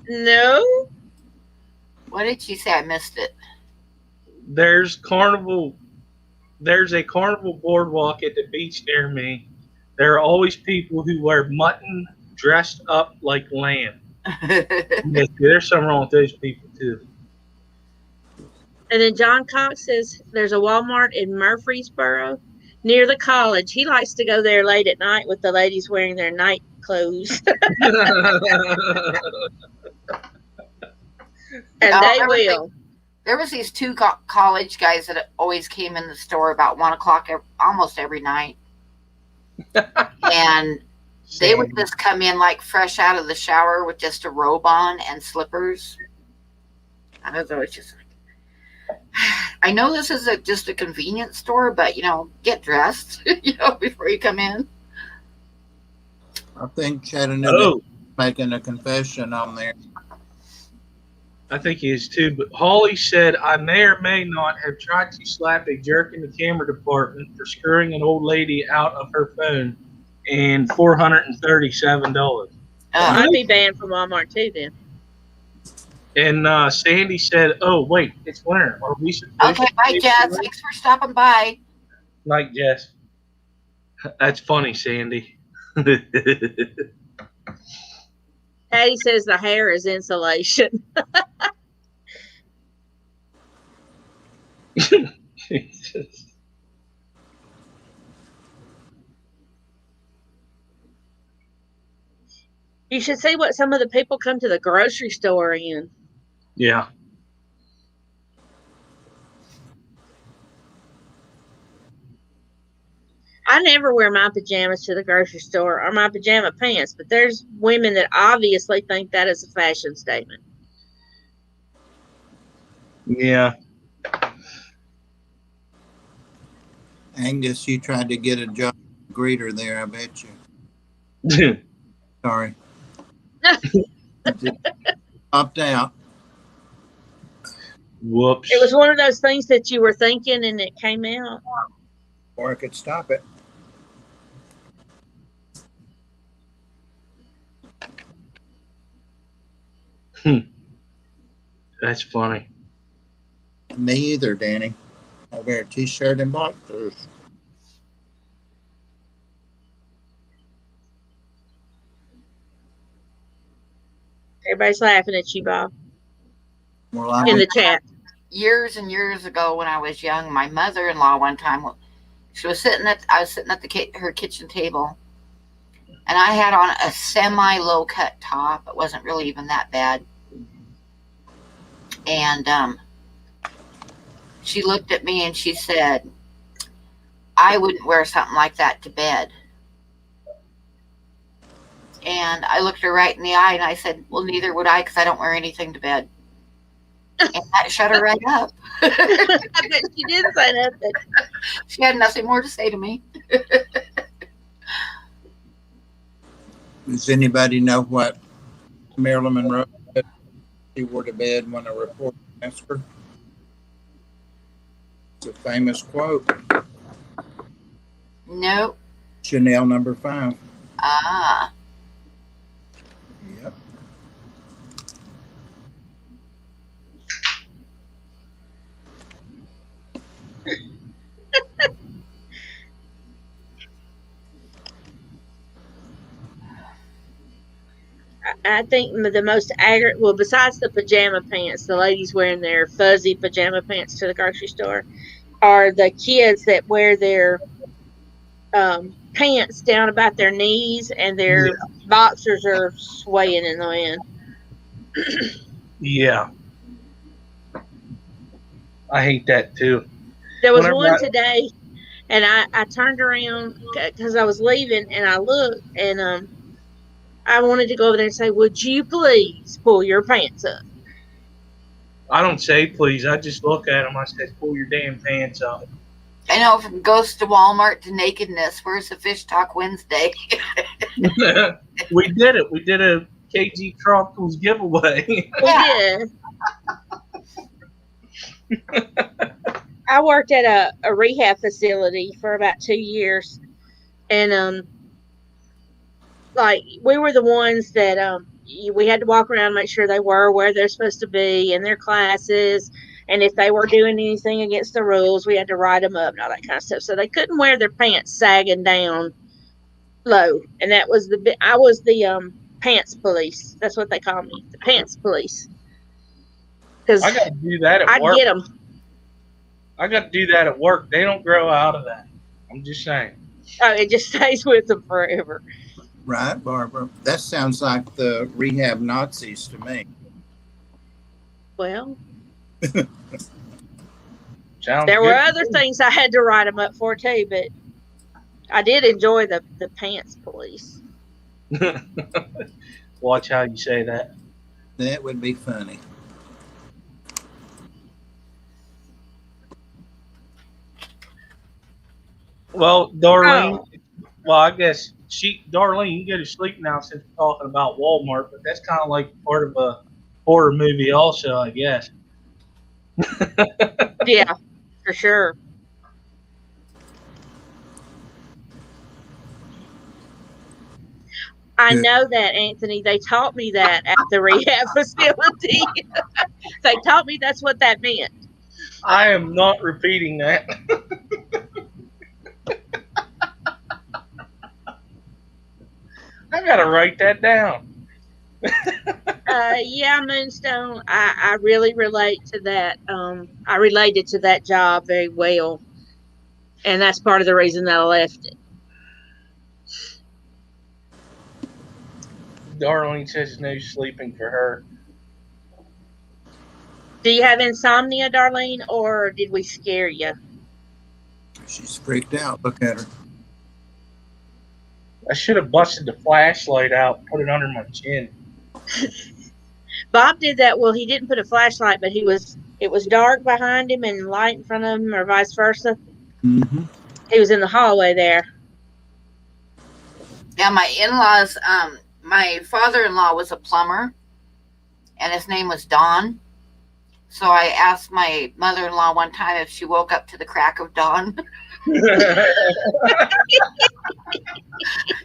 No. What did she say? I missed it. There's a carnival boardwalk at the beach near me. There are always people who wear mutton dressed up like lamb. Yes, there's something wrong with those people too. And then John Cox says there's a Walmart in Murfreesboro near the college. He likes to go there late at night with the ladies wearing their night clothes. And they will. There was these two college guys that always came in the store about 1 o'clock almost every night. And they would just come in like fresh out of the shower with just a robe on and slippers. I was always just like, I know this is just a convenience store, but, get dressed, before you come in. I think Chattanooga is making a confession on there. I think he is too. But Holly said, I may or may not have tried to slap a jerk in the camera department for screwing an old lady out of her phone. and $437. Well, Uh, I'd be banned from Walmart too then. And Sandy said, "Oh wait, it's winter. Are we supposed okay, to bye, pay Jess. for it?" Thanks for stopping by. Like Jess. That's funny, Sandy. Patty says the hair is insulation. Jesus. You should see what some of the people come to the grocery store in. Yeah. I never wear my pajamas to the grocery store or my pajama pants, but there's women that obviously think that is a fashion statement. Yeah. Angus, you tried to get a job greeter there, I bet you. Sorry. Just popped out. Whoops. It was one of those things that you were thinking and it came out. Or I could stop it. That's funny. Me either, Danny. I wear a t-shirt and boxers. Everybody's laughing at you, Bob, More like in the it. chat. Years and years ago, when I was young, my mother-in-law one time, I was sitting at her kitchen table, and I had on a semi-low cut top. It wasn't really even that bad, and she looked at me and she said, "I wouldn't wear something like that to bed." And I looked her right in the eye and I said, "Well, neither would I, because I don't wear anything to bed." And that shut her right up. I bet she did say nothing. She had nothing more to say to me. Does anybody know what Marilyn Monroe said she wore to bed when a reporter asked her? It's a famous quote. Nope. Chanel number 5. Ah. Yep. I think the most aggravating, well, besides the pajama pants, the ladies wearing their fuzzy pajama pants to the grocery store, are the kids that wear their pants down about their knees and their boxers are swaying in the wind. Yeah. I hate that too. There was Whenever one today, and I turned around because I was leaving, and I looked, and I wanted to go over there and say, "Would you please pull your pants up?" I don't say please. I just look at them. I say, "Pull your damn pants up." I know, from Ghost to Walmart to nakedness. Where's the Fish Talk Wednesday? We did it. We did a KG Tropicals giveaway. We did. I worked at a rehab facility for about 2 years, and like we were the ones that we had to walk around and make sure they were where they're supposed to be in their classes, and if they were doing anything against the rules, we had to write them up and all that kind of stuff. So they couldn't wear their pants sagging down low, and that was I was the pants police. That's what they call me, the pants police. Because I got to do that at I'd work. get them. I got to do that at work. They don't grow out of that. I'm just saying. Oh, it just stays with them forever. Right, Barbara? That sounds like the rehab Nazis to me. Well, Sounds there were good. other things I had to write them up for too, but I did enjoy the pants police. Watch how you say that. That would be funny. Well, Darlene. Well, I guess Darlene, you go to sleep now since we're talking about Walmart, but that's kind of like part of a horror movie, also, I guess. Yeah, for sure. I know that, Anthony. They taught me that at the rehab facility. They taught me that's what that meant. I am not repeating that. I gotta write that down. Yeah, Moonstone. I really relate to that. I related to that job very well, and that's part of the reason that I left it. Darlene says no sleeping for her. Do you have insomnia, Darlene, or did we scare you? She's freaked out. Look at her. I should have busted the flashlight out and put it under my chin. Bob did that. Well, he didn't put a flashlight, but it was dark behind him and light in front of him, or vice versa. Mm-hmm. He was in the hallway there. Yeah, my in-laws, my father-in-law was a plumber, and his name was Don. So I asked my mother-in-law one time if she woke up to the crack of dawn.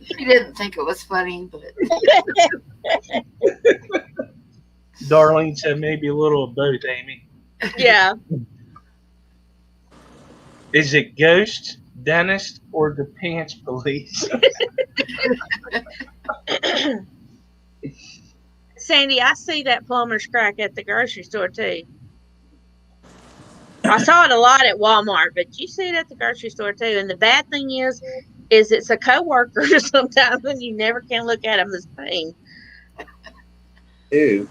She didn't think it was funny, but Darlene said maybe a little of both, Amy. Yeah. Is it ghost, dentist, or the pants police? Sandy, I see that plumber's crack at the grocery store too. I saw it a lot at Walmart, but you see it at the grocery store too. And the bad thing is it's a coworker sometimes, and you never can look at him the same. Ew.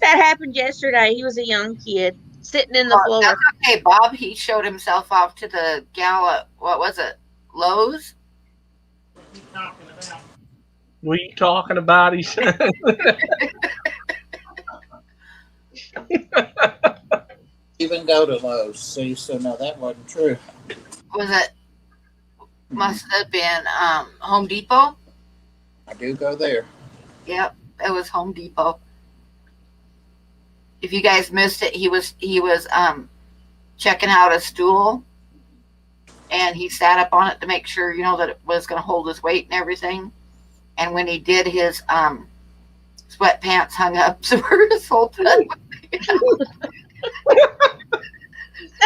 That happened yesterday. He was a young kid sitting in the floor. that's okay. Bob, he showed himself off to the gal at, what was it, Lowe's? What are you talking about? He said. Even go to Lowe's. See, so no, that wasn't true. Was it, must have been Home Depot? I do go there. Yep, it was Home Depot. If you guys missed it, he was checking out a stool, and he sat up on it to make sure, that it was going to hold his weight and everything. And when he did, his sweatpants hung up so his whole time.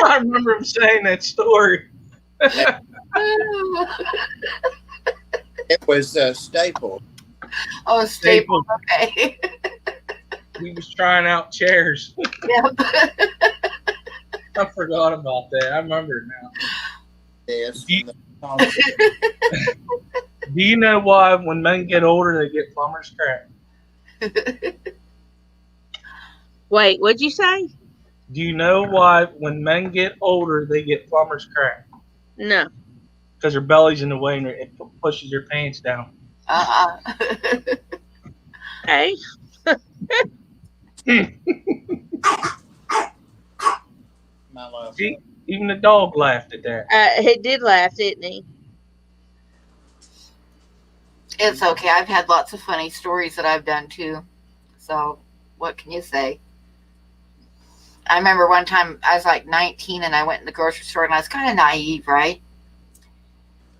I remember him saying that story. It was Staple. Oh, staple. Okay. He was trying out chairs. Yep. I forgot about that. I remember it now. Yes. Do you know why when men get older they get plumber's crack? Wait, what'd you say? Do you know why when men get older they get plumber's crack? No. Because their belly's in the way and it pushes their pants down. Hey. My love. See, even the dog laughed at that. He did laugh, didn't he? It's okay. I've had lots of funny stories that I've done too. So, what can you say? I remember one time I was like 19 and I went in the grocery store and I was kind of naive, right?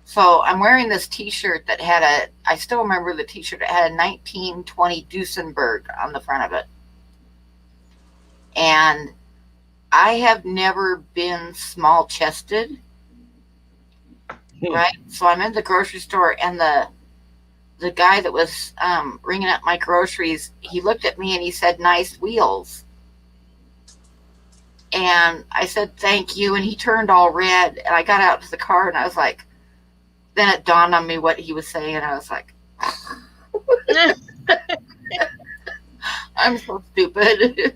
So I'm wearing this t-shirt that had I still remember the t-shirt, it had a 1920 Duesenberg on the front of it. And I have never been small chested, right? So I'm in the grocery store and the guy that was ringing up my groceries, he looked at me and he said, "Nice wheels." And I said, "Thank you." And he turned all red. And I got out to the car and I was like, then it dawned on me what he was saying. And I was like, I'm so stupid.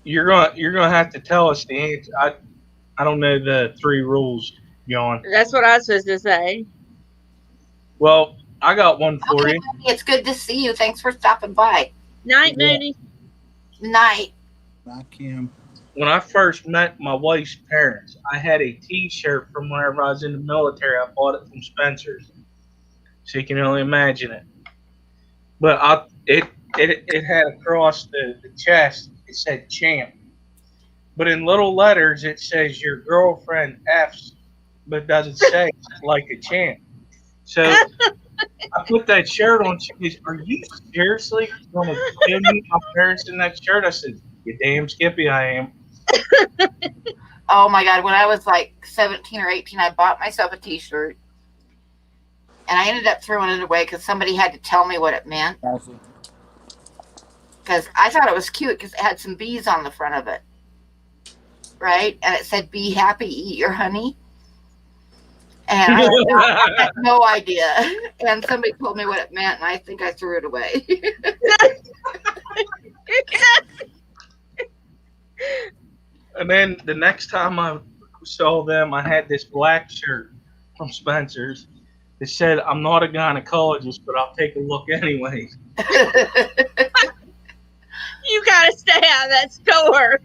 You're gonna have to tell us the answer. I don't know the 3 rules, John. That's what I was supposed to say. Well, I got one for Okay, you. Mooney, it's good to see you. Thanks for stopping by. Night, Yeah. Mooney. Night. Bye, Kim. When I first met my wife's parents, I had a T-shirt from whenever I was in the military. I bought it from Spencer's, so you can only imagine it. But it had across the chest, it said "champ," but in little letters it says "your girlfriend F's but it doesn't say like a champ. So I put that shirt on. She goes, "Are you seriously going to give me my parents in that shirt?" I said, "You damn Skippy, I am." Oh my God. When I was like 17 or 18, I bought myself a t shirt and I ended up throwing it away because somebody had to tell me what it meant. Because I thought it was cute because it had some bees on the front of it, right? And it said, "Be happy, eat your honey." And I had no idea. And somebody told me what it meant, and I think I threw it away. And then the next time I saw them, I had this black shirt from Spencer's. It said, "I'm not a gynecologist, but I'll take a look anyway." You gotta stay out of that store.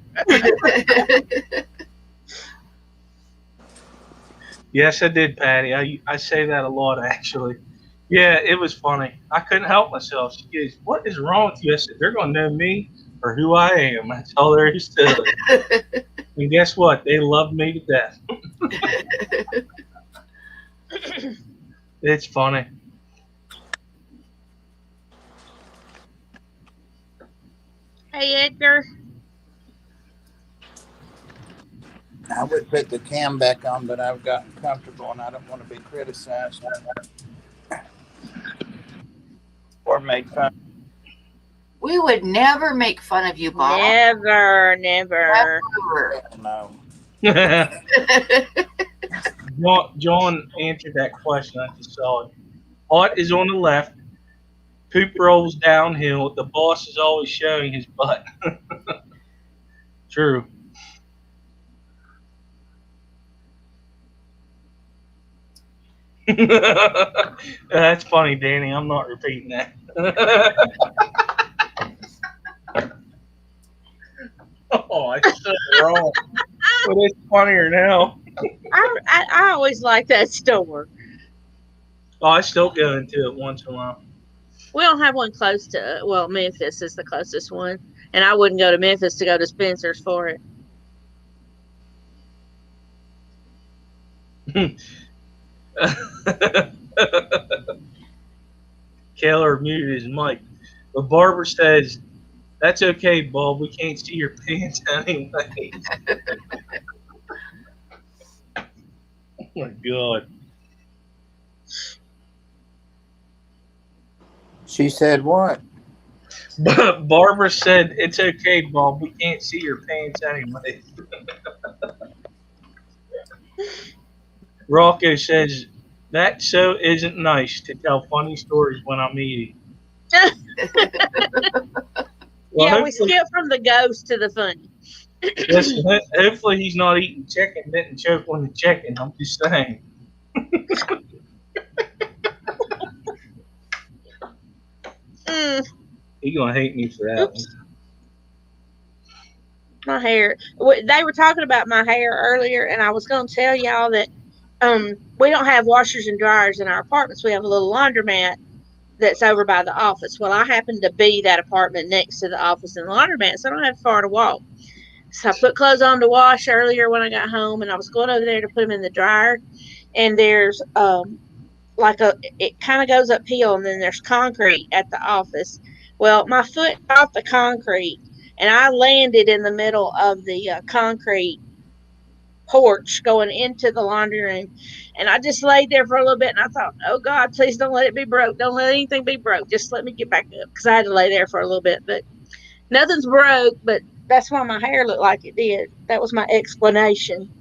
Yes, I did, Patty. I say that a lot, actually. Yeah, it was funny. I couldn't help myself. She goes, "What is wrong with you?" I said, "They're going to know me for who I am. That's all there is to it." And guess what? They love me to death. It's funny. Hey, Edgar. I would put the cam back on, but I've gotten comfortable and I don't want to be criticized or made fun. We would never make fun of you, Bob. Never. Never. No. John answered that question. I just saw it. Art is on the left. Poop rolls downhill. The boss is always showing his butt. True. That's funny, Danny. I'm not repeating that. Oh, I said it wrong. But it's funnier now. I always like that store. Oh, I still go into it once in a while. We don't have one close to, well, Memphis is the closest one. And I wouldn't go to Memphis to go to Spencer's for it. Keller muted his mic. But Barbara says, "That's okay, Bob. We can't see your pants anyway." Oh my God. She said what? But Barbara said, "It's okay, Bob. We can't see your pants anyway." Rocco says, "That so isn't nice to tell funny stories when I'm eating." Well, Yeah, we skip from the ghost to the funny. listen, hopefully he's not eating chicken, didn't choke on the chicken. I'm just saying. He's going to hate me for that. Oops. My hair. They were talking about my hair earlier, and I was going to tell y'all that we don't have washers and dryers in our apartments. We have a little laundromat that's over by the office. Well, I happen to be that apartment next to the office and the laundromat, so I don't have far to walk. So I put clothes on to wash earlier when I got home, and I was going over there to put them in the dryer. And there's it kind of goes uphill, and then there's concrete at the office. Well, my foot off the concrete, and I landed in the middle of the concrete porch going into the laundry room. And I just laid there for a little bit, and I thought, oh God, please don't let it be broke. Don't let anything be broke. Just let me get back up, because I had to lay there for a little bit. But nothing's broke, but that's why my hair looked like it did. That was my explanation.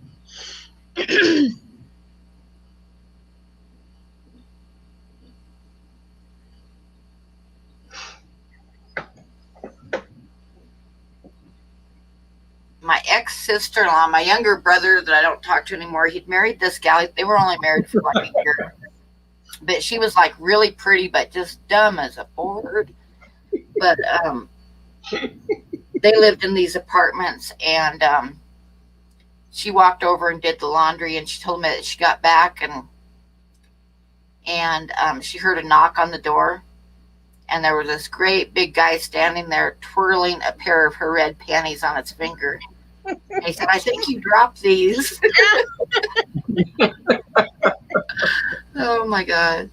My ex-sister-in-law, my younger brother that I don't talk to anymore, he'd married this gal. They were only married for like a year. But she was like really pretty, but just dumb as a board. But they lived in these apartments, and she walked over and did the laundry, and she told me that she got back and she heard a knock on the door, and there was this great big guy standing there twirling a pair of her red panties on its finger. He said, I think you dropped these. Oh my God.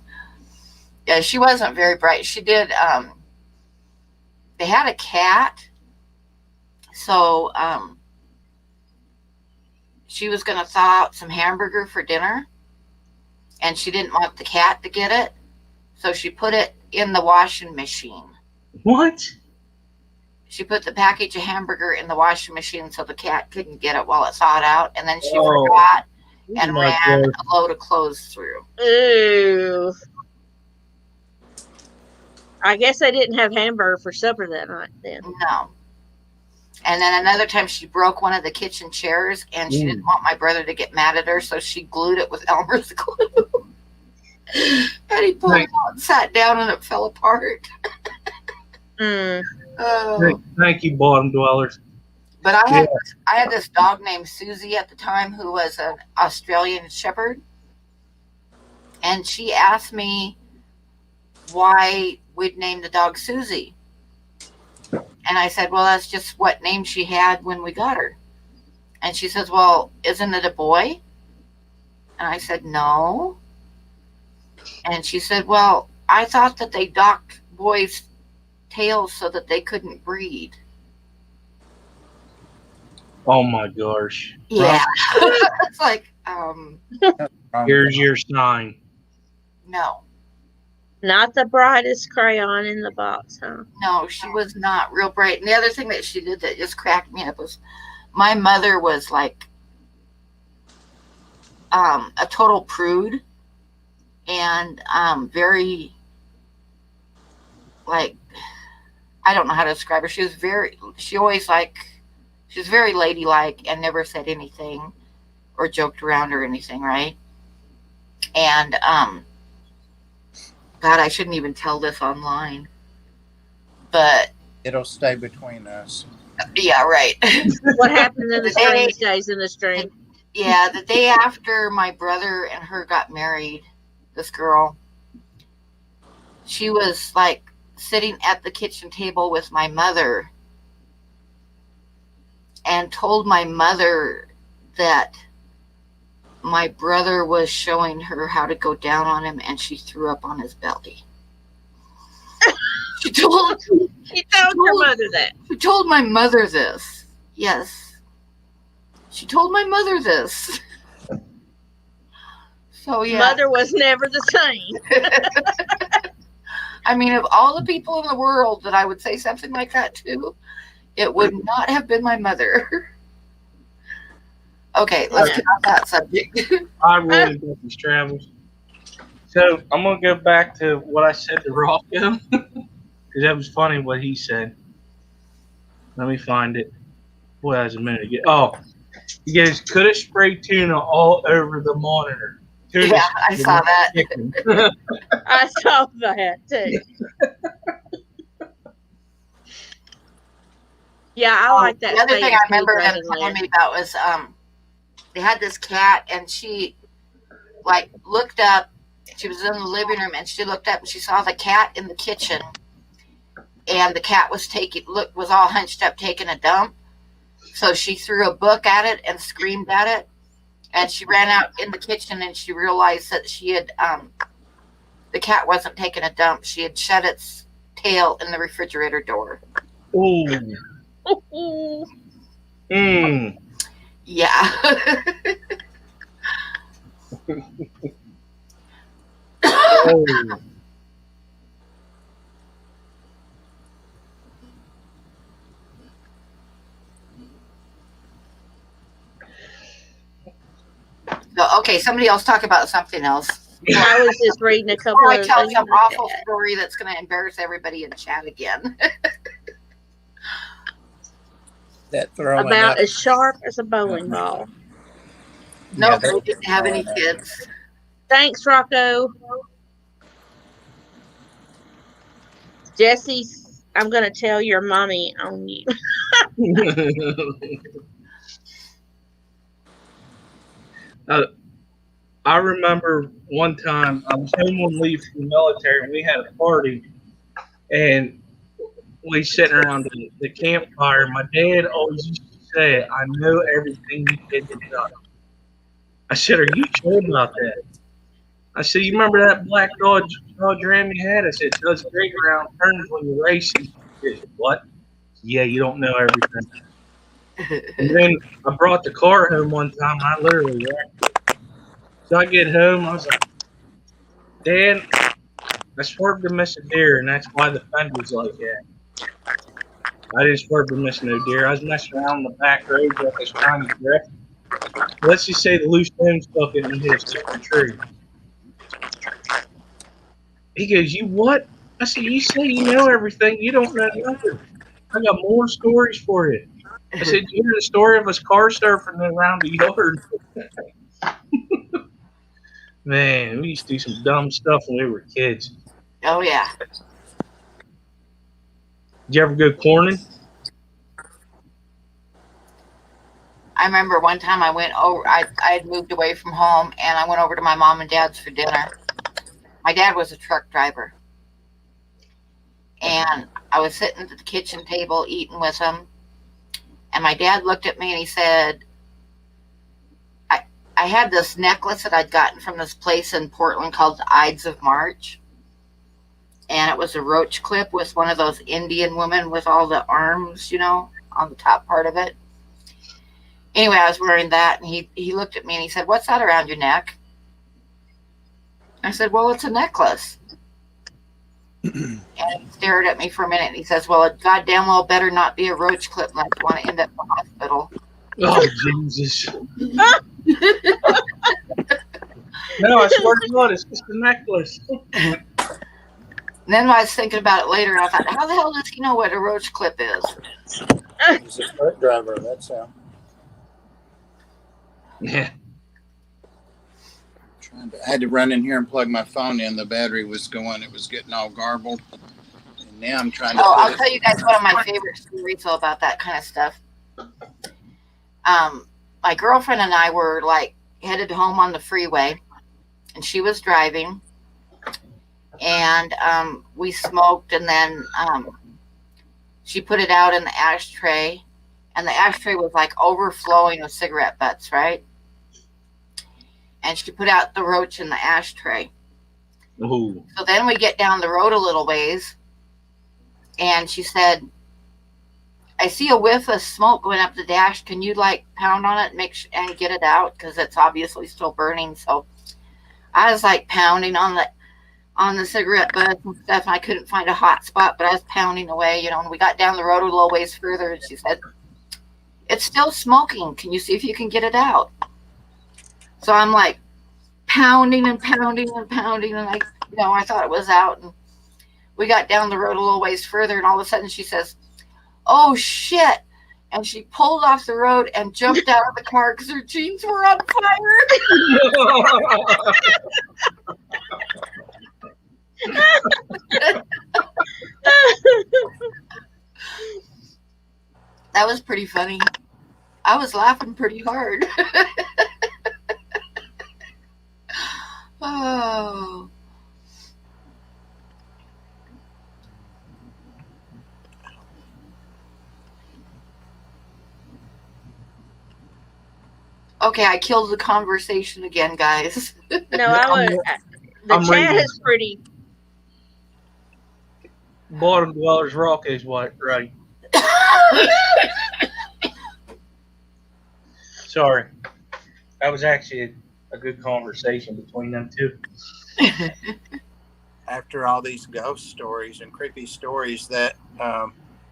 Yeah, she wasn't very bright. She did, they had a cat. So she was going to thaw out some hamburger for dinner. And she didn't want the cat to get it. So she put it in the washing machine. What? She put the package of hamburger in the washing machine so the cat couldn't get it while it thawed out. And then she Oh. forgot and My ran God. a load of clothes through. Ooh. I guess they didn't have hamburger for supper that night then. No. And then another time she broke one of the kitchen chairs and she didn't want my brother to get mad at her, so she glued it with Elmer's glue. And he pulled it out and sat down and it fell apart. Mm. Oh. Thank you, bottom dwellers. But I had this dog named Susie at the time who was an Australian Shepherd. And she asked me why we'd named the dog Susie. And I said, well, that's just what name she had when we got her. And she says, well, isn't it a boy? And I said, no. And she said, well, I thought that they docked boys' tails so that they couldn't breed. Oh my gosh. Yeah. It's like, Here's your sign. no. Not the brightest crayon in the box, huh? No, she was not real bright. And the other thing that she did that just cracked me up was my mother was like a total prude and very, like, I don't know how to describe her. She was very ladylike and never said anything or joked around or anything, right? And God, I shouldn't even tell this online. But It'll stay between us. yeah, right. What happened in the stream stays in the stream. Yeah, the day after my brother and her got married, this girl, she was like sitting at the kitchen table with my mother and told my mother that my brother was showing her how to go down on him and she threw up on his belly. She told your mother that. She told my mother this. Yes. She told my mother this. So yeah. Mother was never the same. I mean, of all the people in the world that I would say something like that to, it would not have been my mother. Okay, let's get off that subject. I really got these travels. So I'm gonna go back to what I said to Rocco because that was funny what he said. Let me find it. Boy, that was a minute ago. Oh, he goes, could have sprayed tuna all over the monitor. Tuna's Yeah, I saw that. chicken. I saw that too. Yeah, I like that. The other thing I remember him him telling me about was they had this cat and she like looked up. She was in the living room and she looked up and she saw the cat in the kitchen, and the cat was was all hunched up taking a dump. So she threw a book at it and screamed at it, and she ran out in the kitchen and she realized that she had the cat wasn't taking a dump. She had shut its tail in the refrigerator door. Ooh. Mm. Yeah. Oh. So, okay, somebody else talk about something else. I was just reading a couple Before I of tell things some like awful that. story that's going to embarrass everybody in chat again. That throwing About up. as sharp as a bowling ball. No, that- we didn't have any kids. Thanks, Rocco. Jesse, I'm going to tell your mommy on you. I remember one time I was home on leave from the military and we had a party and we sitting around the campfire. My dad always used to said, I know everything you kids have done. I said, are you sure about that? I said, you remember that black Dodge Ram you had? I said, it does great around turns when you're racing. He said, what? Yeah, you don't know everything. And then I brought the car home one time. And I literally wrecked it. So I get home. I was like, Dad, I swerved to miss a deer, and that's why the fender's like that. I didn't swerve to miss no deer. I was messing around the back roads like I was trying to drift. Let's just say the loose stone stuck it and hit a certain tree. He goes, you what? I said, you say you know everything. You don't know nothing. I got more stories for you. I said, you hear the story of us car surfing around the yard? Man, we used to do some dumb stuff when we were kids. Oh yeah. Did you ever go corning? I remember one time I went over. I had moved away from home, and I went over to my mom and dad's for dinner. My dad was a truck driver, and I was sitting at the kitchen table eating with him. And my dad looked at me and he said, I had this necklace that I'd gotten from this place in Portland called the Ides of March. And it was a roach clip with one of those Indian women with all the arms, on the top part of it. Anyway, I was wearing that, and he looked at me and he said, what's that around your neck? I said, well, it's a necklace. And he stared at me for a minute, and he says, well, it goddamn well better not be a roach clip unless you want to end up in the hospital. Oh, Jesus. No, I swear to God, it's just a necklace. And then I was thinking about it later, and I thought, how the hell does he know what a roach clip is? He's a truck driver. That's how. Yeah. I had to run in here and plug my phone in. The battery was going. It was getting all garbled. And now I'm trying to. Oh, I'll tell you guys one of my favorite stories about that kind of stuff. My girlfriend and I were headed home on the freeway, and she was driving, and we smoked, and then she put it out in the ashtray, and the ashtray was overflowing with cigarette butts, right? And she put out the roach in the ashtray. Ooh. So then we get down the road a little ways, and she said, I see a whiff of smoke going up the dash. Can you pound on it and get it out? Because it's obviously still burning. So I was pounding on the cigarette butts and stuff, and I couldn't find a hot spot, but I was pounding away, and we got down the road a little ways further, and she said, it's still smoking. Can you see if you can get it out? So I'm pounding and pounding and pounding, and I thought it was out. And we got down the road a little ways further, and all of a sudden she says, oh shit. And she pulled off the road and jumped out of the car because her jeans were on fire. That was pretty funny. I was laughing pretty hard. Oh. Okay, I killed the conversation again, guys. No, the chat is pretty. Bottom Dwellers Rock is what, right? Sorry. That was actually a good conversation between them two. After all these ghost stories and creepy stories, that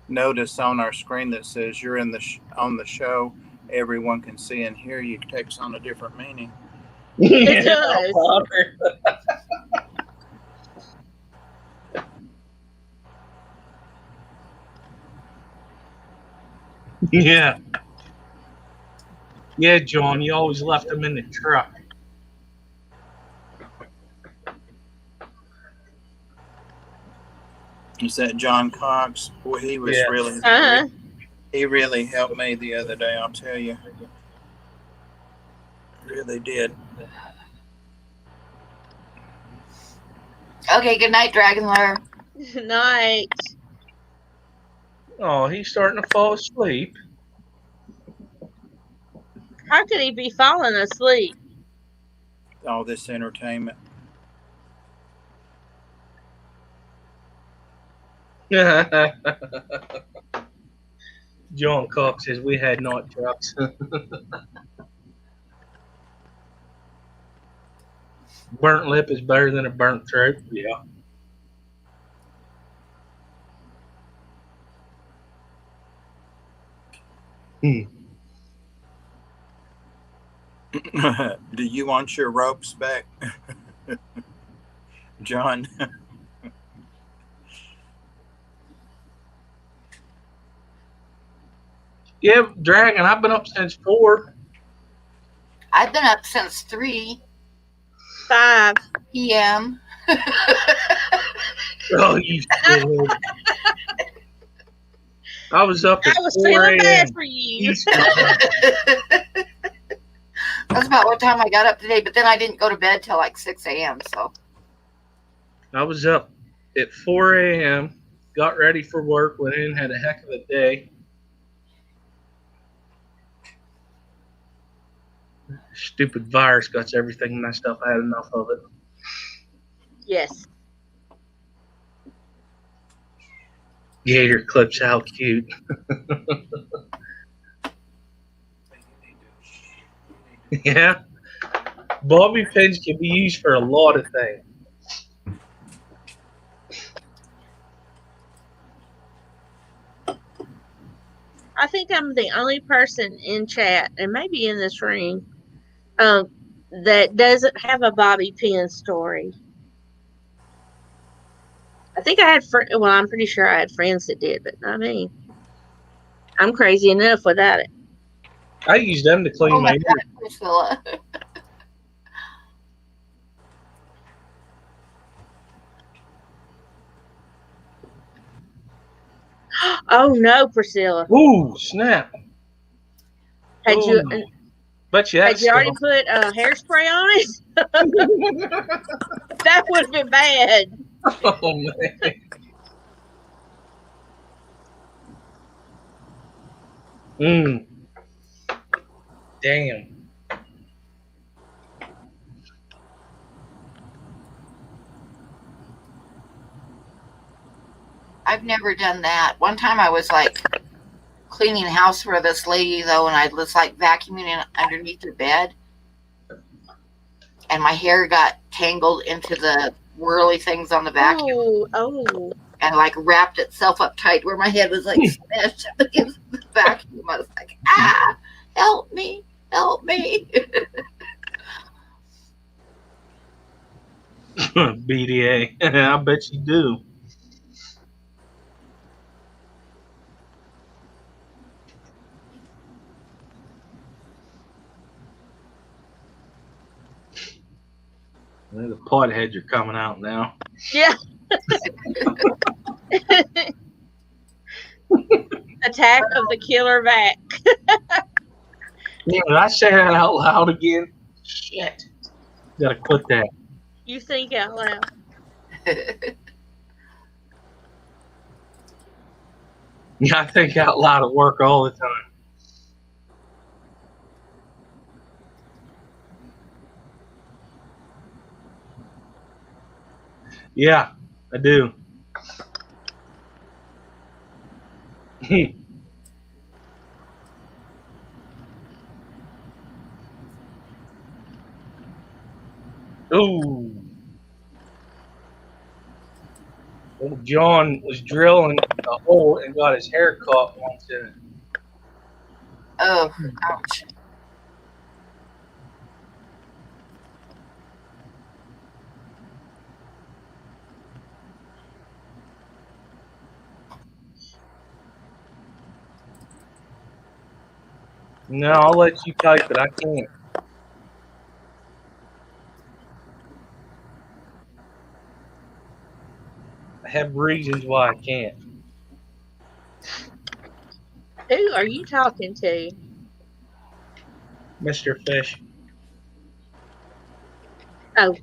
notice on our screen that says you're in on the show, everyone can see and hear you, takes on a different meaning. It does. Yeah. Yeah, John, you always left them in the truck. Is that John Cox? Boy, he was really, he really helped me the other day, I'll tell you. Really did. Okay, good night, Dragon Lair. Good night. Oh, he's starting to fall asleep. How could he be falling asleep? All this entertainment. John Cox says we had not trucks. Burnt lip is better than a burnt throat. Yeah. Do you want your ropes back, John? Yeah, Dragon, I've been up since 4. I've been up since 3 5. p.m. Oh, you silly. I was up I at was 4 feeling bad a.m. for you. That's about what time I got up today, but then I didn't go to bed till like 6 a.m. So I was up at 4 a.m., got ready for work, went in, had a heck of a day. Stupid virus got everything messed up. I had enough of it. Yes. Gator clips, how cute. Yeah. Bobby pins can be used for a lot of things. I think I'm the only person in chat, and maybe in this room, that doesn't have a bobby pin story. I think I had, well, I'm pretty sure I had friends that did, but not me. I'm crazy enough without it. I use them to clean oh my my ears. God, Priscilla. Oh no, Priscilla! Ooh, snap. Had you Ooh. Bet you had that's you already still. put hairspray on it? That would have been bad. Oh, man. Damn. I've never done that. One time I was like cleaning the house for this lady though, and I was like vacuuming underneath her bed, and my hair got tangled into the whirly things on the vacuum, Oh. and like wrapped itself up tight where my head was like smashed against the vacuum. I was like, ah, help me, help me. BDA. I bet you do. Well, the potheads are coming out now. Yeah. Attack of the Killer Vac. Yeah, did I say that out loud again? Shit. Gotta quit that. You think out loud. Yeah, I think out loud at work all the time. Yeah, I do. Ooh. Old John was drilling a hole and got his hair caught once in it. Oh, ouch. No, I'll let you type it. I can't. I have reasons why I can't. Who are you talking to? Mr. Fish. Oh.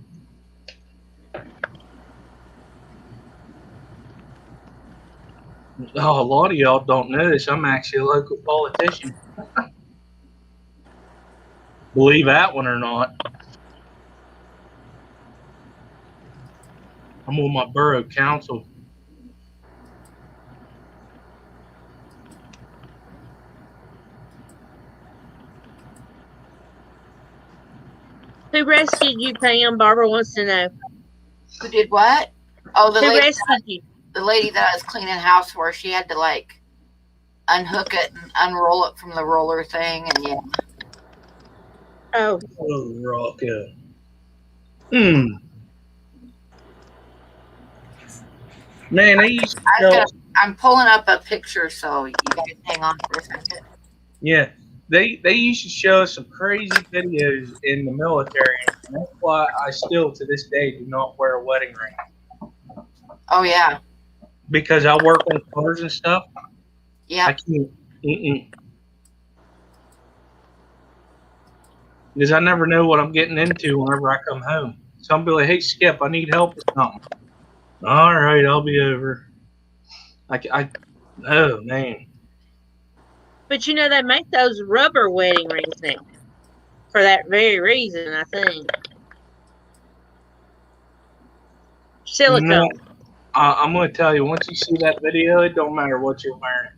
Oh, a lot of y'all don't know this. I'm actually a local politician. Believe that one or not. I'm on my borough council. Who rescued you, Pam? Barbara wants to know. Who did what? Oh, Who rescued you? the lady that I was cleaning house for. She had to like unhook it and unroll it from the roller thing, and yeah. Oh, Oh, Rocco. Man, they used to show. I'm pulling up a picture, so you guys hang on for a second. Yeah, they used to show us some crazy videos in the military, and that's why I still to this day do not wear a wedding ring Oh yeah, because I work on cars and stuff. yeah. I can't. Because I never know what I'm getting into whenever I come home. So I'll be like, "Hey, Skip, I need help with something." All right, I'll be over. Oh man. but you know they make those rubber wedding rings now for that very reason, I think. Silicone. No, I'm going to tell you, once you see that video, it don't matter what you're wearing.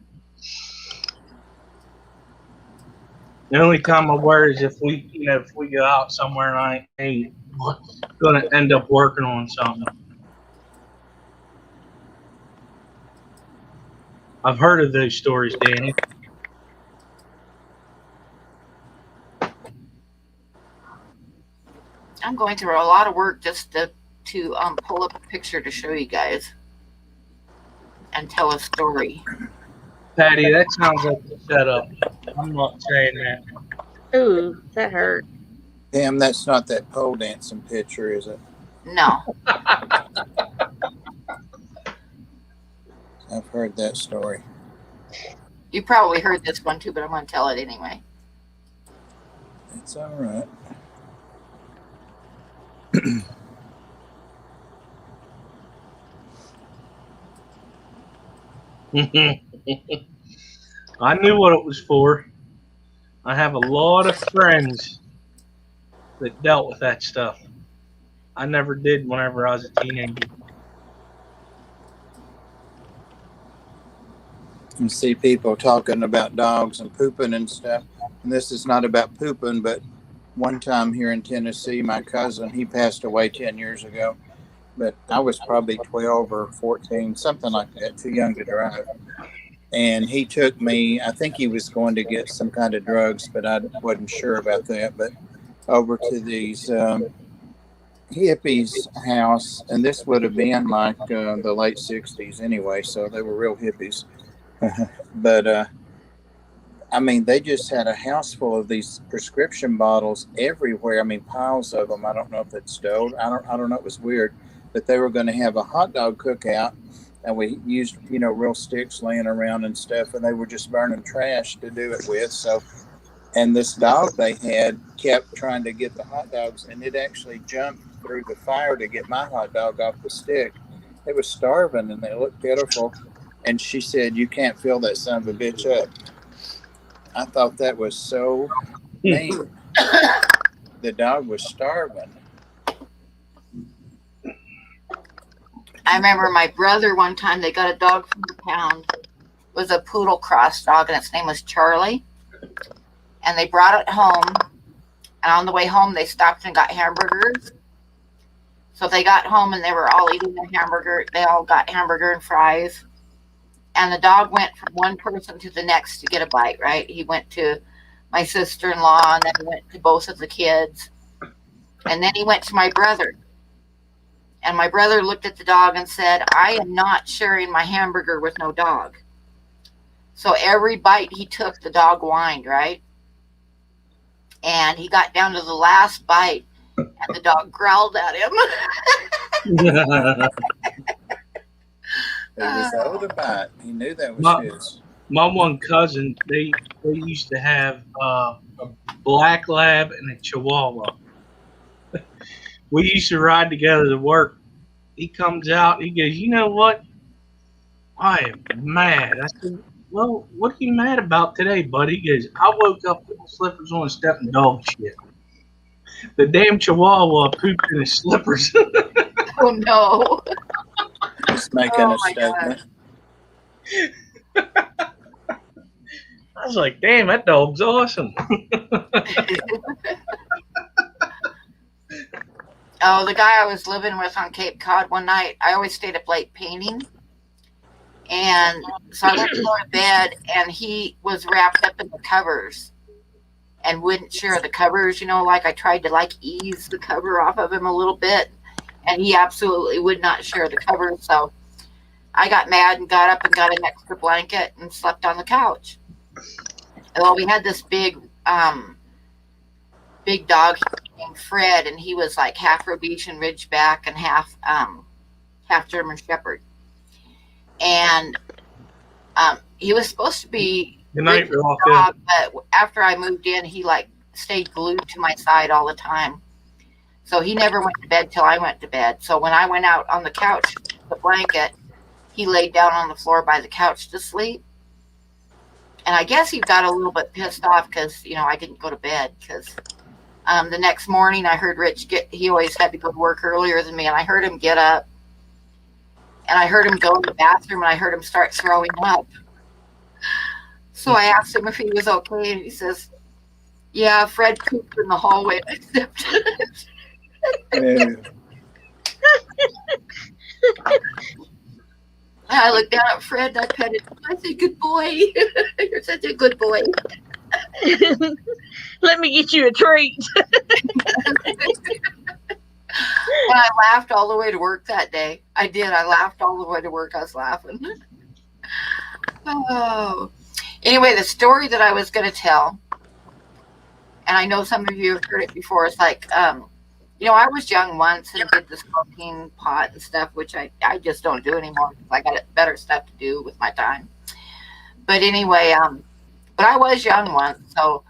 The only time I wear is if we go out somewhere and I ain't going to end up working on something. I've heard of those stories, Danny. I'm going through a lot of work just to pull up a picture to show you guys and tell a story. Patty, that sounds like a setup. I'm not saying that. Ooh, that hurt. Damn, that's not that pole dancing picture, is it? No. I've heard that story. You probably heard this one too, but I'm going to tell it anyway. It's all right. I knew what it was for. I have a lot of friends that dealt with that stuff. I never did whenever I was a teenager. You see people talking about dogs and pooping and stuff. And this is not about pooping, but one time here in Tennessee, my cousin, he passed away 10 years ago. But I was probably 12 or 14, something like that, too young to drive. And he took me, I think he was going to get some kind of drugs, but I wasn't sure about that. But over to these hippies' house, and this would have been like the late 60s anyway, so they were real hippies. But I mean, they just had a house full of these prescription bottles everywhere. I mean, piles of them. I don't know if it's stowed. I don't know. It was weird. But they were going to have a hot dog cookout, and we used, real sticks laying around and stuff, and they were just burning trash to do it with. So, and this dog they had kept trying to get the hot dogs, and it actually jumped through the fire to get my hot dog off the stick. It was starving, and they looked pitiful. And she said, "You can't fill that son of a bitch up." I thought that was so mean. The dog was starving. I remember my brother one time, they got a dog from the pound. It was a poodle cross dog, and its name was Charlie. And they brought it home. And on the way home, they stopped and got hamburgers. So they got home, and they were all eating their hamburger. They all got hamburger and fries. And the dog went from one person to the next to get a bite, right? He went to my sister-in-law, and then he went to both of the kids. And then he went to my brother. And my brother looked at the dog and said, "I am not sharing my hamburger with no dog." So every bite he took, the dog whined, right? And he got down to the last bite, and the dog growled at him. It was owed a bite. He knew that was his. My one cousin, they used to have a black lab and a chihuahua. We used to ride together to work. He comes out, he goes, "You know what? I am mad." I said, well, what are you mad about today, buddy? He goes, I woke up with my slippers on and stepped in dog shit. The damn chihuahua pooped in his slippers. Oh no. He's making Oh a my statement. I was like, damn, that dog's awesome. Oh, the guy I was living with on Cape Cod one night, I always stayed up late painting. And so I went to go to bed, and he was wrapped up in the covers and wouldn't share the covers. Like I tried to ease the cover off of him a little bit, and he absolutely would not share the covers. So I got mad and got up and got an extra blanket and slept on the couch. Well, we had this big dog named Fred, and he was like half Rhodesian Ridgeback and half German Shepherd. And he was supposed to be Good night, Rich's Rock. dog, but after I moved in, he stayed glued to my side all the time. So he never went to bed till I went to bed. So when I went out on the couch, the blanket, he laid down on the floor by the couch to sleep. And I guess he got a little bit pissed off because I didn't go to bed. Because the next morning I heard Rich he always had to go to work earlier than me, and I heard him get up. And I heard him go in the bathroom, and I heard him start throwing up. So I asked him if he was okay, and he says, yeah, Fred pooped in the hallway. I stepped in it. I looked down at Fred, and I petted him. I said, good boy. You're such a good boy. Let me get you a treat. And I laughed all the way to work that day. I did. I laughed all the way to work. I was laughing. Oh. Anyway, the story that I was going to tell, and I know some of you have heard it before, it's like, I was young once and did the smoking pot and stuff, which I just don't do anymore because I got better stuff to do with my time. But anyway, but I was young once, so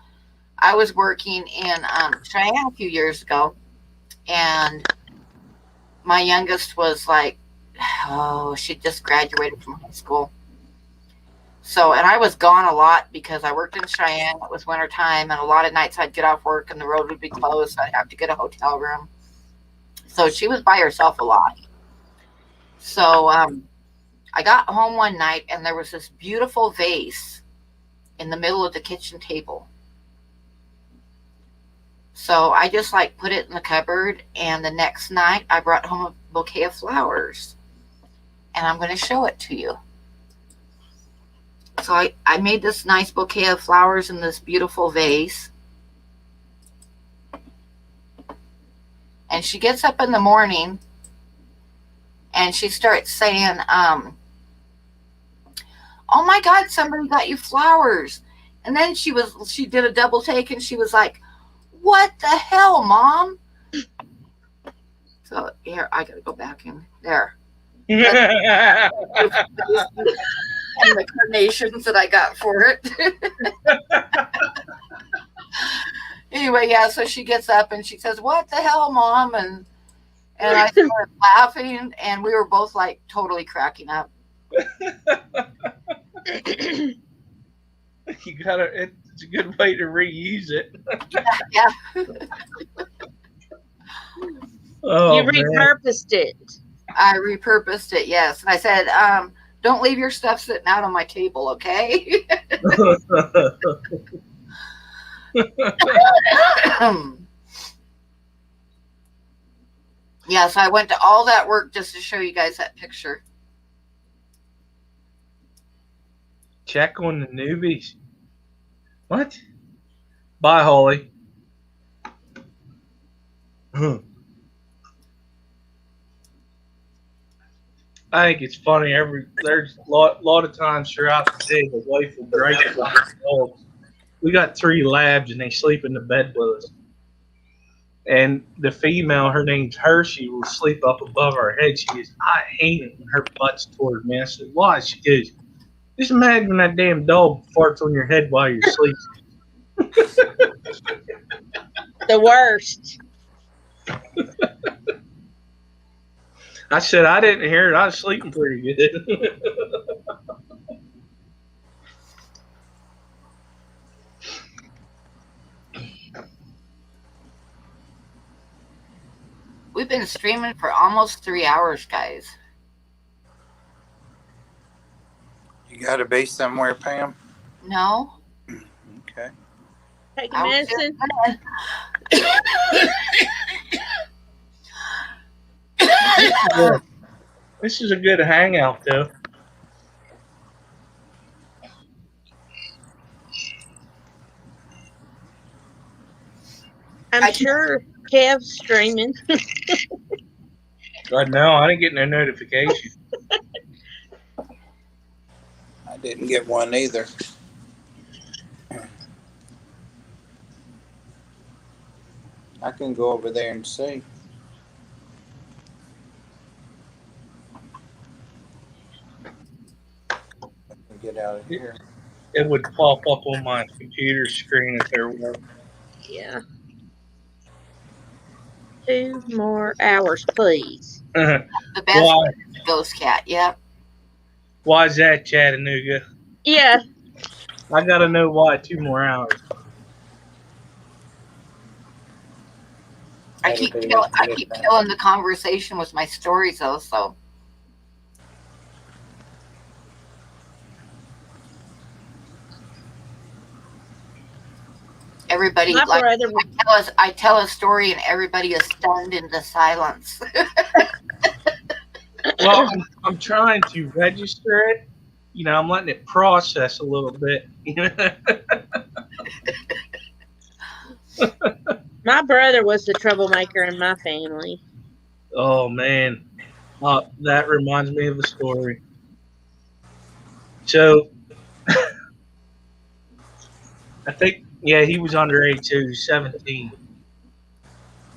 I was working in Cheyenne a few years ago. And my youngest was she just graduated from high school. So, and I was gone a lot because I worked in Cheyenne. It was wintertime, and a lot of nights I'd get off work and the road would be closed. So I'd have to get a hotel room. So she was by herself a lot. So I got home one night, and there was this beautiful vase in the middle of the kitchen table. So I just put it in the cupboard, and the next night I brought home a bouquet of flowers, and I'm going to show it to you. So I made this nice bouquet of flowers in this beautiful vase. And she gets up in the morning and she starts saying, oh my God, somebody got you flowers. And then she did a double take and she was like, what the hell, Mom? So here, I gotta go back in there. And the carnations that I got for it. Anyway, yeah, so she gets up and she says, what the hell, Mom? And I started laughing, and we were both totally cracking up. It's a good way to reuse it. Yeah. You repurposed it. I repurposed it, yes. And I said, don't leave your stuff sitting out on my table, okay? Yeah, so I went to all that work just to show you guys that picture. Check on the newbies. What? Bye, Holly. I think it's funny. There's a lot of times throughout the day the wife will gripe about the dogs. We got 3 labs and they sleep in the bed with us. And the female, her name's Hershey, will sleep up above our head. She goes, I hate it when her butt's toward me. I said, why? She goes, just imagine when that damn dog farts on your head while you're sleeping. The worst. I said, I didn't hear it. I was sleeping pretty good. We've been streaming for almost 3 hours, guys. You got to be somewhere, Pam? No, Okay. Taking I was just medicine. Yeah. This is a good hangout, though. I'm sure Kev's streaming. God, no, I didn't get no notification. I didn't get one either. I can go over there and see. Get out of here. It would pop up on my computer screen if there were. Yeah. 2 more hours, please. the best Why? ghost cat. Yep. Why is that, Chattanooga? Yeah. I gotta know why 2 more hours. I keep killing the conversation with my stories though, so everybody My like brother I tell a story and everybody is stunned into silence. Well, I'm trying to register it. You know, I'm letting it process a little bit. my brother was the troublemaker in my family. Oh man, that reminds me of a story. So I think, yeah, he was underage too. He was 17.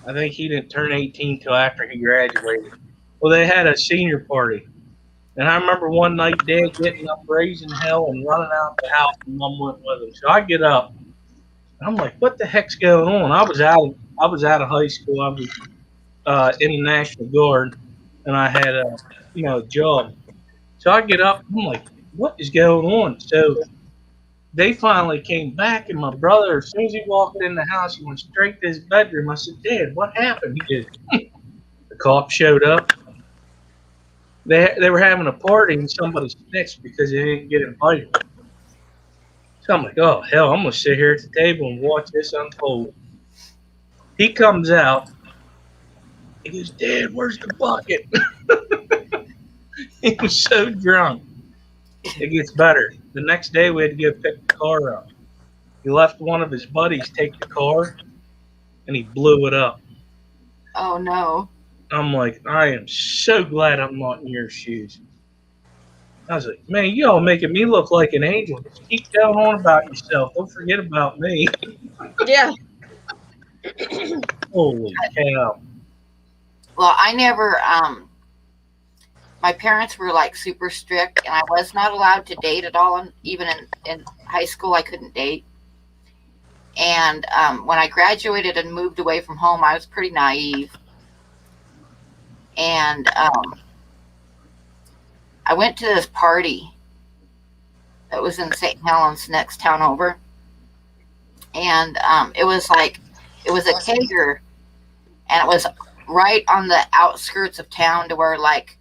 I think he didn't turn 18 till after he graduated. Well, they had a senior party, and I remember one night Dad getting up, raising hell, and running out the house, and Mom went with him. So I get up, and I'm like, "What the heck's going on?" I was out. I was out of high school. I was in the National Guard, and I had a job. So I get up. I'm like, "What is going on?" So they finally came back, and my brother, as soon as he walked in the house, he went straight to his bedroom. I said, "Dad, what happened?" He goes, "The cops showed up. They were having a party, and somebody snitched because they didn't get invited." So I'm like, "Oh hell, I'm gonna sit here at the table and watch this unfold." He comes out. He goes, "Dad, where's the bucket?" He was so drunk. It gets better. The next day, we had to go pick the car up. He left one of his buddies take the car, and he blew it up. Oh no. I'm like, I am so glad I'm not in your shoes. I was like, man, you all making me look like an angel. Just keep telling on about yourself. Don't forget about me. Yeah. Holy cow. Well, I never my parents were like super strict and I was not allowed to date at all, and even in high school I couldn't date. And when I graduated and moved away from home, I was pretty naive. And I went to this party that was in St. Helens, next town over. And it was a kegger, and it was right on the outskirts of town to where like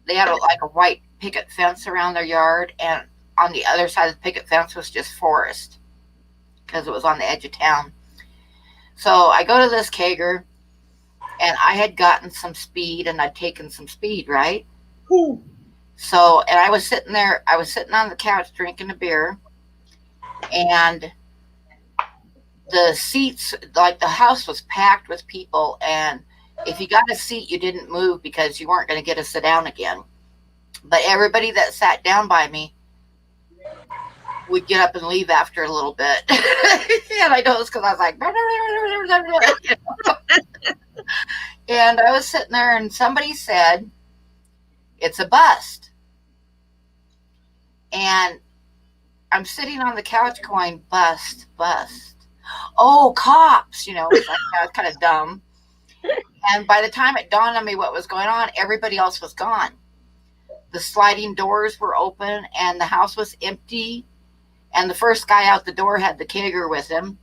they had a white picket fence around their yard, and on the other side of the picket fence was just forest because it was on the edge of town. So I go to this kegger, and I had gotten some speed, and I'd taken some speed, right? Ooh. So, and I was sitting on the couch drinking a beer, and the seats, like the house was packed with people, and if you got a seat, you didn't move because you weren't going to get to sit down again. But everybody that sat down by me would get up and leave after a little bit. And I know it's because I was like, and I was sitting there, and somebody said, "It's a bust." And I'm sitting on the couch going, "Bust, bust. Oh, cops," it's like, that's kind of dumb. And by the time it dawned on me what was going on, everybody else was gone. The sliding doors were open, and the house was empty. And the first guy out the door had the kegger with him,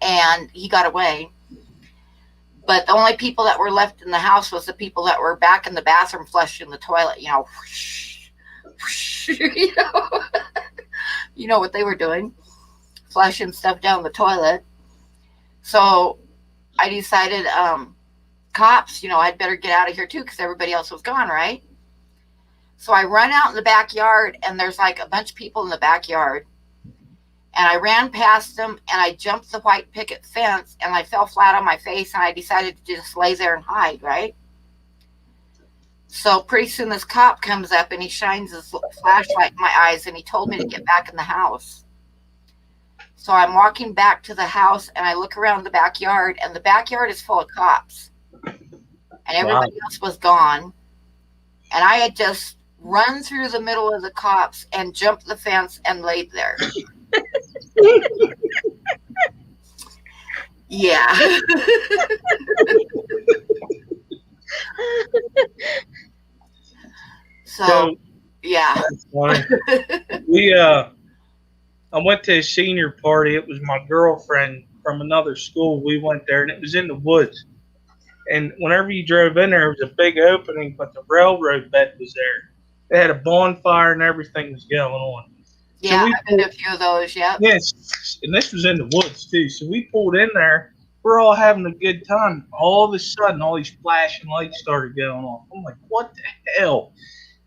and he got away. But the only people that were left in the house was the people that were back in the bathroom flushing the toilet, whoosh, whoosh, you know what they were doing, flushing stuff down the toilet. So I decided, cops, I'd better get out of here too because everybody else was gone, right? So I run out in the backyard, and there's like a bunch of people in the backyard. And I ran past them, and I jumped the white picket fence, and I fell flat on my face, and I decided to just lay there and hide, right? So pretty soon this cop comes up, and he shines his flashlight in my eyes, and he told me to get back in the house. So I'm walking back to the house, and I look around the backyard, and the backyard is full of cops. And everybody else was gone. And I had just run through the middle of the cops and jumped the fence and laid there. Yeah. So yeah. That's funny. I went to a senior party. It was my girlfriend from another school. We went there, and it was in the woods. And whenever you drove in there, it was a big opening, but the railroad bed was there. They had a bonfire and everything was going on. Yeah, so I've been to a few of those, yeah. Yes, and this was in the woods, too. So we pulled in there. We're all having a good time. All of a sudden, all these flashing lights started going on. I'm like, what the hell?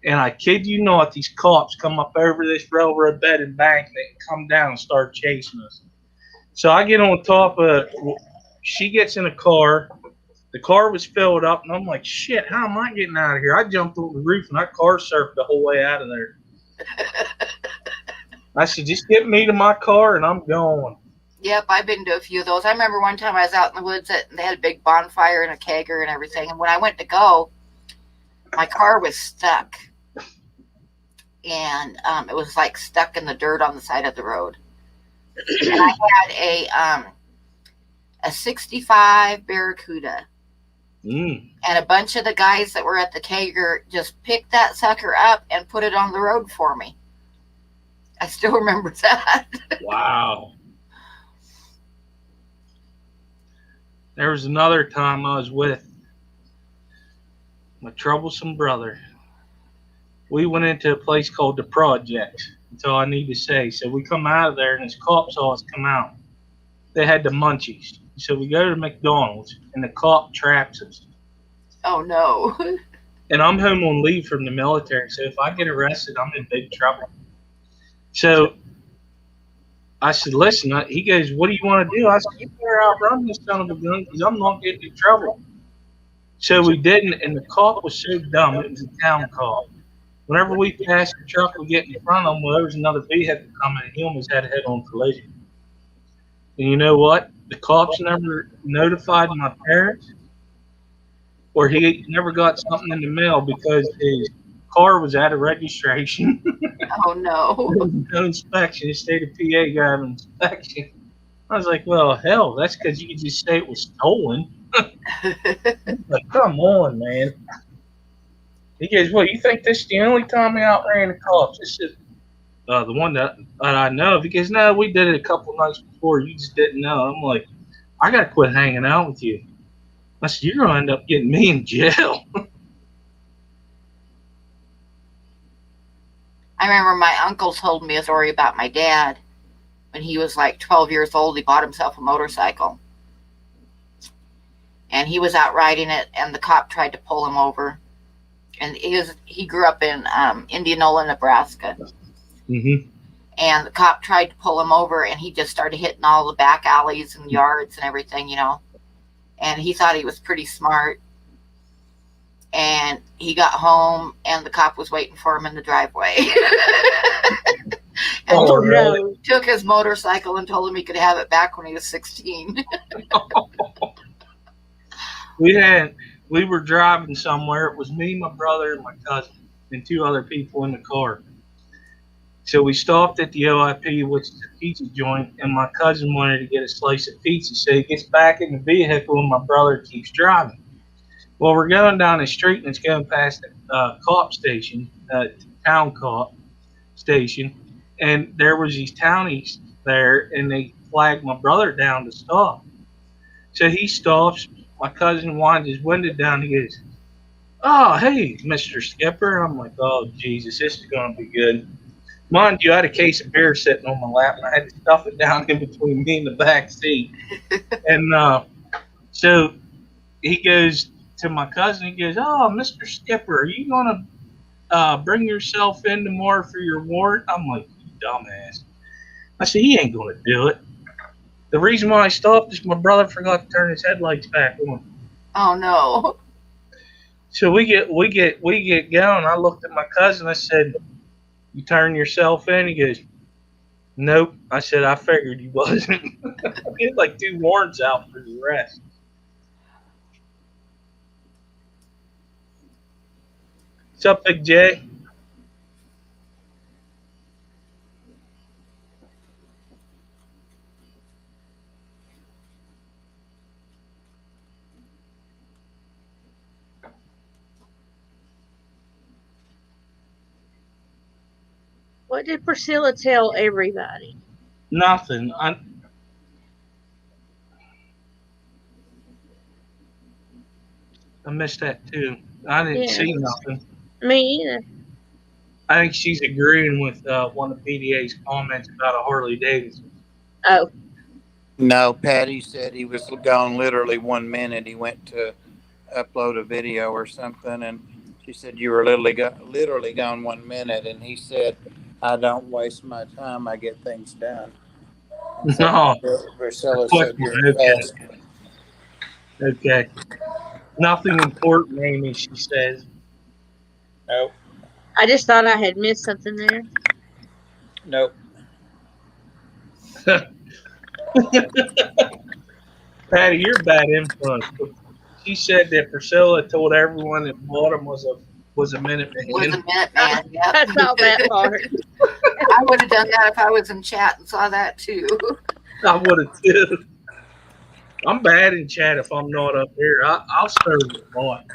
And I kid you not, these cops come up over this railroad bed embankment and come down and start chasing us. So I get on top of, she gets in a car. The car was filled up, and I'm like, shit, how am I getting out of here? I jumped over the roof, and I car surfed the whole way out of there. I said, just get me to my car, and I'm going. Yep, I've been to a few of those. I remember one time I was out in the woods, and they had a big bonfire and a kegger and everything. And when I went to go, my car was stuck. And it was like stuck in the dirt on the side of the road. And I had a 65 Barracuda. And a bunch of the guys that were at the kegger just picked that sucker up and put it on the road for me. I still remember that. Wow. There was another time I was with my troublesome brother. We went into a place called the Projects. That's all I need to say. So we come out of there, and this cop saw us come out. They had the munchies. So we go to McDonald's, and the cop traps us. Oh, no. And I'm home on leave from the military, so if I get arrested, I'm in big trouble. So I said, listen, he goes, what do you want to do? I said, you better outrun this son of a gun because I'm not getting in trouble. So we didn't, and the cop was so dumb. It was a town cop. Whenever we passed the truck, we get in front of him, well, there was another vehicle coming, and he almost had a head-on collision. And you know what? The cops never notified my parents, or he never got something in the mail because his car was out of registration. Oh, no. No inspection. The state of PA got an inspection. I was like, well, hell, that's because you could just say it was stolen. Like, come on, man. He goes, well, you think this is the only time we outran the cops? This is the one that I know of. He goes, no, we did it a couple nights before. You just didn't know. I'm like, I got to quit hanging out with you. I said, you're going to end up getting me in jail. I remember my uncle told me a story about my dad. When he was like 12 years old, he bought himself a motorcycle. And he was out riding it, and the cop tried to pull him over. And he grew up in Indianola, Nebraska. Mm-hmm. And the cop tried to pull him over, and he just started hitting all the back alleys and yards and everything, And he thought he was pretty smart. And he got home, and the cop was waiting for him in the driveway. And took his motorcycle and told him he could have it back when he was 16. We were driving somewhere. It was me, my brother, and my cousin, and two other people in the car. So we stopped at the OIP, which is a pizza joint, and my cousin wanted to get a slice of pizza. So he gets back in the vehicle, and my brother keeps driving. Well, we're going down the street, and it's going past the cop station, town cop station, and there was these townies there, and they flagged my brother down to stop. So he stops. My cousin winds his window down. He goes, "Oh, hey, Mr. Skipper." I'm like, "Oh, Jesus, this is going to be good." Mind you, I had a case of beer sitting on my lap, and I had to stuff it down in between me and the back seat. And so he goes to my cousin. He goes, "Oh, Mr. Skipper, are you going to bring yourself in tomorrow for your warrant?" I'm like, "You dumbass." I said, "He ain't going to do it." The reason why I stopped is my brother forgot to turn his headlights back on. Oh no. So we get going. I looked at my cousin. I said, "You turn yourself in?" He goes, "Nope." I said, "I figured you wasn't." He had like 2 warrants out for his arrest. What's up, Big J? What did Priscilla tell everybody? Nothing. I missed that too. I didn't Yeah, see nothing. me either. I think she's agreeing with one of PDA's comments about a Harley Davidson. Oh, No, Patty said he was gone literally 1 minute. He went to upload a video or something, and she said you were literally gone 1 minute, and he said, "I don't waste my time. I get things done." And so No, Priscilla said question. you're a Okay, fast. okay. Nothing important, Amy. She says. Nope, I just thought I had missed something there. nope. Patty, you're a bad influence. But she said that Priscilla told everyone that Baltimore was a Minute Was a Man. minute man. Yep. I saw that part. I would have done that if I was in chat and saw that too. I would have too. I'm bad in chat if I'm not up here. I'll stir the pot.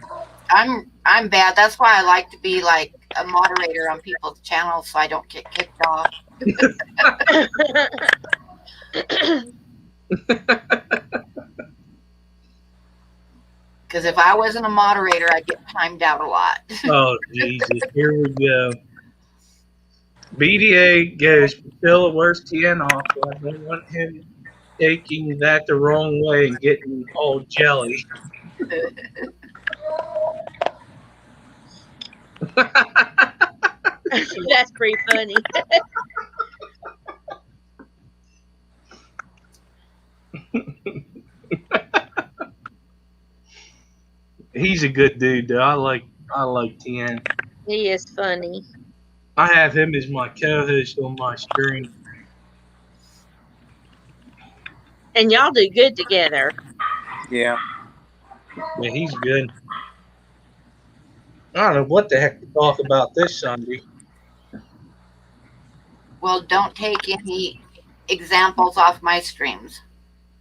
I'm bad. That's why I like to be like a moderator on people's channels so I don't get kicked off. Because if I wasn't a moderator, I'd get timed out a lot. Oh Jesus, here we go. BDA goes, Priscilla, where's TN off? I don't want him taking that the wrong way and getting all jelly. That's pretty funny. He's a good dude, though. I like TN. He is funny. I have him as my co-host on my stream. And y'all do good together. Yeah. Yeah, he's good. I don't know what the heck to talk about this Sunday. Well, don't take any examples off my streams.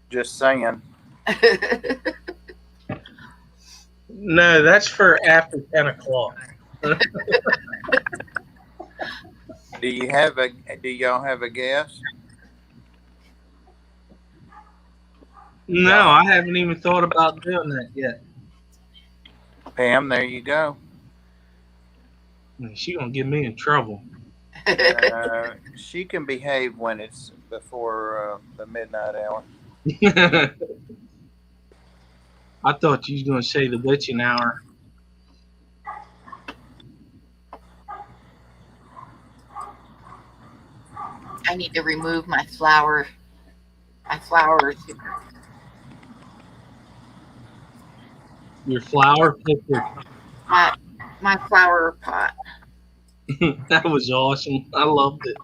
Just saying. No, that's for after 10 o'clock. Do y'all have a guest? No, I haven't even thought about doing that yet. Pam, there you go. She gonna get me in trouble. She can behave when it's before the midnight hour. I thought you was gonna say the witching hour. I need to remove my flower. My flowers. Your flower picture. My flower pot. That was awesome. I loved it.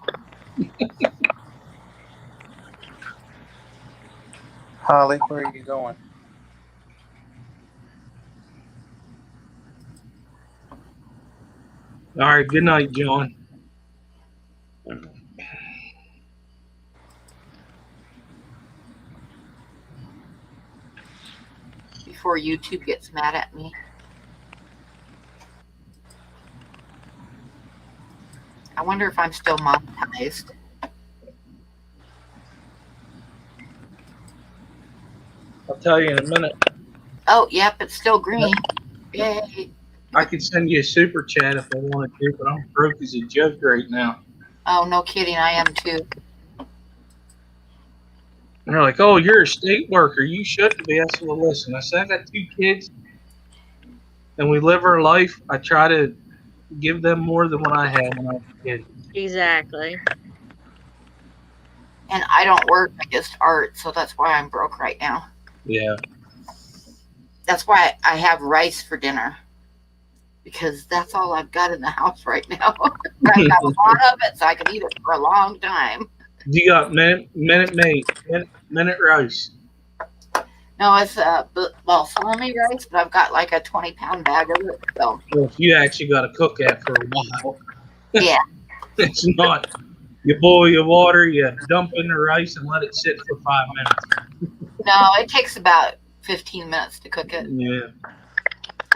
Holly, where are you going? All right, good night, John. Before YouTube gets mad at me. I wonder if I'm still monetized. I'll tell you in a minute. Oh, yep, it's still green. Yay. I could send you a super chat if I wanted to, but I'm broke as a joke right now. Oh, no kidding. I am too. And they're like, "Oh, you're a state worker. You shouldn't be." I said, "Well, listen. I said I got 2 kids, and we live our life. I try to give them more than what I had when I was a kid." Exactly. And I don't work. I just art, so that's why I'm broke right now. Yeah. That's why I have rice for dinner. Because that's all I've got in the house right now. I've got a lot of it, so I can eat it for a long time. You got minute rice. No, it's salami rice, but I've got like a 20-pound bag of it. So Well, if you actually got to cook that for a while, yeah, it's not. You boil your water, you dump in the rice, and let it sit for 5 minutes. no, it takes about 15 minutes to cook it. Yeah.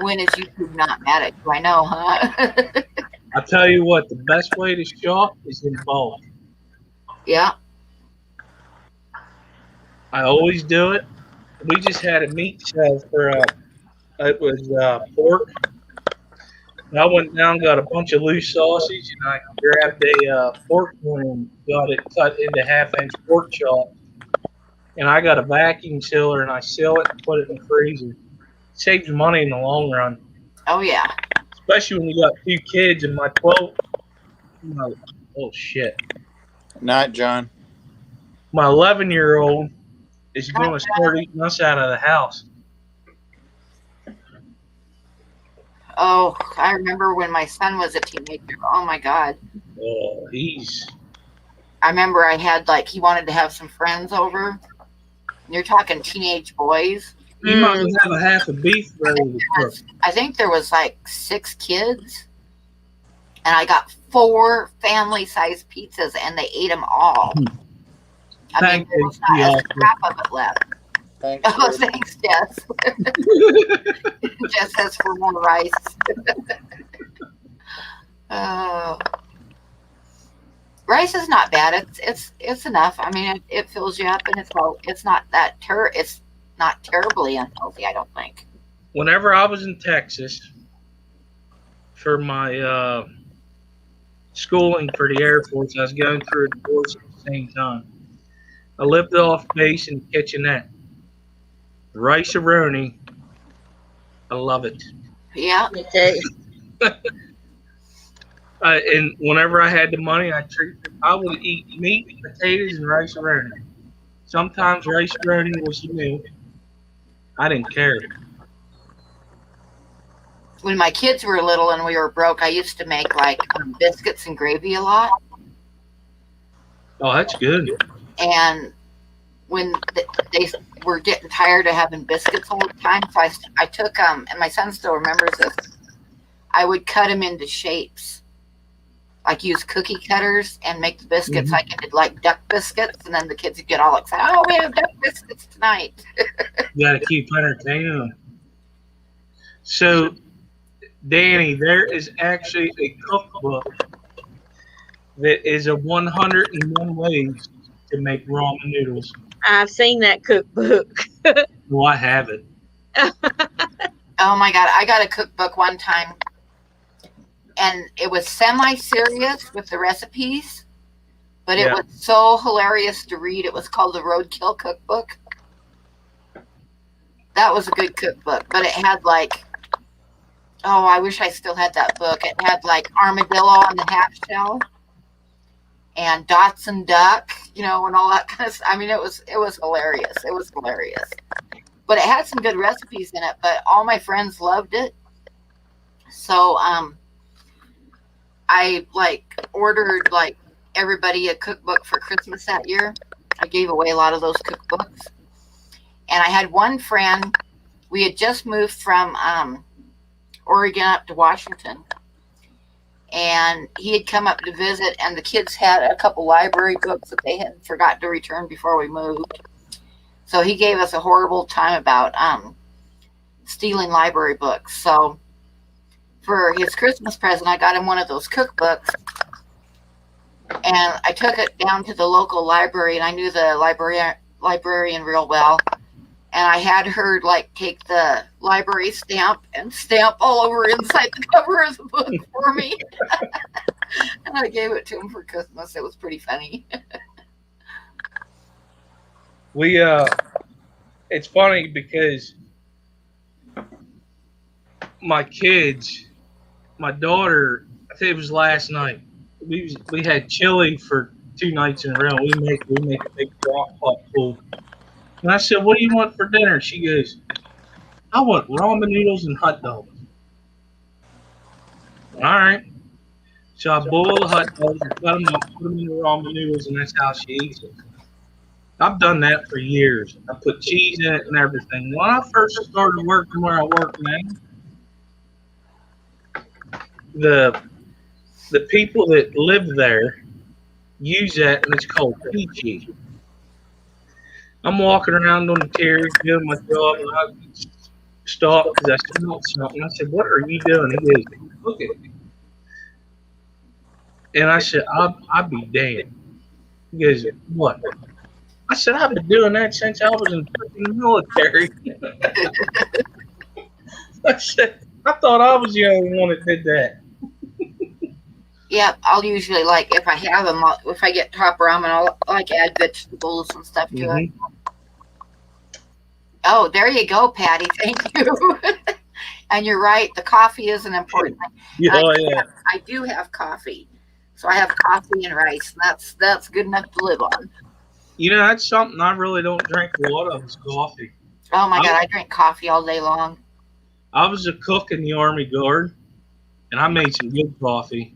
When is YouTube not mad at you? I know, huh? I tell you what, the best way to shop is in bulk. Yeah. I always do it. We just had a meat sale for it was pork. And I went down, got a bunch of loose sausage, and I grabbed a pork loin, got it cut into half-inch pork chop, and I got a vacuum sealer, and I seal it and put it in the freezer. Saves money in the long run, Oh yeah. especially when you got 2 kids and my 12. My, oh shit! Night, John. My 11-year-old is going to start eating us out of the house. Oh, I remember when my son was a teenager. Oh my God. Oh, he's I remember I had he wanted to have some friends over. And you're talking teenage boys. he might have a half a beef ready to cook. I think there was 6 kids, and I got 4 family-sized pizzas, and they ate them all. I mean, there was not a scrap of it left. Thanks. Oh, thanks, Jess. Jess says for more rice. Oh, rice is not bad. It's enough. I mean, it fills you up, and it's not it's not terribly unhealthy, I don't think. Whenever I was in Texas for my schooling for the Air Force, I was going through a divorce at the same time. I lived off base in the kitchenette. Rice-a-roni. I love it. Yeah. Okay. And whenever I had the money, I would eat meat, potatoes, and rice-a-roni. Sometimes rice-a-roni was the meal. I didn't care. When my kids were little and we were broke, I used to make biscuits and gravy a lot. Oh, that's good. And when they were getting tired of having biscuits all the time, so I took and my son still remembers this. I would cut them into shapes, use cookie cutters and make the biscuits into duck biscuits, and then the kids would get all excited. Oh, we have duck biscuits tonight. You got to keep entertaining them. So, Danny, there is actually a cookbook that is a 101 ways to make ramen noodles. I've seen that cookbook. Well, I have it. Oh my God, I got a cookbook one time, and it was semi-serious with the recipes, but it was so hilarious to read. It was called the Roadkill Cookbook. That was a good cookbook, but it had oh, I wish I still had that book. It had armadillo on the half shell and Dotson duck, and all that kind of stuff. I mean, it was hilarious. It was hilarious. But it had some good recipes in it, but all my friends loved it. So I ordered everybody a cookbook for Christmas that year. I gave away a lot of those cookbooks. And I had one friend, we had just moved from Oregon up to Washington. And he had come up to visit, and the kids had a couple library books that they had forgotten to return before we moved. So he gave us a horrible time about stealing library books. So for his Christmas present, I got him one of those cookbooks. And I took it down to the local library, and I knew the librarian real well. and I had her like take the library stamp and stamp all over inside the cover of the book for me. And I gave it to him for Christmas. It was pretty funny. We it's funny because my kids, my daughter, I think it was last night. We had chili for 2 nights in a row. We make a big crock pot full. And I said, "What do you want for dinner?" She goes, "I want ramen noodles and hot dogs." All right. So I boil the hot dogs, I cut them up, put them in the ramen noodles, and that's how she eats it. I've done that for years. I put cheese in it and everything. When I first started working where I work now, the the people that live there use that, and it's called peachy. I'm walking around on the terrace doing my job, and I stopped because I smelled something. I said, "What are you doing?" He goes, "Look at." And I said, "I'll be damned." He goes, "What?" I said, "I've been doing that since I was in the military." I said, "I thought I was the only one that did that." Yep, I'll usually like if I have them, if I get top ramen, I'll like add vegetables and stuff to it. Hmm. Oh, there you go, Patty. Thank you. And you're right. The coffee is an important thing. Yeah, And oh, yeah. I do have coffee, so I have coffee and rice, and that's good enough to live on. You know, that's something I really don't drink a lot of is coffee. Oh my I, God, I drink coffee all day long. I was a cook in the Army Guard, and I made some good coffee,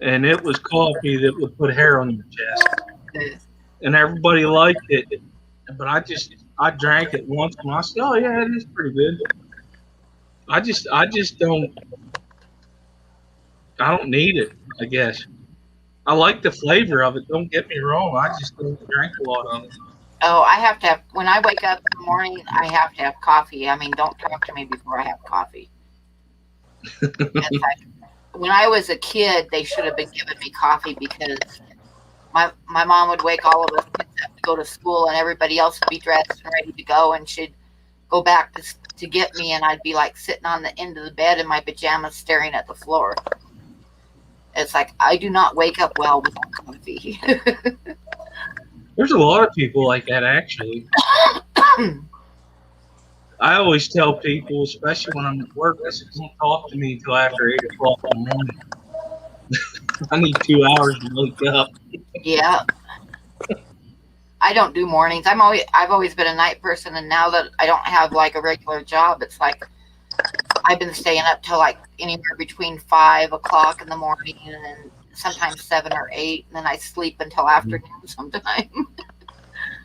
and it was coffee that would put hair on your chest, and everybody liked it. But I drank it once, and I said, "Oh yeah, it is pretty good." I just don't need it. I guess I like the flavor of it. Don't get me wrong. I just don't drink a lot of Oh, I have to have when I wake up in the morning. I have to have coffee. I mean, don't talk to me before I have coffee. It's it. like when I was a kid, they should have been giving me coffee because my mom would wake all of us kids up to go to school, and everybody else would be dressed and ready to go, and she'd go back to get me, and I'd be like sitting on the end of the bed in my pajamas, staring at the floor. It's like I do not wake up well without coffee. There's a lot of people like that actually. I always tell people, especially when I'm at work, I said, "Don't talk to me until after 8 o'clock in the morning. I need 2 hours to wake up." Yeah, I don't do mornings. I've always been a night person, and now that I don't have like a regular job, it's like I've been staying up till like anywhere between 5 o'clock in the morning, and then sometimes 7 or 8, and then I sleep until afternoon sometime.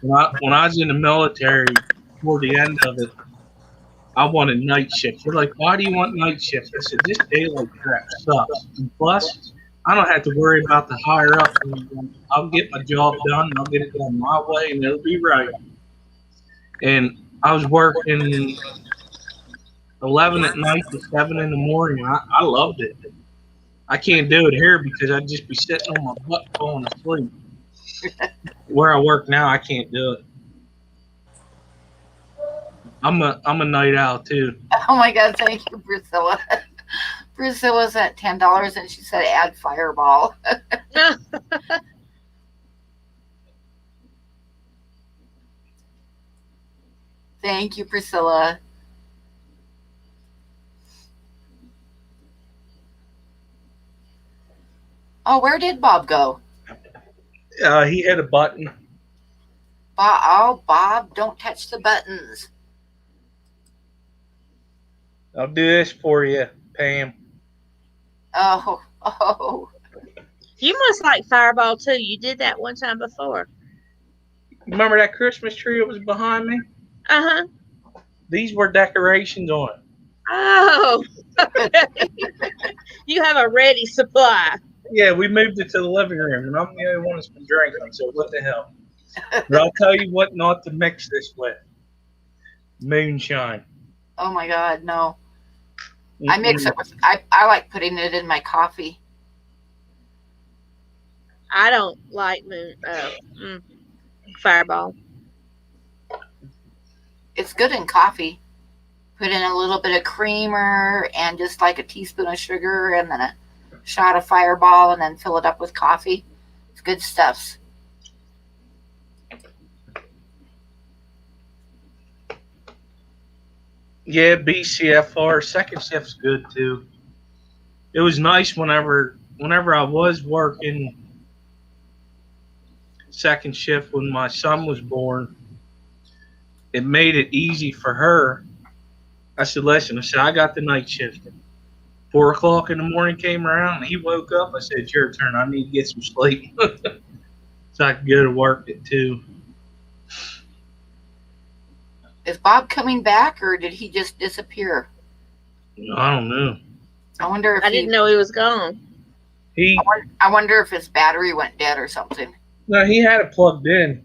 When I was in the military, toward the end of it, I wanted night shifts. They're like, "Why do you want night shifts?" I said, "This daylight crap sucks. And plus, I don't have to worry about the higher ups. I'll get my job done, and I'll get it done my way, and it'll be right." And I was working 11 at night to 7 in the morning. I loved it. I can't do it here because I'd just be sitting on my butt falling asleep. Where I work now, I can't do it. I'm a night owl too. Oh my God, thank you, Priscilla. Priscilla's at $10, and she said add Fireball. Thank you, Priscilla. Oh, where did Bob go? He hit a button. Bob, don't touch the buttons. I'll do this for you, Pam. Oh. You must like Fireball too. You did that one time before. Remember that Christmas tree that was behind me? Uh huh. These were decorations on it. Oh, you have a ready supply. Yeah, we moved it to the living room, and I'm the only one that's been drinking. So what the hell? But I'll tell you what not to mix this with: moonshine. Oh my God, no. I mix Mm-mm. it with, I like putting it in my coffee. I don't like Fireball. It's good in coffee. Put in a little bit of creamer and just like a teaspoon of sugar and then a shot of Fireball and then fill it up with coffee. It's good stuff. Yeah, BCFR second shift's good too. It was nice whenever I was working second shift when my son was born. It made it easy for her. I said, listen, I got the night shift. 4 o'clock in the morning came around and he woke up. I said, it's your turn. I need to get some sleep. So I could go to work at 2. Is Bob coming back or did he just disappear? I don't know. I wonder if I didn't know he was gone. I wonder if his battery went dead or something. No, he had it plugged in.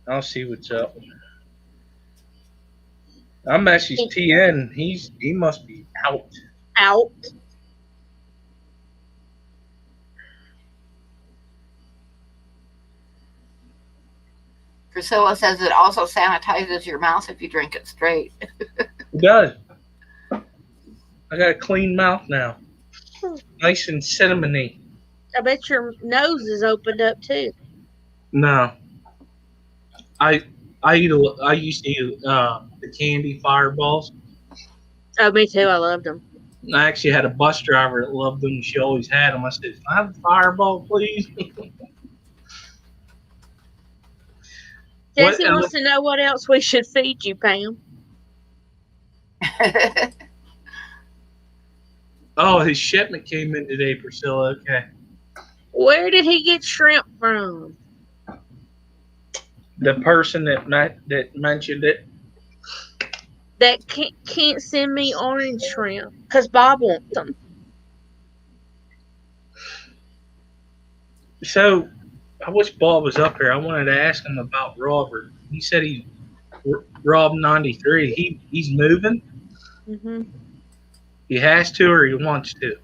I'll see what's up. I messaged TN. He must be out. Out. Priscilla says it also sanitizes your mouth if you drink it straight. It does. I got a clean mouth now. Nice and cinnamony. I bet your nose is opened up too. No. I used to eat the candy Fireballs. Oh, me too. I loved them. I actually had a bus driver that loved them. She always had them. I said, "Can I have a Fireball, please?" Jesse wants to know what else we should feed you, Pam. Oh, his shipment came in today, Priscilla. Okay. Where did he get shrimp from? The person that mentioned it. That can't send me orange shrimp because Bob wants them. So, I wish Bob was up here. I wanted to ask him about Robert. He said he Rob 93. He's moving. Mm-hmm. He has to or he wants to.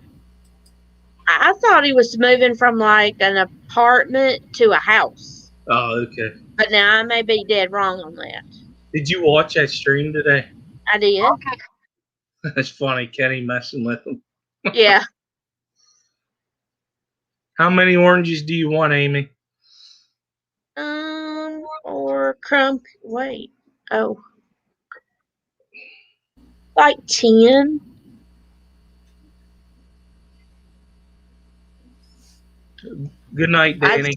I thought he was moving from like an apartment to a house. Oh, okay. But now I may be dead wrong on that. Did you watch that stream today? I did. Okay. That's funny, Kenny messing with him. Yeah. How many oranges do you want, Amy? Or crumb. Wait. Oh. Like 10. Good night, Danny.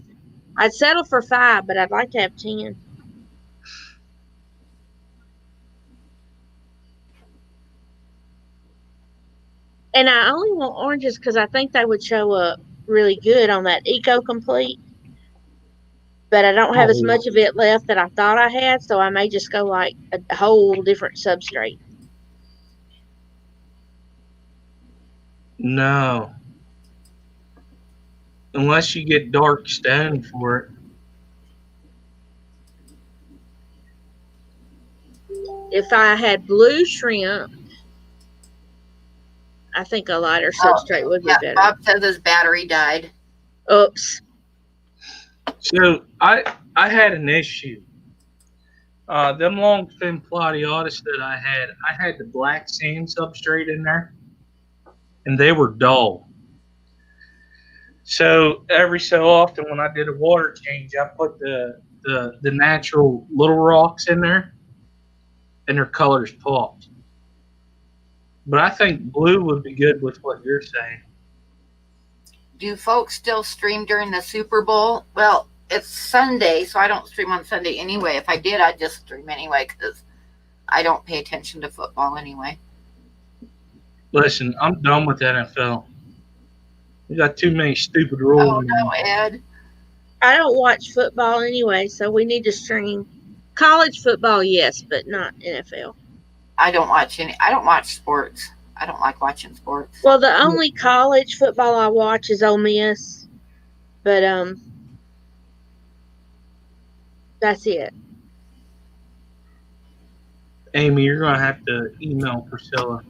I'd settle for 5, but I'd like to have 10. And I only want oranges because I think they would show up really good on that Eco Complete. But I don't have as much of it left that I thought I had, so I may just go like a whole different substrate. No. Unless you get dark stone for it. If I had blue shrimp, I think a lighter substrate would be better. Bob says his battery died. Oops. So I had an issue. Them long fin Platiatus that I had the black sand substrate in there, and they were dull. So every so often when I did a water change, I put the natural little rocks in there, and their colors popped. But I think blue would be good with what you're saying. Do folks still stream during the Super Bowl? Well, it's Sunday, so I don't stream on Sunday anyway. If I did, I'd just stream anyway because I don't pay attention to football anyway. Listen, I'm done with NFL. We got too many stupid rules. Oh, no, Ed. I don't watch football anyway, so we need to stream. College football, yes, but not NFL. I don't watch sports. I don't like watching sports. Well, the only college football I watch is Ole Miss, but that's it. Amy, you're gonna have to email Priscilla.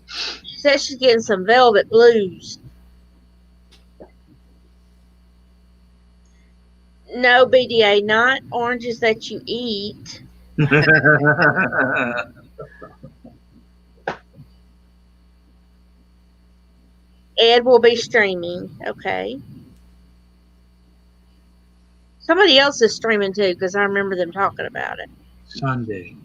She says she's getting some velvet blues. No, BDA, not oranges that you eat. Ed will be streaming. Okay. Somebody else is streaming too, because I remember them talking about it. Sunday.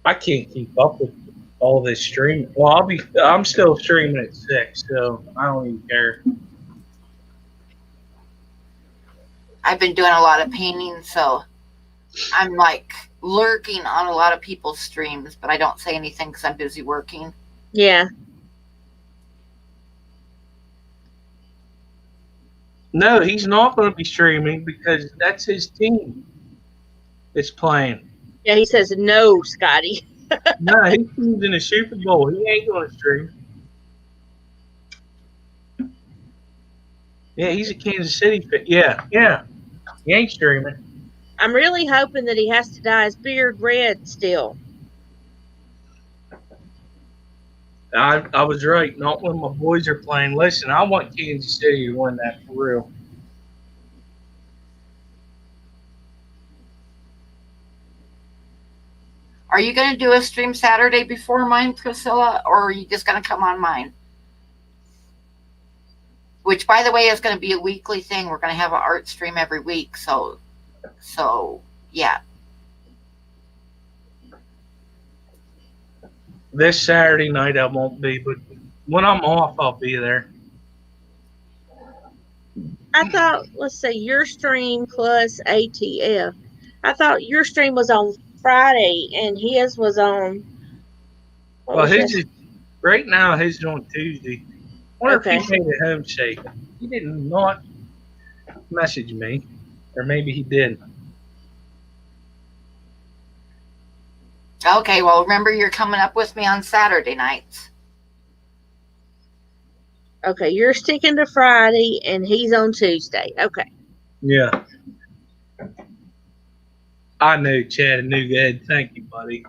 I can't keep up with all this streaming. Well, I'm still streaming at 6, so I don't even care. I've been doing a lot of painting, so I'm like lurking on a lot of people's streams, but I don't say anything because I'm busy working. Yeah. No, he's not going to be streaming because that's his team that's playing. Yeah, he says no, Scotty. No, his team's in the Super Bowl. He ain't going to stream. Yeah, he's a Kansas City fan. Yeah. He ain't streaming. I'm really hoping that he has to dye his beard red still. I was right. Not when my boys are playing. Listen, I want Kansas City to win that for real. Are you going to do a stream Saturday before mine, Priscilla, or are you just going to come on mine? Which, by the way, is going to be a weekly thing. We're going to have an art stream every week. So yeah. This Saturday night I won't be, but when I'm off, I'll be there. I thought, let's see, your stream plus ATF. I thought your stream was on Friday and his was on. Well, right now his is on Tuesday. I wonder Okay. if he made it home safe. He did not message me, or maybe he did. Okay, well, remember you're coming up with me on Saturday nights. Okay, you're sticking to Friday and he's on Tuesday. Okay. Yeah. I know Chattanooga Ed. Thank you, buddy.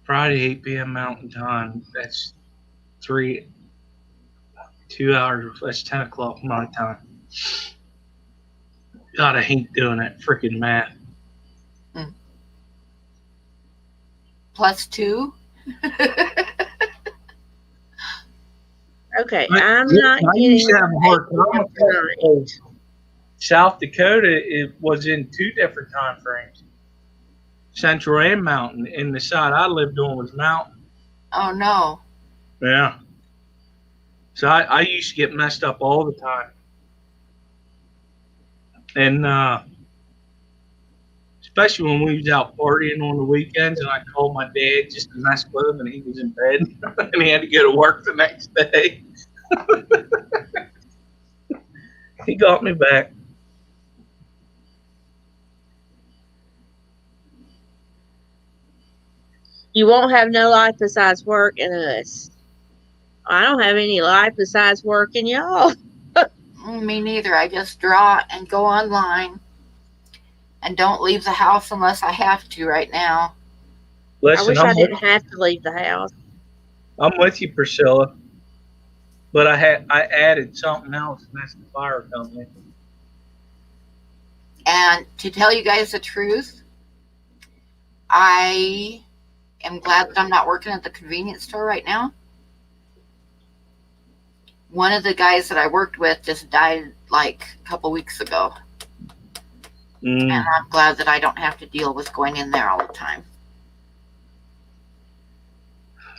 Friday, 8 p.m. Mountain Time. That's 2 hours. That's 10 o'clock my time. God, I hate doing that freaking math. +2. Okay, I'm not I used to have a hard getting time. South Dakota, it was in 2 different time frames. Central and Mountain. And the side I lived on was Mountain. Oh, no. Yeah. So I used to get messed up all the time. And especially when we was out partying on the weekends and I called my dad just to mess with him and he was in bed and he had to go to work the next day. He got me back. You won't have no life besides work and us. I don't have any life besides work and y'all. Me neither. I just draw and go online and don't leave the house unless I have to right now. Listen, I wish I didn't have to leave the house. I'm with you, Priscilla. But I added something else, and that's the fire company. And to tell you guys the truth, I am glad that I'm not working at the convenience store right now. One of the guys that I worked with just died like a couple weeks ago. And I'm glad that I don't have to deal with going in there all the time.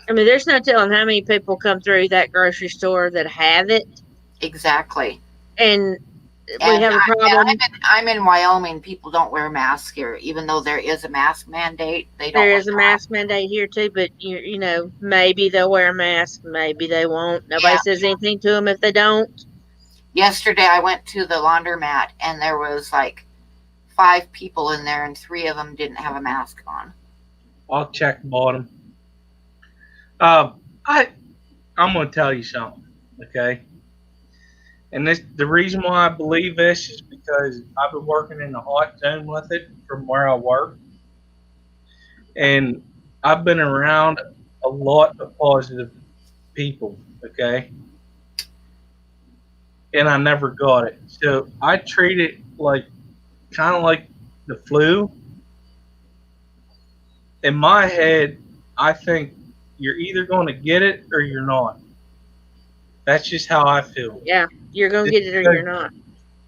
I mean, there's no telling how many people come through that grocery store that have it. Exactly. And we have a problem. I'm in Wyoming. People don't wear masks here, even though there is a mask mandate. There is a mask mandate here too, but you know, maybe they'll wear a mask, maybe they won't. Nobody says anything to them if they don't. Yesterday, I went to the laundromat and there was like 5 people in there, and 3 of them didn't have a mask on. I'll check bottom. I'm going to tell you something, okay? And the reason why I believe this is because I've been working in the hot zone with it from where I work. And I've been around a lot of positive people, okay, and I never got it. So I treat it like kind of like the flu. In my head, I think you're either going to get it or you're not. That's just how I feel. Yeah, you're gonna get it or you're not.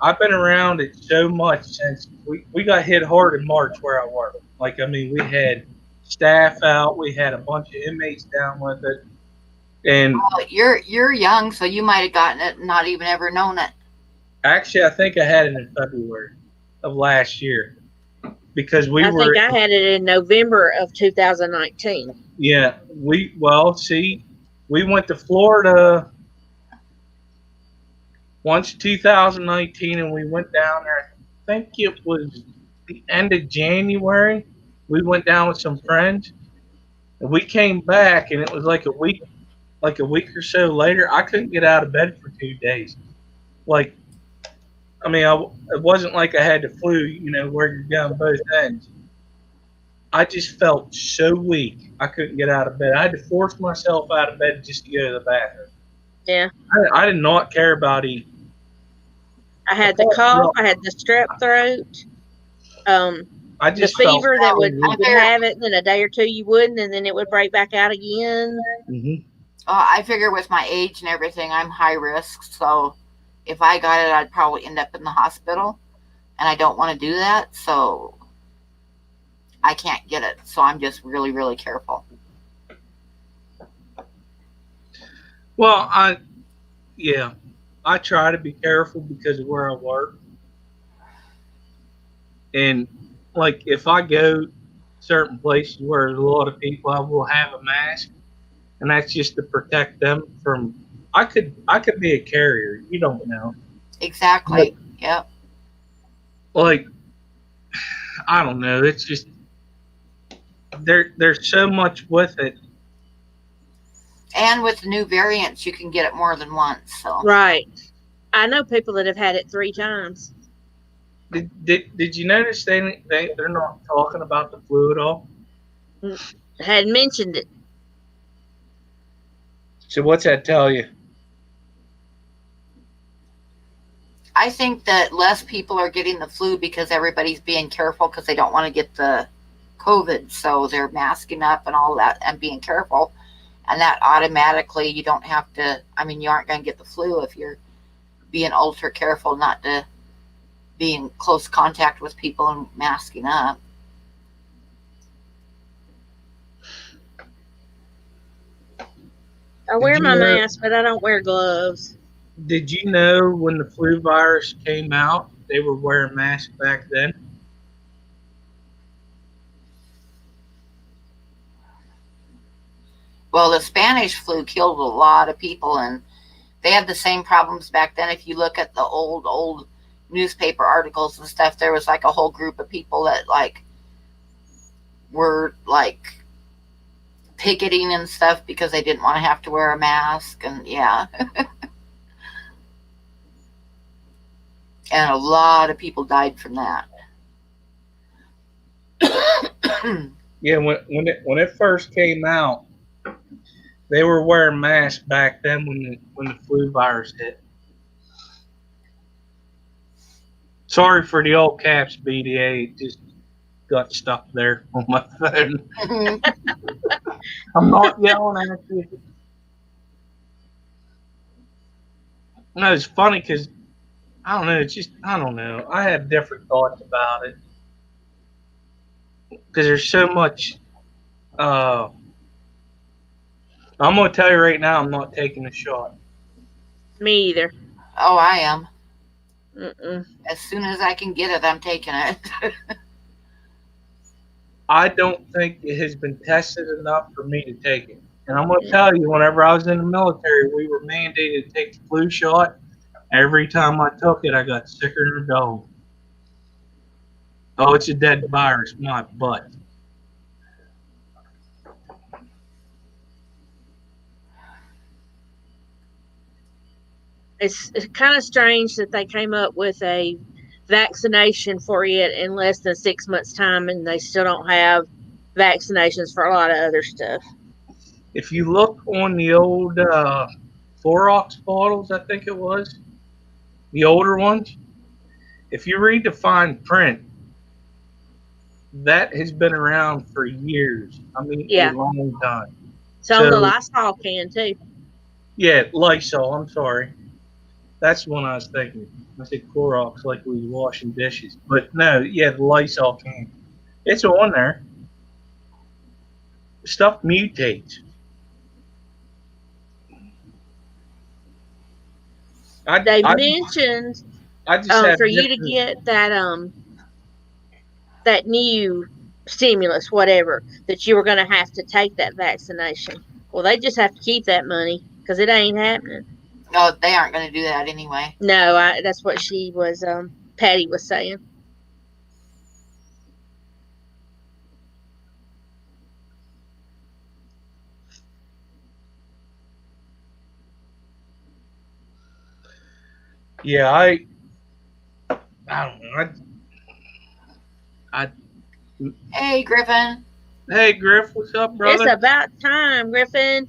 I've been around it so much since we got hit hard in March where I work. Like, I mean, we had staff out, we had a bunch of inmates down with it, and Well, you're young, so you might have gotten it and not even ever known it. actually, I think I had it in February of last year because we I were, think I had it in November of 2019. yeah, see, we went to Florida once 2019 and we went down there. I think it was the end of January. We went down with some friends and we came back and it was like a week or so later. I couldn't get out of bed for 2 days. Like, I mean, it wasn't like I had the flu, where you're down both ends. I just felt so weak. I couldn't get out of bed. I had to force myself out of bed just to go to the bathroom. Yeah. I did not care about eating. I had the cough, I had the strep throat, I the just felt fever that so would weak. you would have it, and then a day or two you wouldn't, and then it would break back out again. Mm-hmm. I figure with my age and everything, I'm high risk. So if I got it, I'd probably end up in the hospital, and I don't want to do that. So I can't get it. So I'm just really, really careful. Well, I try to be careful because of where I work. And like if I go certain places where there's a lot of people, I will have a mask, and that's just to protect them from. I could be a carrier. You don't know. Exactly. Yep. Like I don't know. It's just there's so much with it. And with the new variants, you can get it more than once. So Right. I know people that have had it 3 times. Did you notice they're not talking about the flu at all? Had mentioned it. So what's that tell you? I think that less people are getting the flu because everybody's being careful because they don't want to get the COVID. So they're masking up and all that and being careful. And that automatically, you don't have to, you aren't going to get the flu if you're being ultra careful not to be in close contact with people and masking up. I wear my mask, but I don't wear gloves. Did you know when the flu virus came out, they were wearing masks back then? Well, the Spanish flu killed a lot of people, and they had the same problems back then. If you look at the old newspaper articles and stuff, there was like a whole group of people that were picketing and stuff because they didn't want to have to wear a mask, and yeah. And a lot of people died from that. Yeah, when it first came out, they were wearing masks back then when the flu virus hit. Sorry for the all caps BDA. It just got stuck there on my phone. I'm not yelling at you. No, it's funny because I don't know. It's just I don't know. I have different thoughts about it because there's so much. I'm gonna tell you right now, I'm not taking a shot. Me either. Oh, I am. Mm-mm. As soon as I can get it, I'm taking it. I don't think it has been tested enough for me to take it. And I'm gonna tell you, whenever I was in the military, we were mandated to take the flu shot. Every time I took it, I got sicker than a dog. Oh, it's a dead virus, my butt. It's kind of strange that they came up with a vaccination for it in less than 6 months' time, and they still don't have vaccinations for a lot of other stuff. If you look on the old Clorox bottles, I think it was, the older ones, if you read the fine print, that has been around for years. I mean, a Yeah. long time. So on the So, Lysol can too. yeah, Lysol, I'm sorry. That's the one I was thinking. I said Clorox like we was washing dishes. But no, yeah, the Lysol can. It's on there. Stuff mutates. I, They I, mentioned I just have for you to different. get that new stimulus, whatever, that you were going to have to take that vaccination. Well, they just have to keep that money because it ain't happening. Oh, they aren't going to do that anyway. No, that's what she was. Patty was saying. Yeah, I don't know. Hey, Griffin. Hey, Griff, what's up, It's brother? about time, Griffin.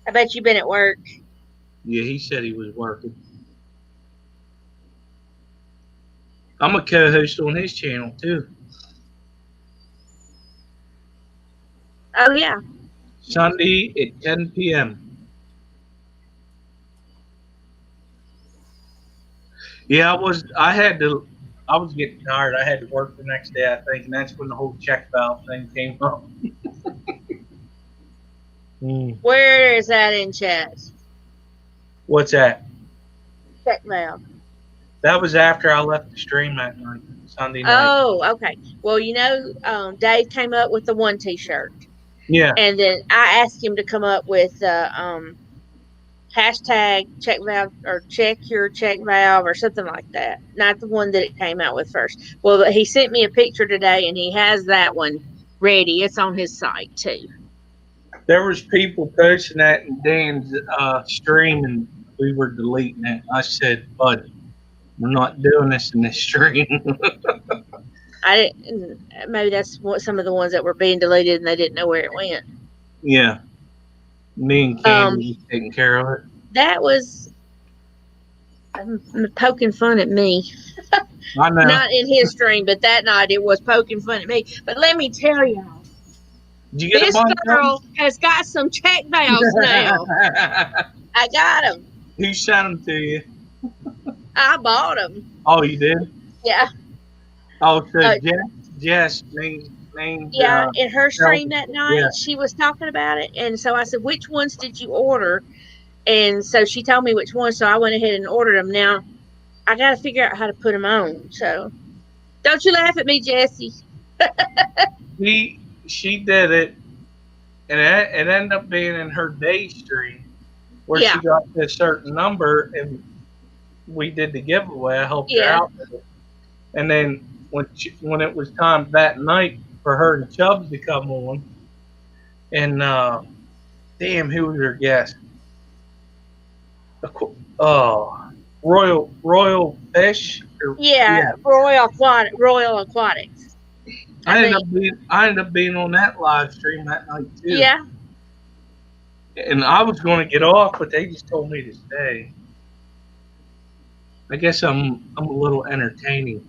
I bet you've been at work. Yeah, he said he was working. I'm a co-host on his channel too. Oh yeah. Sunday at 10 p.m. Yeah, I was getting tired. I had to work the next day, I think, and that's when the whole check valve thing came up. Where is that in chat? What's that? Check valve. That was after I left the stream that night, Sunday night. Oh, okay. Well, Dave came up with the one T-shirt, Yeah. and then I asked him to come up with hashtag check valve or check your check valve or something like that. Not the one that it came out with first. Well, he sent me a picture today, and he has that one ready. It's on his site too. There was people posting that in Dan's stream, and we were deleting it. I said, "Bud, we're not doing this in this stream." I didn't. Maybe that's some of the ones that were being deleted, and they didn't know where it went. Yeah, me and Candy was taking care of it. That was poking fun at me. I know. Not in his stream, but that night it was poking fun at me. But let me tell y'all, Did you get this girl has got some check valves now. I got them. Who sent them to you? I bought them. Oh, you did? Yeah. Oh, so Jess named. Yeah, in her stream that night, yeah. she was talking about it, and so I said, "Which ones did you order?" And so she told me which ones, so I went ahead and ordered them. Now I got to figure out how to put them on. So don't you laugh at me, Jessie. She did it, and it ended up being in her day stream where she got to a certain number, and we did the giveaway. I helped her out with it. And then when it was time that night for her and Chubbs to come on, and damn, who was her guest? Royal Fish. Royal Aquatics. I ended up being on that live stream that night too. Yeah. And I was going to get off, but they just told me to stay. I guess I'm a little entertaining.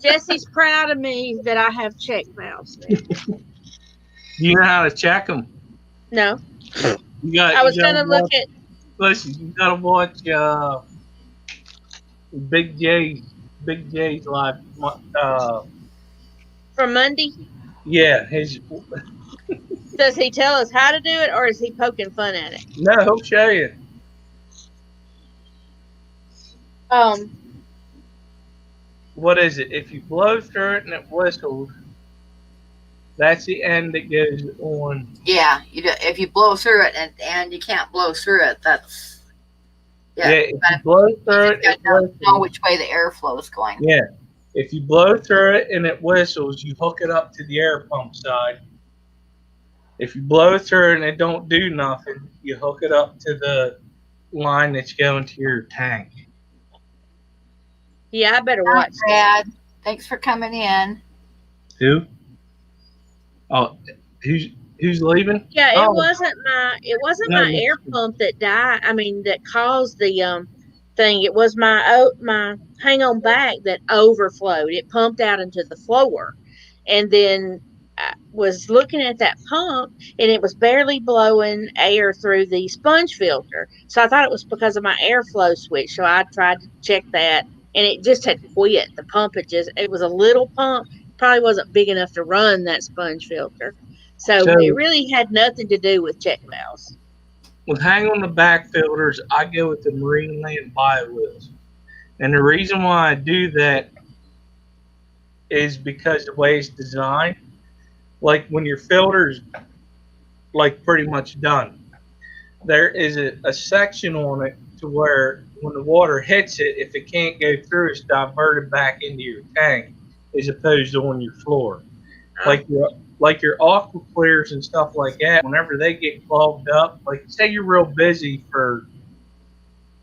Jessie's proud of me that I have check valves. You know how to check them? No. I was going to look at. Listen, you got to watch Big J's live. From Monday? Yeah. Does he tell us how to do it, or is he poking fun at it? No, he'll show you. What is it? If you blow through it and it whistles, that's the end that goes on. Yeah, if you blow through it and you can't blow through it, that's if you blow through it, it know which way the airflow is going. Yeah, if you blow through it and it whistles, you hook it up to the air pump side. If you blow through it and it don't do nothing, you hook it up to the line that's going to your tank. Yeah, I better watch that. Thanks for coming in. Who? Oh, who's leaving? Yeah, it Oh, wasn't my no, air pump that died. I mean, that caused the thing. It was my hang on back that overflowed. It pumped out into the floor, and then I was looking at that pump, and it was barely blowing air through the sponge filter. So I thought it was because of my airflow switch. So I tried to check that, and it just had quit. The pump had just. It was a little pump. Probably wasn't big enough to run that sponge filter. So it so really had nothing to do with check valves. with hang on the back filters, I go with the Marine Land bio wheels. And the reason why I do that is because the way it's designed, like when your filter's like pretty much done, there is a section on it to where when the water hits it, if it can't go through, it's diverted back into your tank as opposed to on your floor. Uh, Like your aqua clears and stuff like that, whenever they get clogged up, like say you're real busy for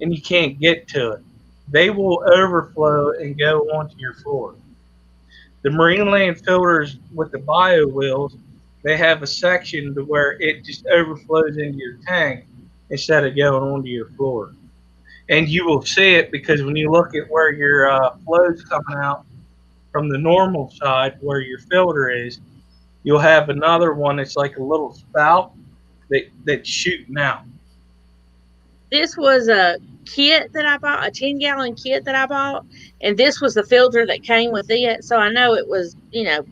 and you can't get to it, they will overflow and go onto your floor. The marine land filters with the bio wheels, they have a section to where it just overflows into your tank instead of going onto your floor. And you will see it because when you look at where your flow's coming out from the normal side where your filter is, you'll have another one that's like a little spout that's shooting out. this was a kit that I bought, a 10-gallon kit that I bought, and this was the filter that came with it. So I know it was,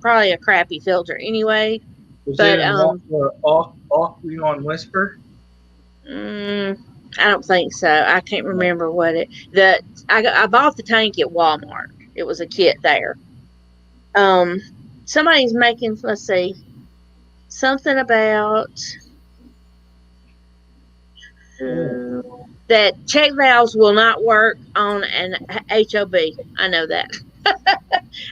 probably a crappy filter anyway. Was it But an Aqueon Whisper? mm, I don't think so. I can't remember what it. I bought the tank at Walmart. It was a kit there. Um, Somebody's making. Let's see, something about Yeah. that check valves will not work on an HOB. I know that.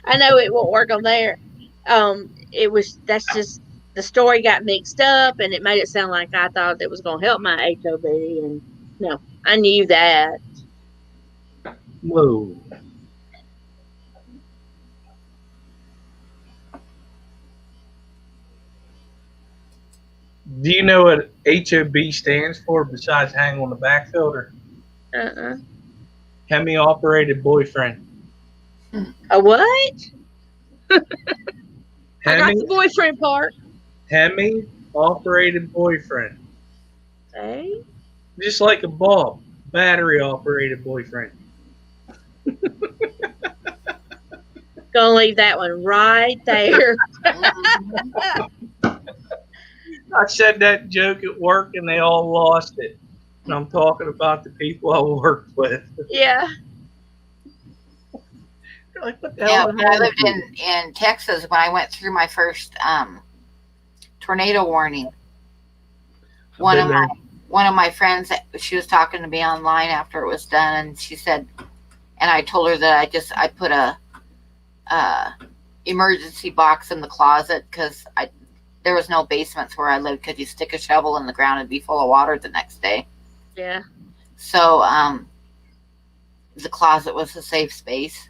I know it won't work on there. That's just the story got mixed up and it made it sound like I thought it was going to help my HOB. And no, I knew that. Whoa. Do you know what HOB stands for besides hang on the back filter? Uh-uh. Hemi operated boyfriend. A what? I got Hemi the boyfriend part. Hemi operated boyfriend. Okay. Just like a bulb. Battery operated boyfriend. Gonna leave that one right there. I said that joke at work and they all lost it. And I'm talking about the people I worked with. Yeah. They're like, what the Yeah, hell? when I lived in Texas, when I went through my first tornado warning, one Been of there. my one of my friends, she was talking to me online after it was done, and she said, and I told her that I put a emergency box in the closet because there was no basements where I lived. Because you stick a shovel in the ground and be full of water the next day. Yeah. So the closet was a safe space,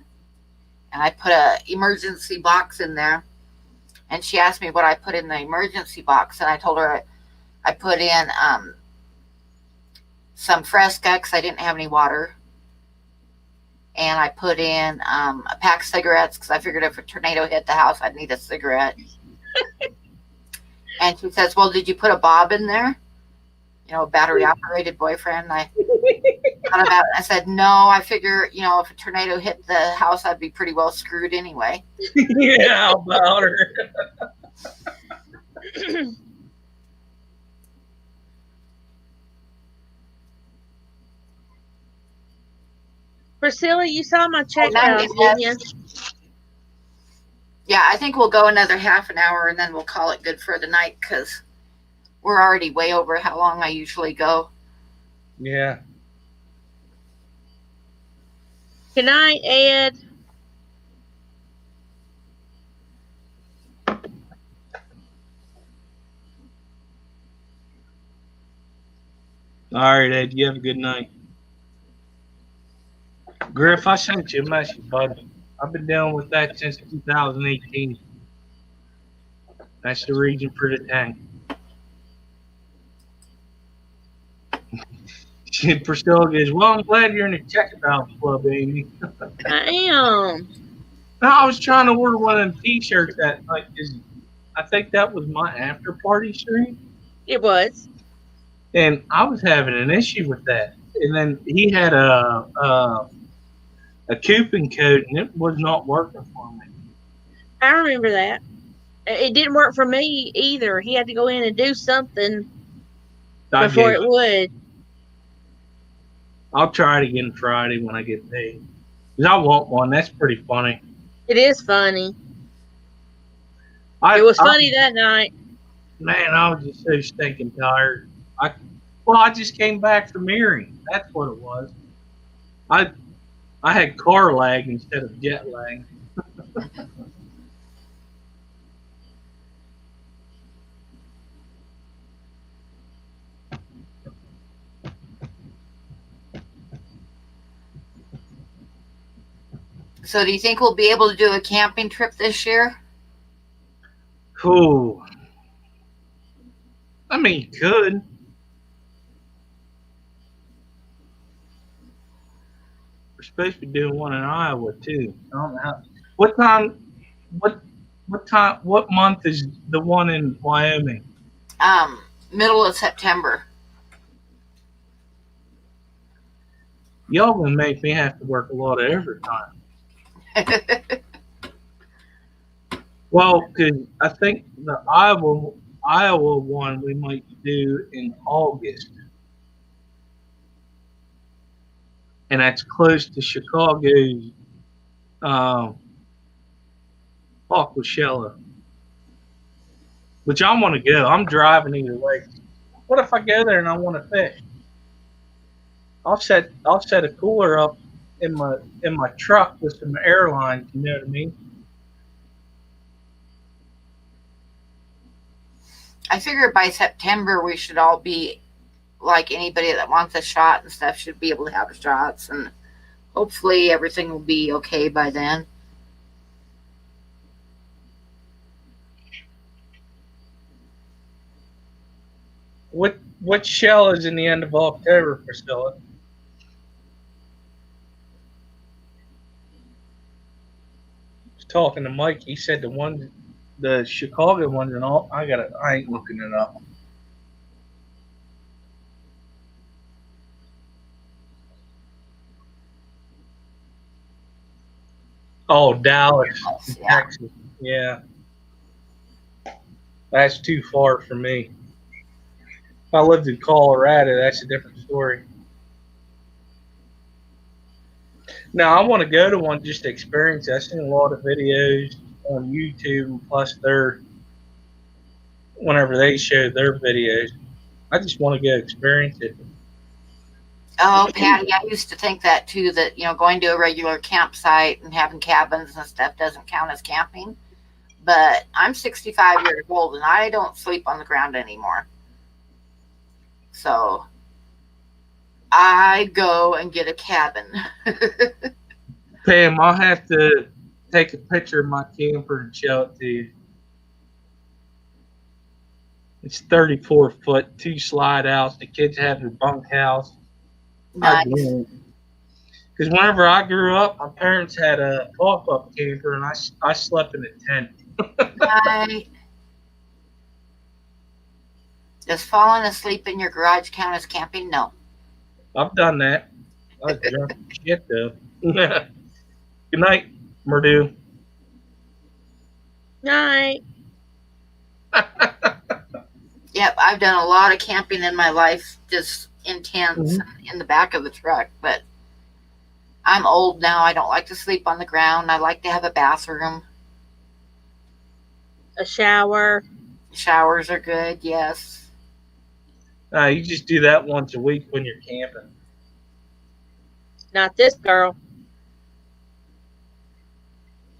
and I put a emergency box in there. And she asked me what I put in the emergency box, and I told her I put in some Fresca because I didn't have any water, and I put in a pack of cigarettes because I figured if a tornado hit the house, I'd need a cigarette. And she says, "Well, did you put a Bob in there? You know, a battery operated boyfriend?" I thought about it. I said, "No, I figure, if a tornado hit the house, I'd be pretty well screwed anyway." Yeah, how about her? Priscilla, you saw my check Night, valves, didn't you? Yeah, I think we'll go another half an hour and then we'll call it good for the night because we're already way over how long I usually go. Yeah. Good night, Ed. All right, Ed. You have a good night. Griff, I sent you a message, bud. I've been dealing with that since 2018. That's the reason for the tank. Priscilla goes, well, I'm glad you're in the Checkabout Club, Amy. I am. I was trying to order one of them T-shirts that, like, I think that was my after party stream, It was. and I was having an issue with that. And then he had a coupon code, and it was not working for me. I remember that. It didn't work for me either. He had to go in and do something before it would. I'll try it again Friday when I get paid. 'Cause I want one. That's pretty funny. It is funny. It was funny that night. Man, I was just so stinking tired. I just came back from Erie. That's what it was. I had car lag instead of jet lag. So, do you think we'll be able to do a camping trip this year? Cool. I mean, you could. We're supposed to be doing one in Iowa too. I don't know how, what time? What time? What month is the one in Wyoming? Middle of September. Y'all gonna make me have to work a lot of overtime. Well, because I think the Iowa one we might do in August, and that's close to Chicago's Aquashella, which I want to go. I'm driving either way. What if I go there and I want to fish? I'll set a cooler up in my truck with some airlines. You know what I mean? I figure by September we should all be, like, anybody that wants a shot and stuff should be able to have shots, and hopefully everything will be okay by then. What shell is in the end of October, Priscilla? I was talking to Mike. He said the Chicago ones and all. I ain't looking it up. Oh, Dallas, Yeah. Texas. Yeah. That's too far for me. If I lived in Colorado, that's a different story. Now, I want to go to one just to experience it. I've seen a lot of videos on YouTube, and plus whenever they show their videos, I just want to go experience it. Oh, Patty, I used to think that too, that, going to a regular campsite and having cabins and stuff doesn't count as camping. But I'm 65 years old and I don't sleep on the ground anymore. So I go and get a cabin. Pam, I'll have to take a picture of my camper and show it to you. It's 34 foot, 2 slide outs. The kids have their bunkhouse. Nice. Because whenever I grew up, my parents had a pop-up camper, and I slept in a tent. Right. Does falling asleep in your garage count as camping? No. I've done that. I was drunk as shit, though. Good night, Murdu. Night. Yep, I've done a lot of camping in my life, just intense in the back of the truck. But I'm old now. I don't like to sleep on the ground. I like to have a bathroom. A shower. Showers are good, yes. You just do that once a week when you're camping. Not this girl.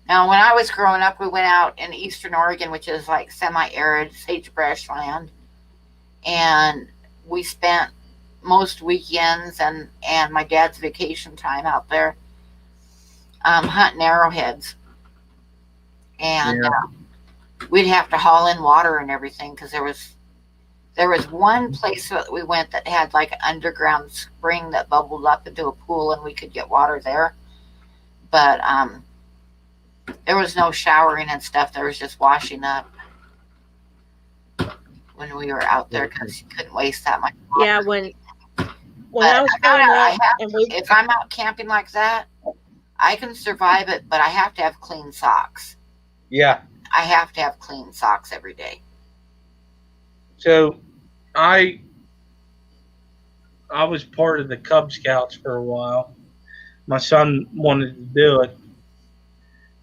Now, when I was growing up, we went out in eastern Oregon, which is like semi-arid sagebrush land. And we spent most weekends and my dad's vacation time out there hunting arrowheads. And we'd have to haul in water and everything because there was one place that we went that had like an underground spring that bubbled up into a pool and we could get water there. But there was no showering and stuff. There was just washing up when we were out there because you couldn't waste that much water. Yeah, when But I was I found growing out I up, have, and we if I'm out camping like that, I can survive it, but I have to have clean socks. Yeah. I have to have clean socks every day. So I was part of the Cub Scouts for a while. My son wanted to do it,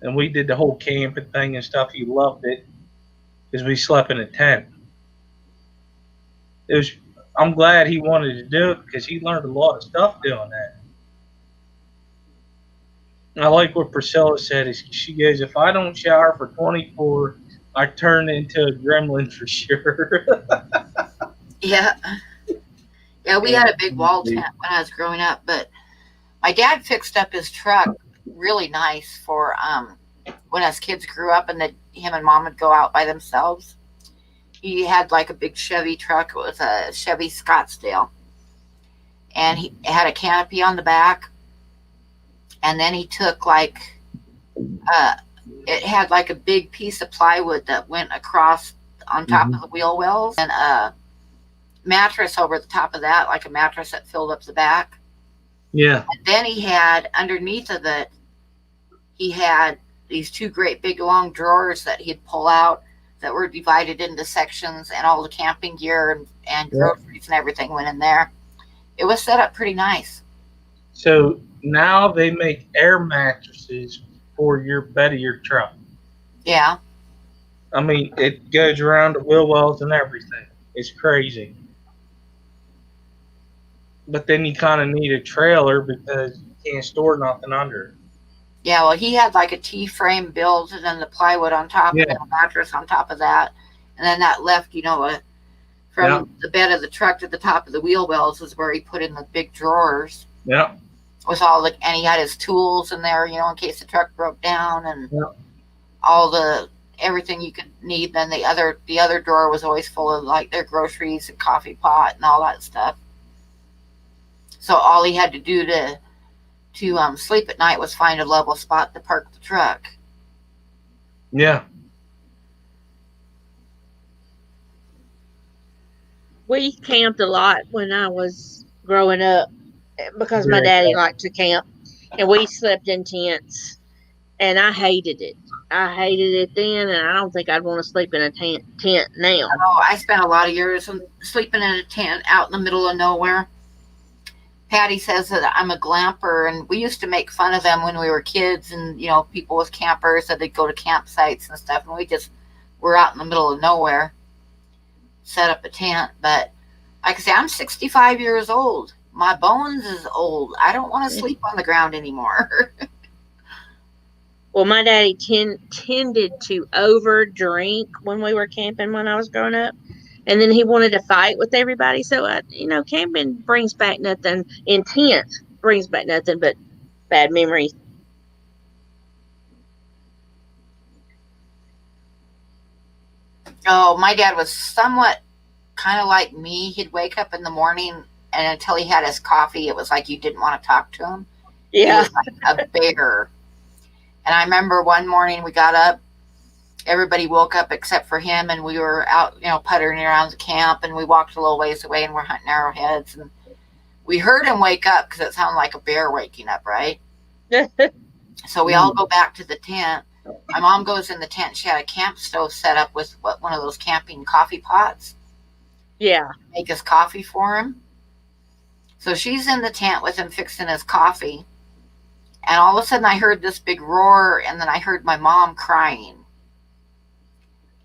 and we did the whole camping thing and stuff. He loved it because we slept in a tent. It was. I'm glad he wanted to do it because he learned a lot of stuff doing that. I like what Priscilla said. Is she goes, if I don't shower for 24, I turn into a gremlin for sure. Yeah. Yeah, we had a big wall tent when I was growing up, but my dad fixed up his truck really nice for when us kids grew up and that him and mom would go out by themselves. He had like a big Chevy truck. It was a Chevy Scottsdale. And he had a canopy on the back. And then he took like, it had like a big piece of plywood that went across on top of the wheel wells and a mattress over the top of that, like a mattress that filled up the back. Yeah. And then he had underneath of it, he had these two great big long drawers that he'd pull out that were divided into sections, and all the camping gear and groceries and everything went in there. It was set up pretty nice. So now they make air mattresses for your bed of your truck. Yeah. I mean, it goes around the wheel wells and everything. It's crazy. But then you kind of need a trailer because you can't store nothing under it. Yeah, well, he had like a T-frame build and then the plywood on top and then a mattress on top of that. And then that left, from the bed of the truck to the top of the wheel wells is where he put in the big drawers. Yeah. With and he had his tools in there, in case the truck broke down and all everything you could need. Then the other drawer was always full of like their groceries and coffee pot and all that stuff. So all he had to do to sleep at night was find a level spot to park the truck. Yeah. We camped a lot when I was growing up because my daddy liked to camp, and we slept in tents, and I hated it. I hated it then, and I don't think I'd want to sleep in a tent now. Oh, I spent a lot of years sleeping in a tent out in the middle of nowhere. Patty says that I'm a glamper, and we used to make fun of them when we were kids, and people with campers that they'd go to campsites and stuff, and we just were out in the middle of nowhere, set up a tent. But like I say, I'm 65 years old. My bones is old. I don't want to sleep on the ground anymore. Well, my daddy tended to over drink when we were camping when I was growing up. And then he wanted to fight with everybody. So, camping brings back nothing. Intent brings back nothing but bad memories. Oh, my dad was somewhat kind of like me. He'd wake up in the morning, and until he had his coffee, it was like you didn't want to talk to him. Yeah. He was like a bear. And I remember one morning we got up. Everybody woke up except for him, and we were out, puttering around the camp, and we walked a little ways away, and we're hunting arrowheads, and we heard him wake up because it sounded like a bear waking up, right? So we all go back to the tent. My mom goes in the tent. She had a camp stove set up with one of those camping coffee pots. Yeah. Make his coffee for him. So she's in the tent with him fixing his coffee, and all of a sudden I heard this big roar, and then I heard my mom crying.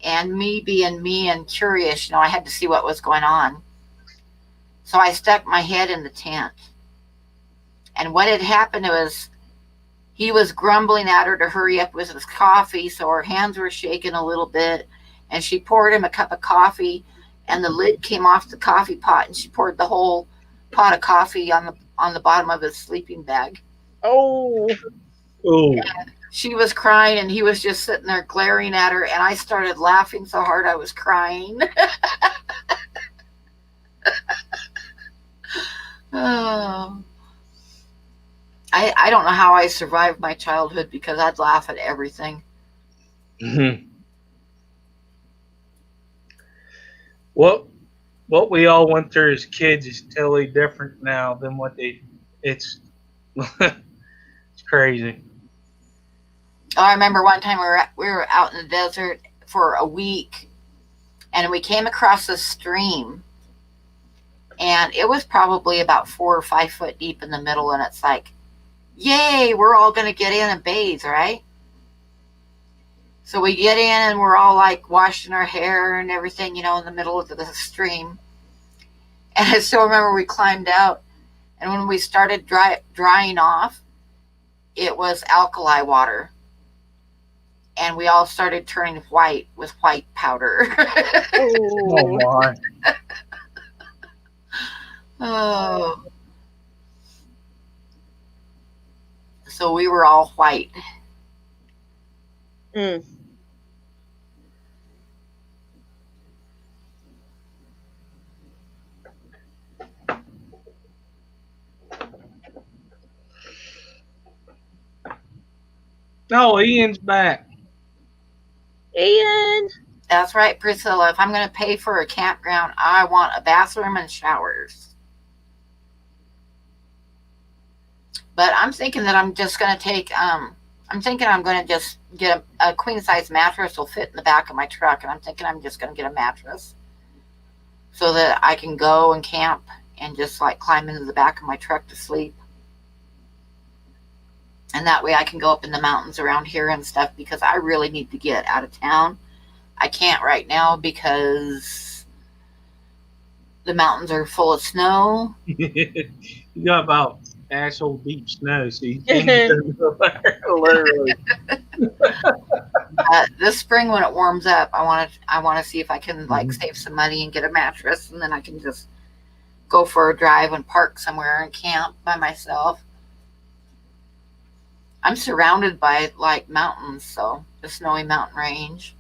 And me being me and curious, I had to see what was going on. So I stuck my head in the tent. And what had happened was he was grumbling at her to hurry up with his coffee, so her hands were shaking a little bit. And she poured him a cup of coffee, and the lid came off the coffee pot, and she poured the whole pot of coffee on the bottom of his sleeping bag. Oh. Oh. she was crying and he was just sitting there glaring at her, and I started laughing so hard I was crying. Oh, I don't know how I survived my childhood because I'd laugh at everything. what what we all went through as kids is totally different now than what they. It's it's crazy. Oh, I remember one time we were out in the desert for a week, and we came across a stream, and it was probably about 4 or 5 foot deep in the middle, and it's like, yay, we're all going to get in and bathe, right? So we get in and we're all like washing our hair and everything, in the middle of the stream. And I still remember we climbed out, and when we started drying off, it was alkali water. And we all started turning white with white powder. Oh my! Oh. So we were all white. Mm. No, Ian's back. Ian. That's right, Priscilla. If I'm going to pay for a campground, I want a bathroom and showers. But I'm thinking that I'm just going to I'm thinking I'm going to just get a queen size mattress will fit in the back of my truck. And I'm thinking I'm just going to get a mattress so that I can go and camp and just like climb into the back of my truck to sleep. And that way I can go up in the mountains around here and stuff because I really need to get out of town. I can't right now because the mountains are full of snow. You got about asshole deep snow, so you can't get there. Literally. This spring when it warms up, I want to see if I can like save some money and get a mattress, and then I can just go for a drive and park somewhere and camp by myself. I'm surrounded by like mountains, so the Snowy Mountain Range.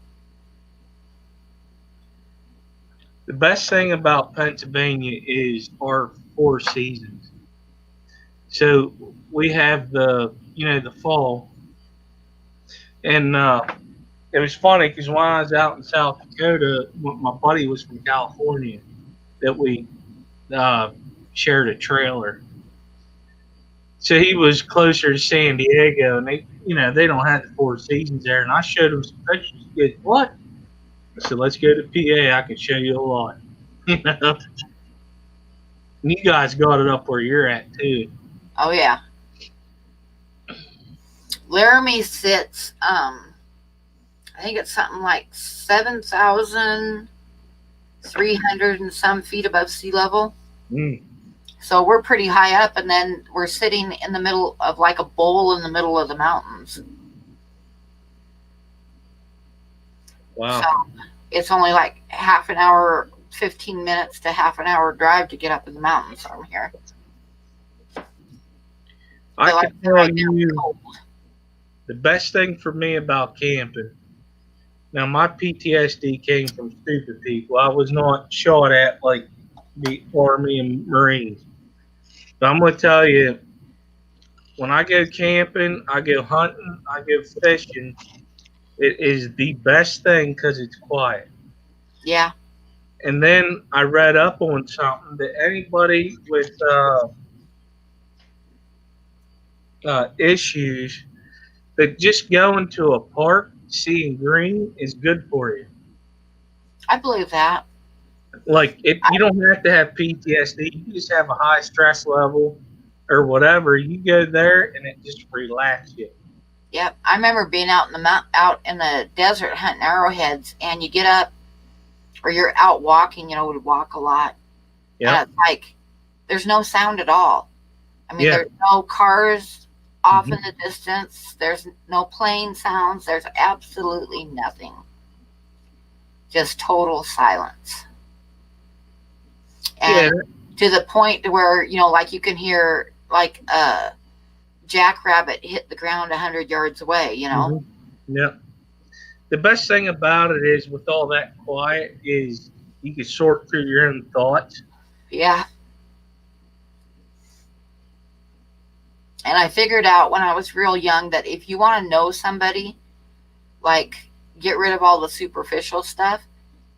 The best thing about Pennsylvania is our 4 seasons. So we have the fall, and it was funny because when I was out in South Dakota, my buddy was from California, that we shared a trailer. So he was closer to San Diego, and they don't have the 4 seasons there. And I showed him some pictures. He goes, "What?" I said, "Let's go to PA. I can show you a lot." And you guys got it up where you're at too. Oh yeah. Laramie sits, I think it's something like 7,300 and some feet above sea level. Mm. So we're pretty high up, and then we're sitting in the middle of like a bowl in the middle of the mountains. Wow. So it's only like half an hour, 15 minutes to half an hour drive to get up in the mountains from here. I So can tell you the best thing for me about camping. Now, my PTSD came from stupid people. I was not shot at like the Army and Marines. But I'm going to tell you, when I go camping, I go hunting, I go fishing, it is the best thing because it's quiet. Yeah. And then I read up on something that anybody with issues, that just going to a park, seeing green is good for you. I believe that. Like you don't have to have PTSD. You just have a high stress level or whatever. You go there and it just relaxes you. Yep. I remember being out in the desert hunting arrowheads, and you get up or you're out walking, we walk a lot. Yeah. And it's like there's no sound at all. I mean, Yeah. there's no cars off in the distance. There's no plane sounds. There's absolutely nothing. Just total silence. And to the point to where, like you can hear like jackrabbit hit the ground 100 yards away, you know? Hmm. Yeah. The best thing about it is, with all that quiet, is you can sort through your own thoughts. Yeah. And I figured out when I was real young that if you want to know somebody, like get rid of all the superficial stuff,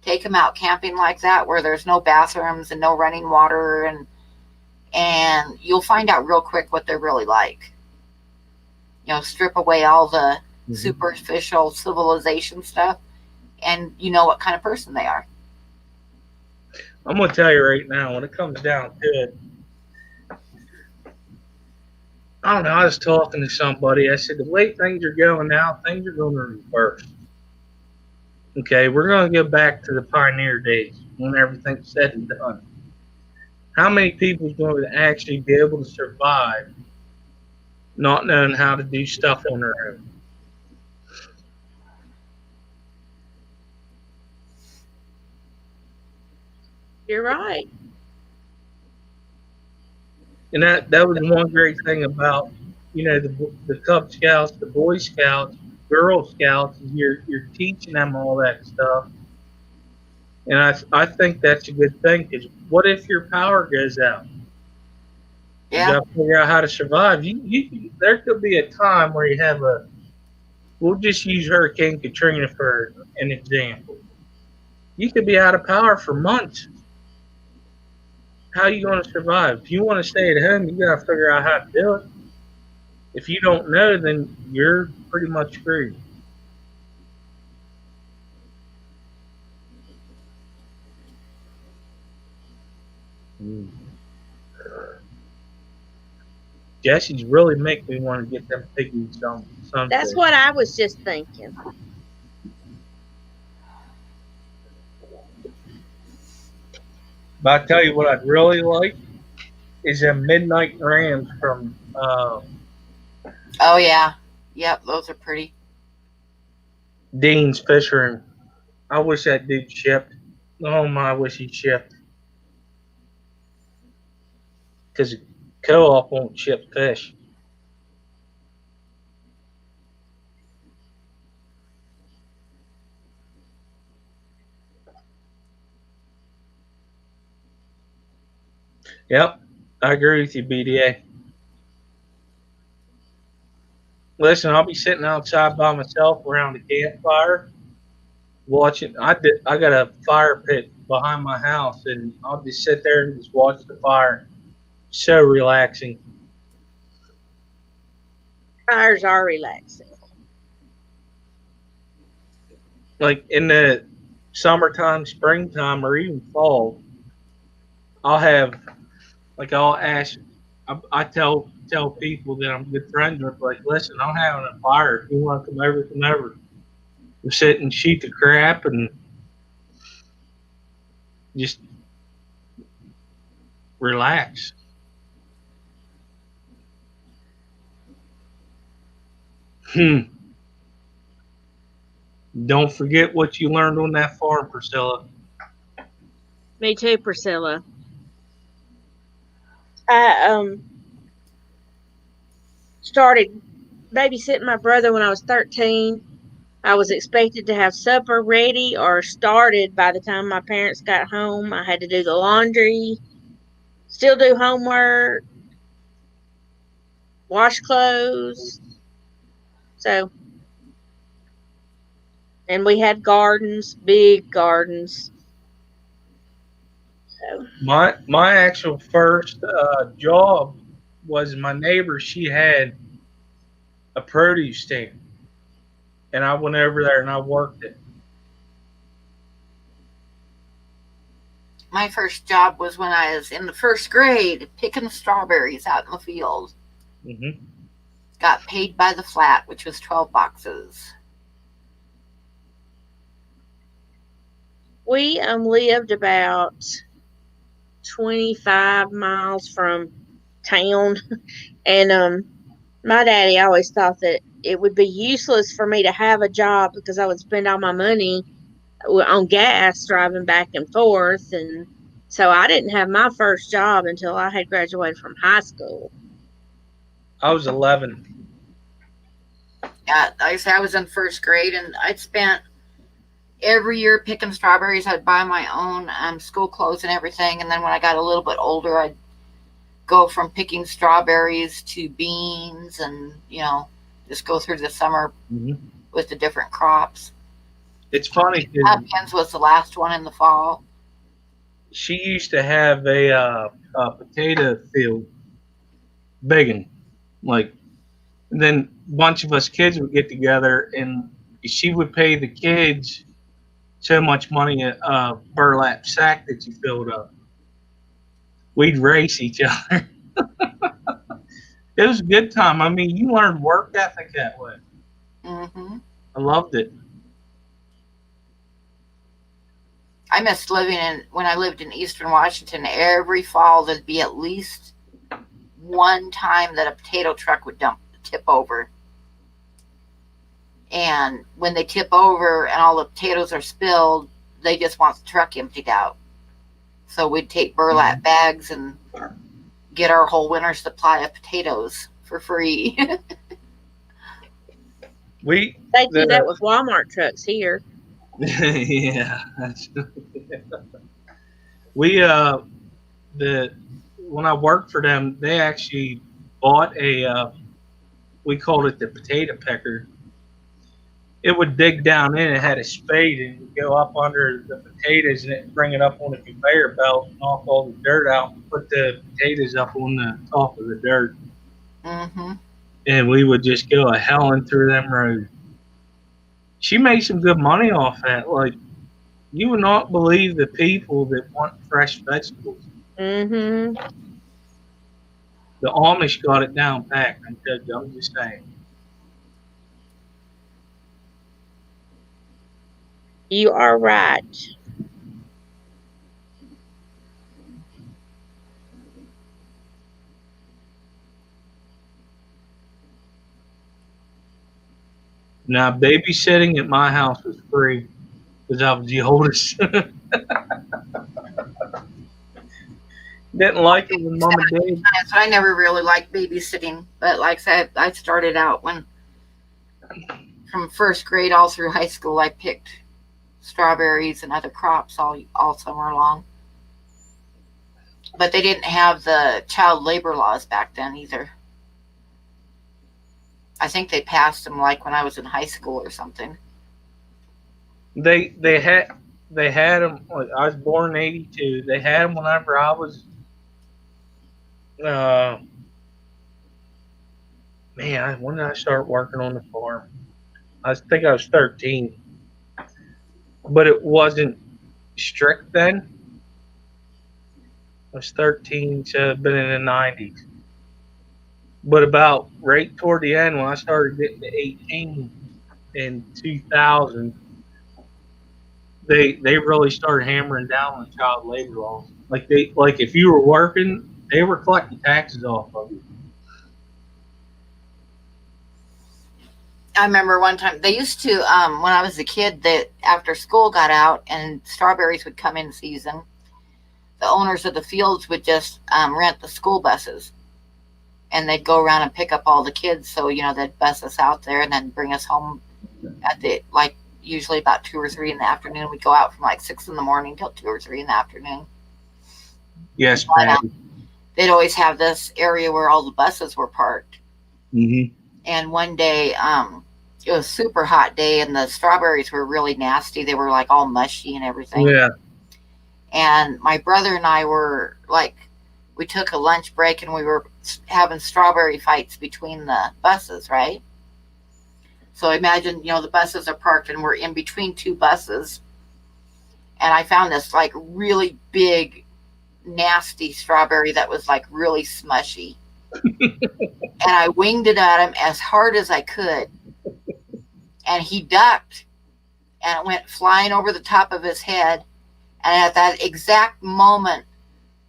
take them out camping like that where there's no bathrooms and no running water, and you'll find out real quick what they're really like. You know, strip away all the Hmm. superficial civilization stuff, and you know what kind of person they are. I'm gonna tell you right now, when it comes down to it, I don't know. I was talking to somebody. I said the way things are going now, things are going to reverse. Okay, we're going to go back to the pioneer days when everything's said and done. How many people is going to actually be able to survive not knowing how to do stuff on their own? You're right. And that was one great thing about, the Cub Scouts, the Boy Scouts, Girl Scouts. You're teaching them all that stuff, and I think that's a good thing, because what if your power goes out? You Yeah, got to figure out how to survive. There could be a time where you have a. We'll just use Hurricane Katrina for an example. You could be out of power for months. How are you going to survive? If you want to stay at home, you got to figure out how to do it. If you don't know, then you're pretty much screwed. Mm. Jesse's really making me want to get them piggies some That's sunfish. what I was just thinking. But I tell you what, I'd really like is them midnight rams from oh yeah, yep, those are pretty. Dean's Fishery. I wish that dude shipped. Oh my, I wish he shipped. Because co-op won't ship fish. Yep, I agree with you, BDA. Listen, I'll be sitting outside by myself around the campfire watching. I got a fire pit behind my house, and I'll just sit there and just watch the fire. So relaxing. Fires are relaxing. Like in the summertime, springtime, or even fall, I'll have I'll ask. I tell people that I'm good friends with, like, listen, I'm having a fire. If you want to come over, come over. We sit and shoot the crap and just relax. Hmm. Don't forget what you learned on that farm, Priscilla. Me too, Priscilla. I started babysitting my brother when I was 13. I was expected to have supper ready or started by the time my parents got home. I had to do the laundry, still do homework, wash clothes. So, and we had gardens, big gardens. So, My actual first job was my neighbor. She had a produce stand, and I went over there and I worked it. My first job was when I was in the first grade, picking strawberries out in the field. Hmm. Got paid by the flat, which was 12 boxes. we lived about 25 miles from town, and my daddy always thought that it would be useless for me to have a job because I would spend all my money on gas driving back and forth. And so I didn't have my first job until I had graduated from high school. I was 11. Yeah, like I said, I was in first grade, and I'd spent every year picking strawberries. I'd buy my own school clothes and everything, and then when I got a little bit older, I'd go from picking strawberries to beans, and just go through the summer Mm-hmm. with the different crops. It's funny because Pumpkins was the last one in the fall. she used to have a potato field, big one, like. And then a bunch of us kids would get together, and she would pay the kids so much money a burlap sack that you filled up. We'd race each other. It was a good time. I mean, you learned work ethic that way. Hmm. I loved it. I missed living in when I lived in Eastern Washington. Every fall, there'd be at least one time that a potato truck would tip over. And when they tip over and all the potatoes are spilled, they just want the truck emptied out. So we'd take burlap bags and get our whole winter supply of potatoes for free. We They do that with Walmart trucks here. yeah. We when I worked for them, they actually bought we called it the potato pecker. It would dig down in. It had a spade and would go up under the potatoes and it bring it up on a conveyor belt and knock all the dirt out and put the potatoes up on the top of the dirt. Hmm. And we would just go a helling through them roads. She made some good money off that. Like, you would not believe the people that want fresh vegetables. Mm-hmm. The Amish got it down packed. I'm just saying. You are right. Now, babysitting at my house was free because I was the oldest. Didn't like it when Mama did. So I never really liked babysitting, but like I said, I started out from first grade all through high school. I picked strawberries and other crops all summer long. But they didn't have the child labor laws back then either. I think they passed them like when I was in high school or something. They had them. Like, I was born in '82. They had them whenever I was. When did I start working on the farm? I think I was 13, but it wasn't strict then. I was 13, so it'd been in the '90s. But about right toward the end, when I started getting to 18 in 2000, they really started hammering down on child labor laws. Like if you were working, they were collecting taxes off of you. I remember one time they used to, when I was a kid, that after school got out and strawberries would come in season, the owners of the fields would just rent the school buses. And they'd go around and pick up all the kids. So, they'd bus us out there and then bring us home at usually about 2 or 3 in the afternoon. We'd go out from 6 in the morning till 2 or 3 in the afternoon. Yes, but, they'd always have this area where all the buses were parked. Mm-hmm. And one day, it was a super hot day and the strawberries were really nasty. They were all mushy and everything. Yeah. And my brother and I were we took a lunch break and we were having strawberry fights between the buses, right? So imagine, the buses are parked and we're in between 2 buses. And I found this really big, nasty strawberry that was really smushy. And I winged it at him as hard as I could. And he ducked and it went flying over the top of his head. And at that exact moment,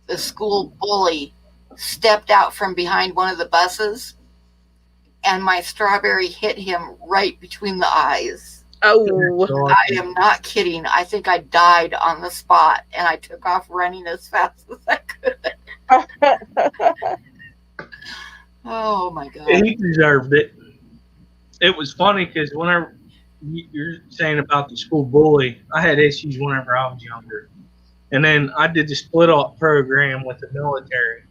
the school bully stepped out from behind one of the buses and my strawberry hit him right between the eyes. Oh, I am not kidding. I think I died on the spot and I took off running as fast as I could. Oh my god. He deserved it. It was funny because whenever you're saying about the school bully, I had issues whenever I was younger. And then I did the split up program with the military.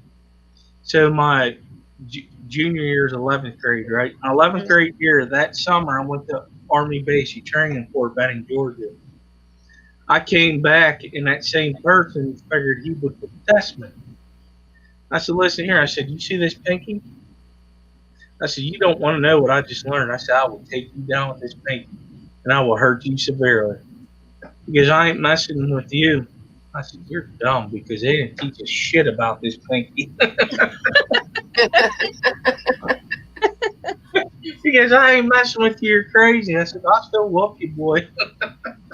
So my junior year is 11th grade, right? My 11th grade year, that summer, I went to Army Basic Training Fort Benning, Georgia. I came back, and that same person figured he would test me. I said, listen here. I said, you see this pinky? I said, you don't want to know what I just learned. I said, I will take you down with this pinky, and I will hurt you severely. Because I ain't messing with you. I said, you're dumb because they didn't teach us shit about this pinky. Because I ain't messing with you, you're crazy. I said, I'll still whoop you, boy.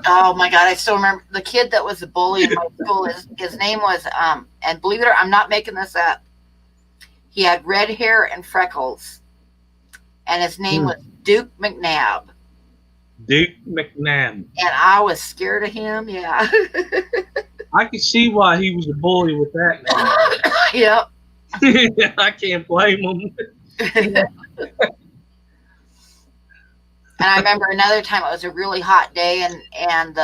Oh my god, I still remember the kid that was a bully in my school. His name was and believe it or I'm not making this up. He had red hair and freckles, and his name was Duke McNabb. Duke McNabb. And I was scared of him. Yeah. I could see why he was a bully with that name. Yep. I can't blame him. And I remember another time it was a really hot day, and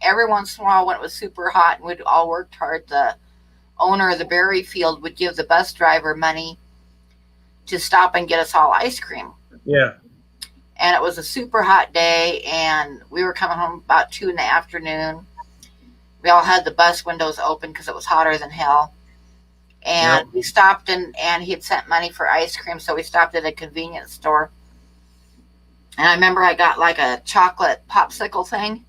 every once in a while when it was super hot and we'd all worked hard, the owner of the berry field would give the bus driver money to stop and get us all ice cream. Yeah. And it was a super hot day, and we were coming home about 2 in the afternoon. We all had the bus windows open because it was hotter than hell. And we stopped, and he had sent money for ice cream, so we stopped at a convenience store. And I remember I got like a chocolate popsicle thing.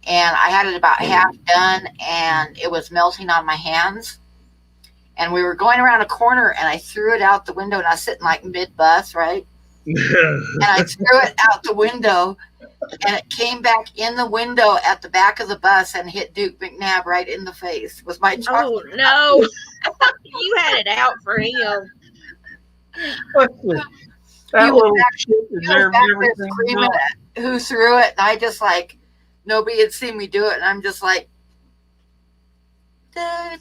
And I had it about half done, and it was melting on my hands. And we were going around a corner, and I threw it out the window, and I was sitting like mid-bus, right? And I threw it out the window, and it came back in the window at the back of the bus and hit Duke McNabb right in the face with my chocolate. Oh, no. You had it out for him. That little shit He was deserved back there everything. screaming at who threw it, and I just like, nobody had seen me do it, and I'm just like, I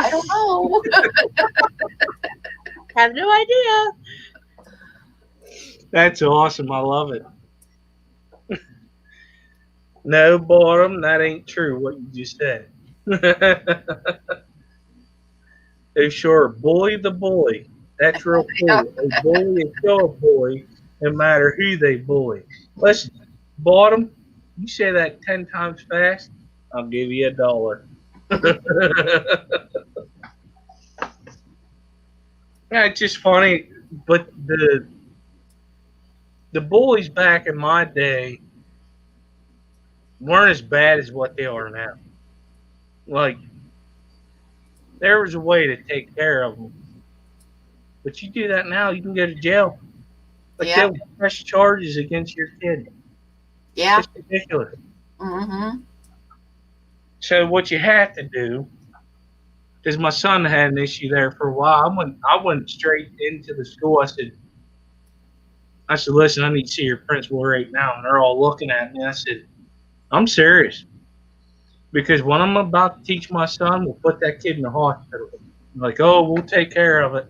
don't know. Have no idea. That's awesome. I love it. No, Bottom, that ain't true what you just said. They sure bully the bully. That's real cool. A bully is still a bully, no matter who they bully. Listen, Bottom, you say that 10 times fast, I'll give you $1. Yeah, it's just funny, but the bullies back in my day weren't as bad as what they are now. Like, there was a way to take care of them. But you do that now, you can go to jail. Like, they'll press charges against your kid. Yeah. It's ridiculous. Mm-hmm. So what you have to do, because my son had an issue there for a while, I went straight into the school. I said, listen, I need to see your principal right now. And they're all looking at me. I said, I'm serious. Because what I'm about to teach my son will put that kid in the hospital. I'm like, oh, we'll take care of it.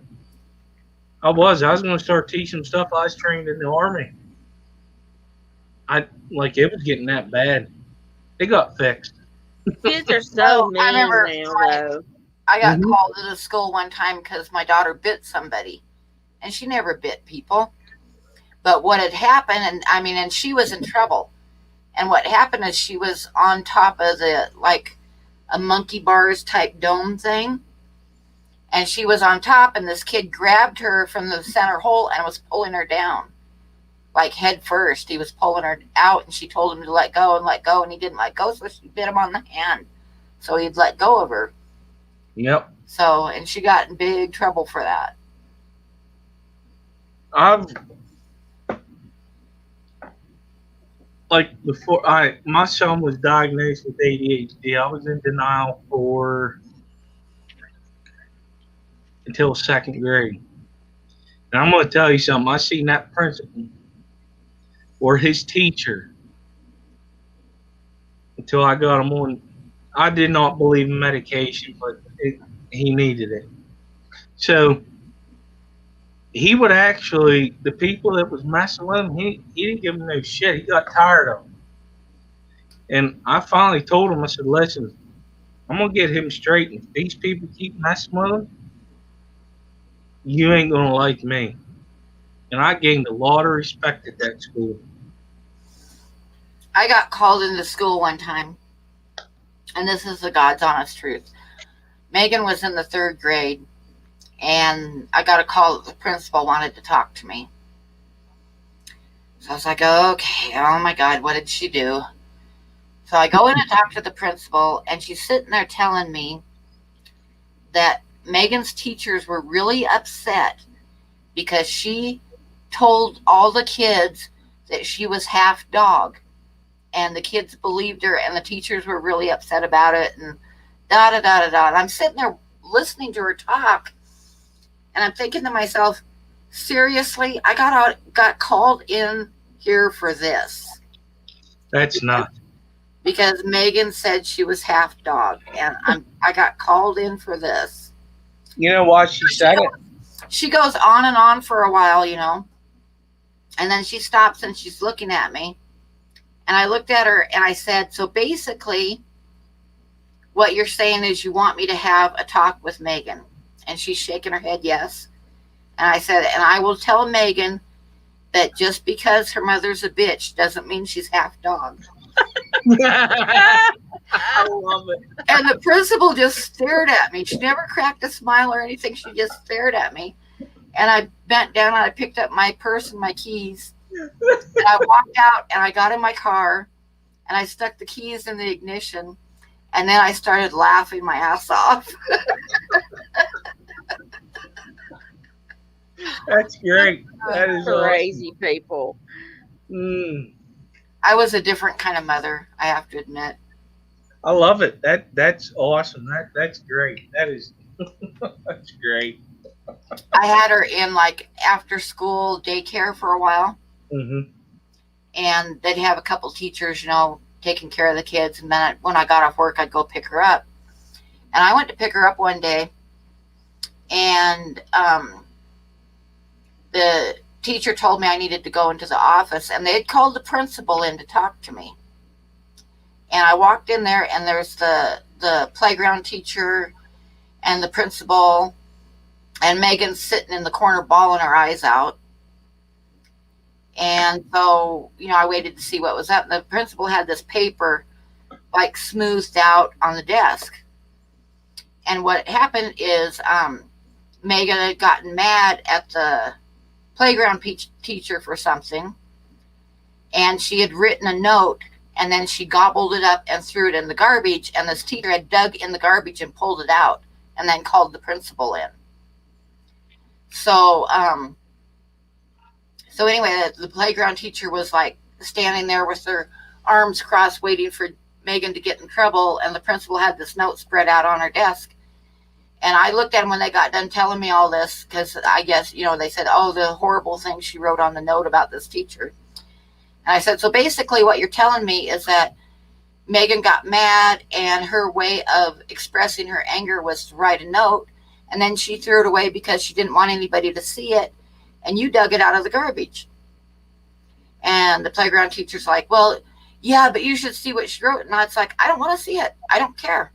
I was going to start teaching him stuff I was trained in the Army. It was getting that bad. It got fixed. Kids are so mean I remember now, though. I got called to the school one time because my daughter bit somebody. And she never bit people. But what had happened, and she was in trouble. And what happened is she was on top of a monkey bars type dome thing. And she was on top, and this kid grabbed her from the center hole and was pulling her down. Like head first. He was pulling her out, and she told him to let go, and he didn't let go, so she bit him on the hand. So he'd let go of her. Yep. So, and she got in big trouble for that. My son was diagnosed with ADHD. I was in denial until second grade. And I'm going to tell you something. I seen that principal or his teacher until I got him on. I did not believe in medication, but he needed it. So he would actually, the people that was messing with him, he didn't give him no shit. He got tired of them. And I finally told him, I said, listen, I'm going to get him straight. And if these people keep messing with him, you ain't going to like me. And I gained a lot of respect at that school. I got called into school one time, and this is the God's honest truth. Megan was in the third grade, and I got a call that the principal wanted to talk to me. So I was like, okay, oh my God, what did she do? So I go in and talk to the principal, and she's sitting there telling me that Megan's teachers were really upset because she told all the kids that she was half dog. And the kids believed her, and the teachers were really upset about it, and da da da da da. And I'm sitting there listening to her talk, and I'm thinking to myself, seriously, I got called in here for this. That's nuts. Because Megan said she was half dog, and I got called in for this. You know why she said it? She goes on and on for a while, and then she stops and she's looking at me. And I looked at her and I said, so basically, what you're saying is you want me to have a talk with Megan. And she's shaking her head, yes. And I said, and I will tell Megan that just because her mother's a bitch doesn't mean she's half dog. I love it. And the principal just stared at me. She never cracked a smile or anything. She just stared at me. And I bent down and I picked up my purse and my keys. And I walked out and I got in my car and I stuck the keys in the ignition, and then I started laughing my ass off. That's great. That is Crazy awesome. people. I was a different kind of mother, I have to admit. I love it. That's awesome. That's great. That is that's great. I had her in like after school daycare for a while. Mm-hmm. And they'd have a couple teachers, taking care of the kids. And then when I got off work, I'd go pick her up. And I went to pick her up one day, and the teacher told me I needed to go into the office, and they had called the principal in to talk to me. And I walked in there, and there's the playground teacher and the principal, and Megan's sitting in the corner bawling her eyes out. And so, I waited to see what was up. And the principal had this paper like smoothed out on the desk. And what happened is Megan had gotten mad at the playground teacher for something. And she had written a note, and then she gobbled it up and threw it in the garbage. And this teacher had dug in the garbage and pulled it out and then called the principal in. So anyway, the playground teacher was like standing there with her arms crossed, waiting for Megan to get in trouble. And the principal had this note spread out on her desk. And I looked at him when they got done telling me all this, because I guess, they said, oh, the horrible things she wrote on the note about this teacher. And I said, so basically what you're telling me is that Megan got mad, and her way of expressing her anger was to write a note, and then she threw it away because she didn't want anybody to see it, and you dug it out of the garbage. And the playground teacher's like, well, yeah, but you should see what she wrote. And I was like, I don't want to see it. I don't care.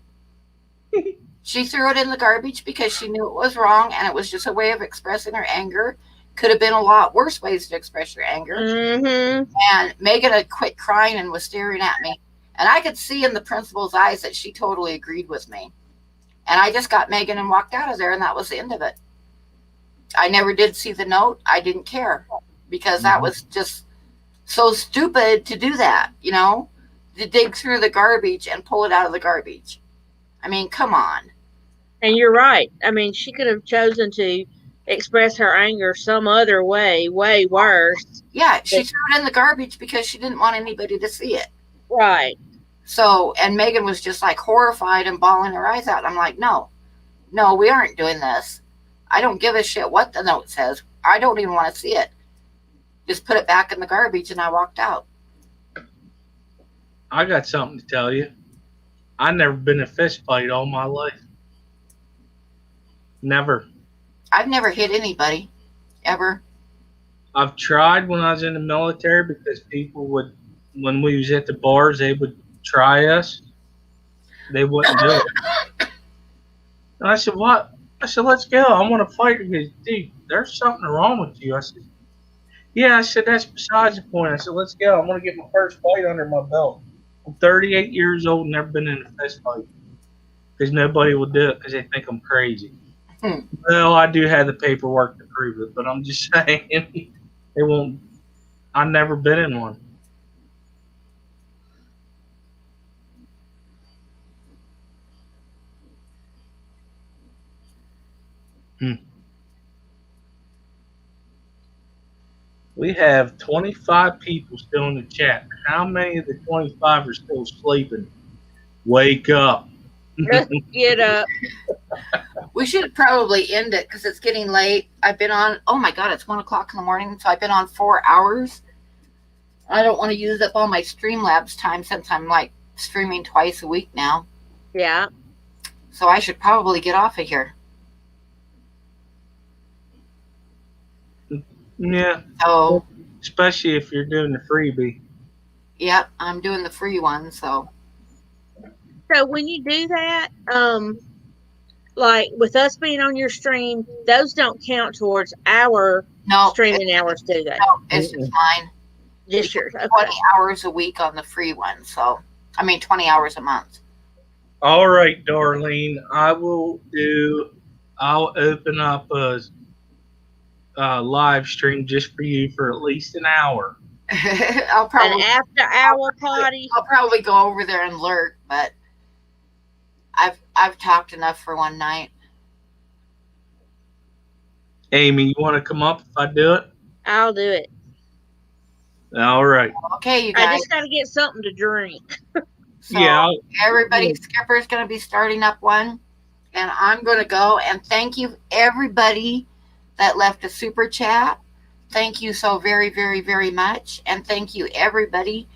She threw it in the garbage because she knew it was wrong, and it was just a way of expressing her anger. Could have been a lot worse ways to express your anger. Mm-hmm. And Megan had quit crying and was staring at me. And I could see in the principal's eyes that she totally agreed with me. And I just got Megan and walked out of there, and that was the end of it. I never did see the note. I didn't care, because that was just so stupid to do that, to dig through the garbage and pull it out of the garbage. I mean, come on. And you're right. I mean, she could have chosen to express her anger some other way worse. Yeah, she threw it in the garbage because she didn't want anybody to see it. Right. So, and Megan was just like horrified and bawling her eyes out. I'm like, no, we aren't doing this. I don't give a shit what the note says. I don't even want to see it. Just put it back in the garbage, and I walked out. I got something to tell you. I've never been in a fist fight all my life. Never. I've never hit anybody. ever? I've tried when I was in the military because people would, when we was at the bars, they would try us. They wouldn't do it. And I said, what? I said, let's go. I want to fight. He goes, dude, there's something wrong with you. I said, yeah. I said, that's besides the point. I said, let's go. I want to get my first fight under my belt. I'm 38 years old and never been in a fist fight because nobody will do it because they think I'm crazy. Hmm. Well, I do have the paperwork to prove it, but I'm just saying they won't. I've never been in one. We have 25 people still in the chat. How many of the 25 are still sleeping? Wake up. Get up. We should probably end it because it's getting late. I've been on. Oh my God, it's 1 o'clock in the morning, so I've been on 4 hours. I don't want to use up all my Streamlabs time since I'm like streaming twice a week now. Yeah. So I should probably get off of here. Yeah, So, especially if you're doing the freebie. yep, I'm doing the free one. So, So when you do that, like with us being on your stream, those don't count towards our no, streaming hours, do they? no, it's just mine. Just yours. Okay. 20 hours a week on the free one. So, I mean, 20 hours a month. All right, Darlene. I'll open up a live stream just for you for at least an hour. I'll An probably after hour party. I'll probably go over there and lurk, but I've talked enough for one night. Amy, you want to come up if I do it? I'll do it. All right. Okay, you I guys. just got to get something to drink. So Yeah. everybody, Skipper's going to be starting up one, and I'm going to go. And thank you, everybody that left a super chat. Thank you so very, very, very much. And thank you, everybody,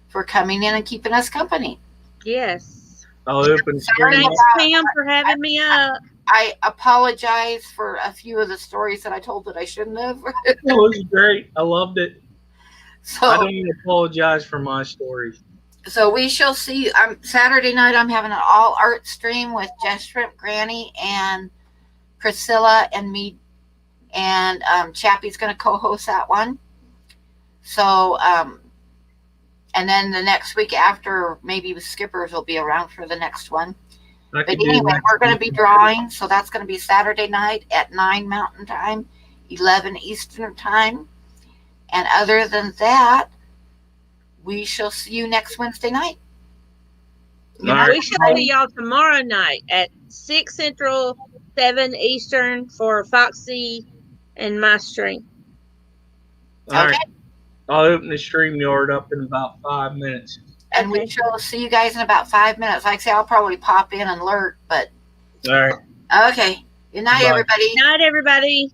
for coming in and keeping us company. Yes. I'll open stream. Thanks, Pam, for having me up. I apologize for a few of the stories that I told that I shouldn't have. It was great. I loved it. I So, don't even apologize for my stories. so we shall see. Saturday night, I'm having an all art stream with Jess Shrimp Granny and Priscilla and me. And Chappie's going to co-host that one. So, and then the next week after, maybe Skippers will be around for the next one. I But could do anyway, next we're going to be week. drawing. So that's going to be Saturday night at 9 Mountain Time, 11 Eastern Time. And other than that, we shall see you next Wednesday night. All right. We shall see y'all tomorrow night at 6 Central, 7 Eastern for Foxy and my stream. All Okay. right. I'll open the stream yard up in about 5 minutes. And we Okay. shall see you guys in about 5 minutes. Like I say, I'll probably pop in and lurk, but All right. okay. Good night, Bye. everybody. Night, everybody.